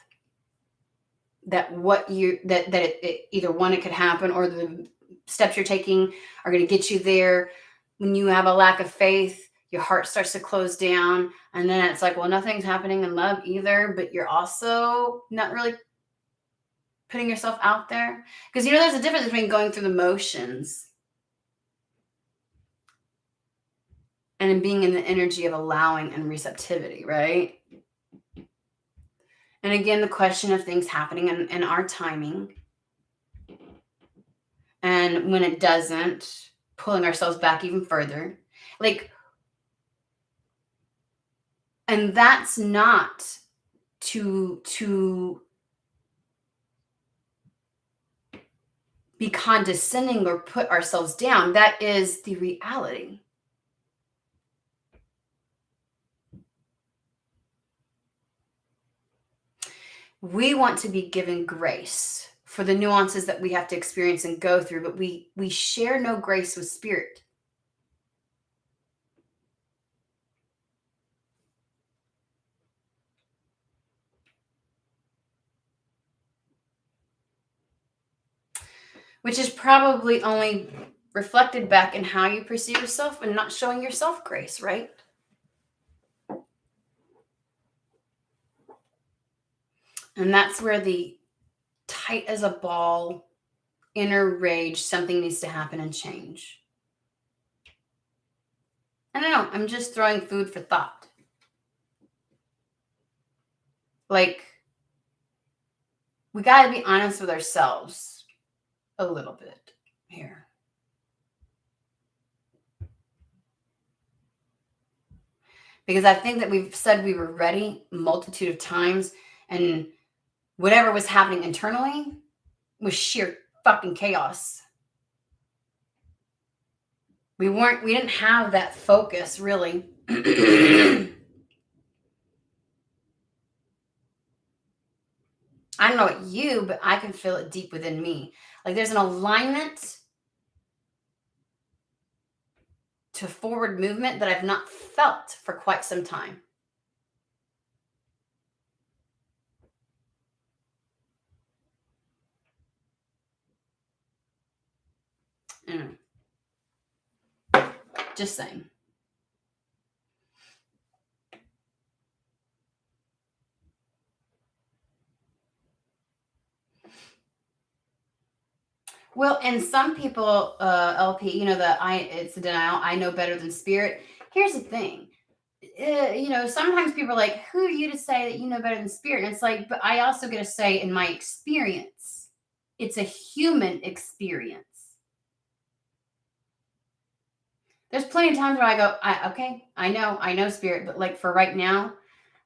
that it either one, it could happen, or the steps you're taking are going to get you there. When you have a lack of faith, your heart starts to close down, and then it's like, well, nothing's happening in love either, but you're also not really putting yourself out there, because there's a difference between going through the motions and being in the energy of allowing and receptivity, right? And again, the question of things happening in our timing. And when it doesn't, pulling ourselves back even further. Like, and that's not to be condescending or put ourselves down. That is the reality. We want to be given grace for the nuances that we have to experience and go through, but we share no grace with spirit. Which is probably only reflected back in how you perceive yourself and not showing yourself grace, right? And that's where the tight as a ball, inner rage, something needs to happen and change. I don't know. I'm just throwing food for thought. Like, we got to be honest with ourselves a little bit here. Because I think that we've said we were ready a multitude of times, and whatever was happening internally was sheer fucking chaos. We didn't have that focus really. I don't know about you, but I can feel it deep within me. Like there's an alignment to forward movement that I've not felt for quite some time. Just saying. Well, and some people, LP, it's a denial. I know better than spirit. Here's the thing. Sometimes people are like, who are you to say that you know better than spirit? And it's like, but I also get to say in my experience, it's a human experience. There's plenty of times where I go, I know spirit, but like for right now,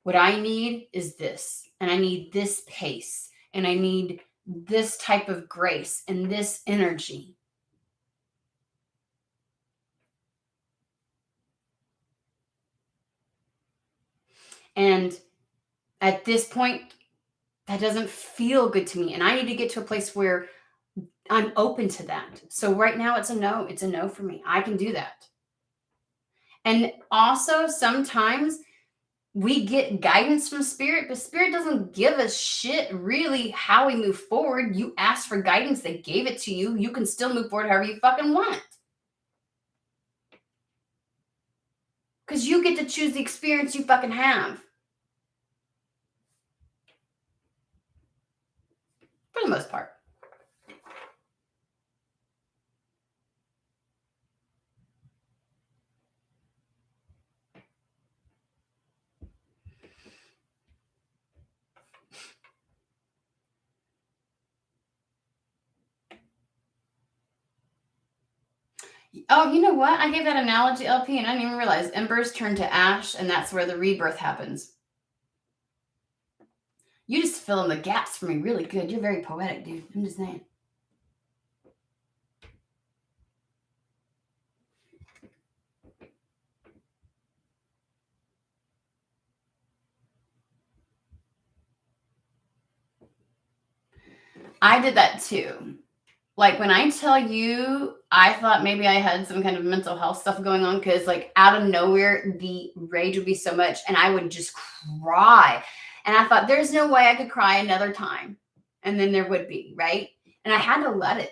what I need is this, and I need this pace, and I need this type of grace and this energy. And at this point, that doesn't feel good to me. And I need to get to a place where I'm open to that. So right now it's a no. It's a no for me. I can do that. And also sometimes we get guidance from spirit, but spirit doesn't give us shit really how we move forward. You asked for guidance, they gave it to you. You can still move forward however you fucking want. Because you get to choose the experience you fucking have. For the most part. Oh, you know what? I gave that analogy, LP, and I didn't even realize embers turn to ash, and that's where the rebirth happens. You just fill in the gaps for me really good. You're very poetic, dude. I'm just saying. I did that too. Like when I tell you, I thought maybe I had some kind of mental health stuff going on because, like, out of nowhere, the rage would be so much and I would just cry. And I thought, there's no way I could cry another time. And then there would be, right? And I had to let it.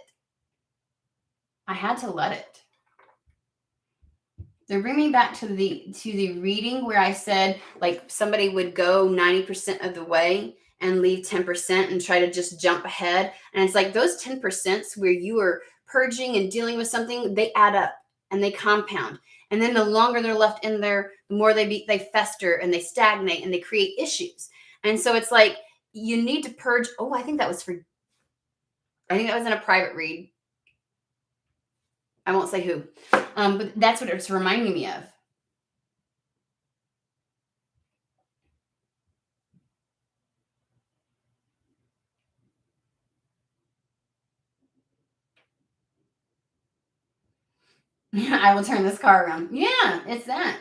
I had to let it. They bring me back to the reading where I said, like, somebody would go 90% of the way and leave 10% and try to just jump ahead. And it's like those 10% where you are purging and dealing with something, they add up and they compound. And then the longer they're left in there, the more they fester and they stagnate and they create issues. And so it's like, you need to purge. Oh, I think that was in a private read. I won't say who. But that's what it's reminding me of. I will turn this car around. Yeah, it's that.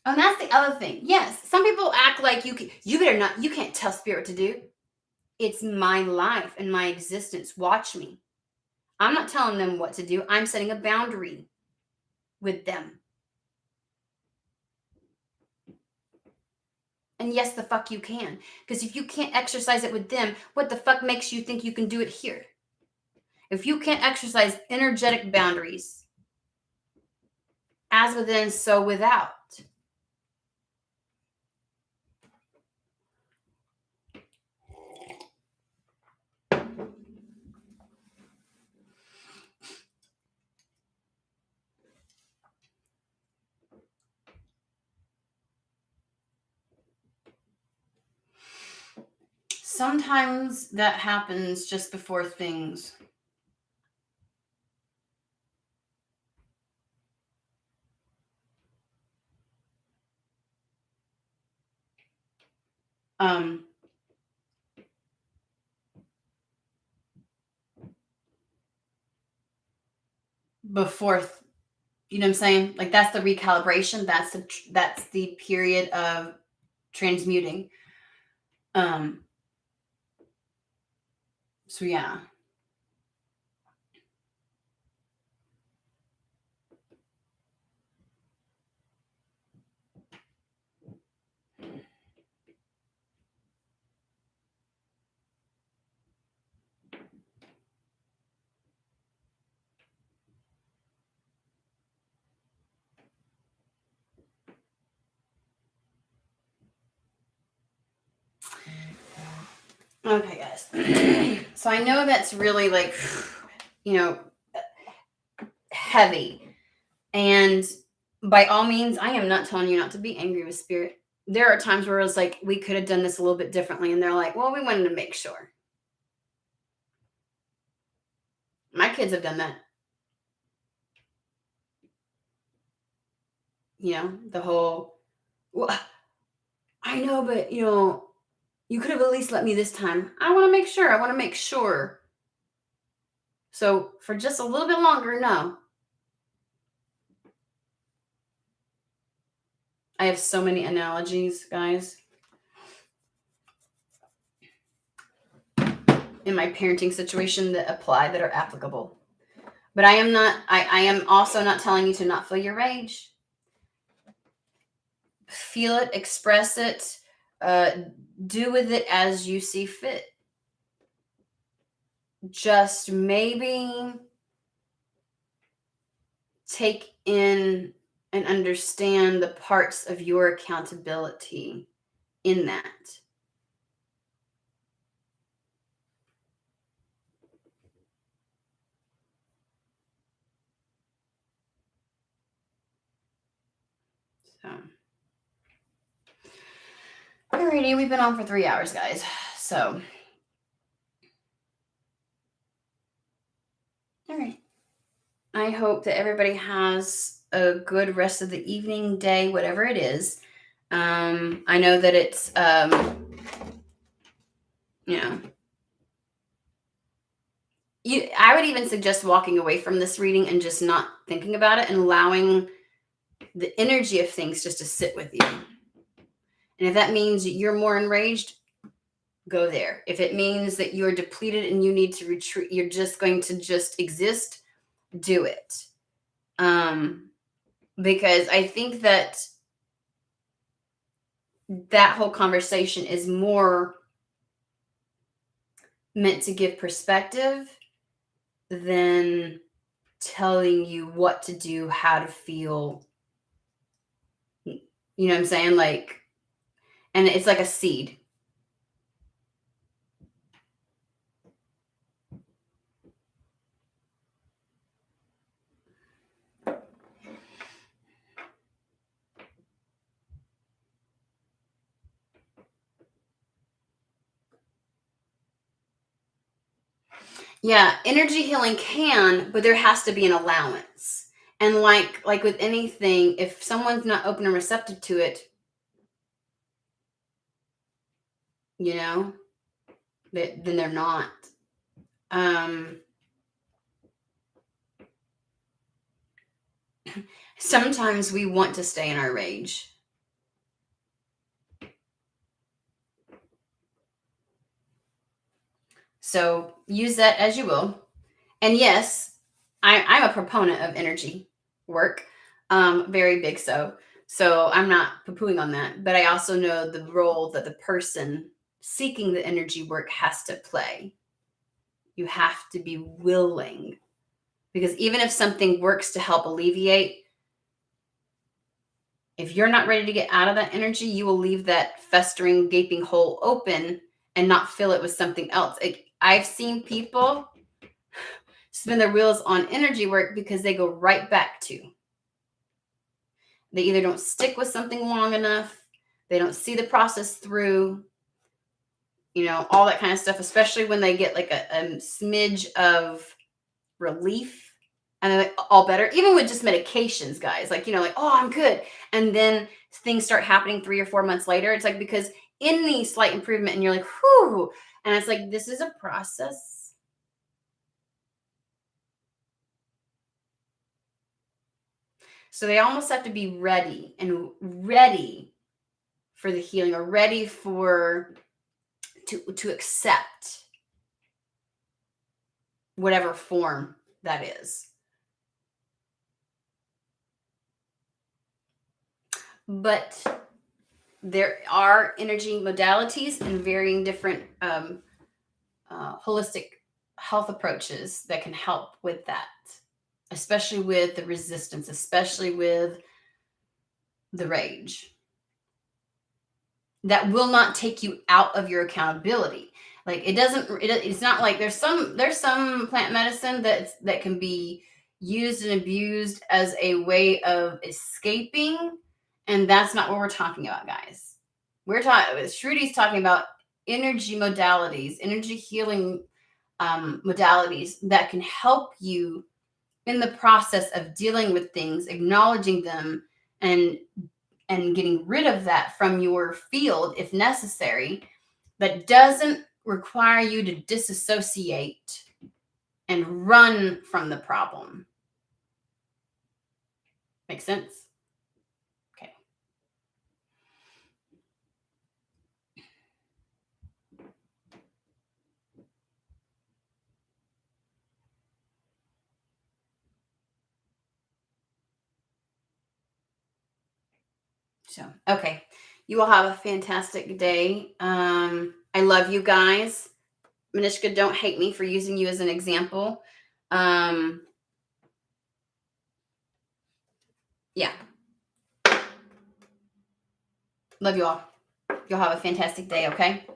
Oh, and that's the other thing. Yes, some people act like you better not, you can't tell spirit to do. It's my life and my existence. Watch me. I'm not telling them what to do. I'm setting a boundary with them. And yes, the fuck you can. Because if you can't exercise it with them, what the fuck makes you think you can do it here? If you can't exercise energetic boundaries, as within, so without. Sometimes that happens just before things. Um, before you know what I'm saying? Like that's the recalibration. That's the period of transmuting. Um, so yeah. Okay, guys. So I know that's really like, you know, heavy. And by all means, I am not telling you not to be angry with spirit. There are times where it's like, we could have done this a little bit differently. And they're like, well, we wanted to make sure. My kids have done that. You know, the whole, well, I know, but you could have at least let me this time. I want to make sure. I want to make sure. So for just a little bit longer, no. I have so many analogies, guys, in my parenting situation that apply, that are applicable. But I am also not telling you to not feel your rage. Feel it, express it, do with it as you see fit. Just maybe take in and understand the parts of your accountability in that. So, alrighty, we've been on for 3 hours, guys. So, all right. I hope that everybody has a good rest of the evening, day, whatever it is. I know that it's, I would even suggest walking away from this reading and just not thinking about it and allowing the energy of things just to sit with you. And if that means you're more enraged, go there. If it means that you're depleted and you need to retreat, you're just going to just exist, do it. Because I think that whole conversation is more meant to give perspective than telling you what to do, how to feel. You know what I'm saying? Like, and it's like a seed. Yeah, energy healing can, but there has to be an allowance. And like with anything, if someone's not open and receptive to it, you know, then they're not. Um, Sometimes we want to stay in our rage. So use that as you will. And yes, I'm a proponent of energy work, very big so. So I'm not poo-pooing on that. But I also know the role that the person seeking the energy work has to play. You have to be willing. Because even if something works to help alleviate, if you're not ready to get out of that energy, you will leave that festering, gaping hole open and not fill it with something else. I've seen people spin their wheels on energy work because they go right back to. They either don't stick with something long enough, they don't see the process through, all that kind of stuff, especially when they get like a smidge of relief and then all better, even with just medications, guys, like, oh, I'm good. And then things start happening 3 or 4 months later. It's like, because any slight improvement and you're like, whew. And it's like, this is a process. So they almost have to be ready for the healing, or ready to accept whatever form that is. But there are energy modalities and varying different holistic health approaches that can help with that, especially with the resistance, especially with the rage. That will not take you out of your accountability. Like it's not like there's some plant medicine that can be used and abused as a way of escaping, and that's not what we're talking about, guys. Shrudi's talking about energy modalities, energy healing modalities that can help you in the process of dealing with things, acknowledging them, and getting rid of that from your field if necessary, that doesn't require you to disassociate and run from the problem. Make sense? Okay. So, okay. You will have a fantastic day. I love you guys. Manishka, don't hate me for using you as an example. Yeah. Love you all. You'll have a fantastic day, okay?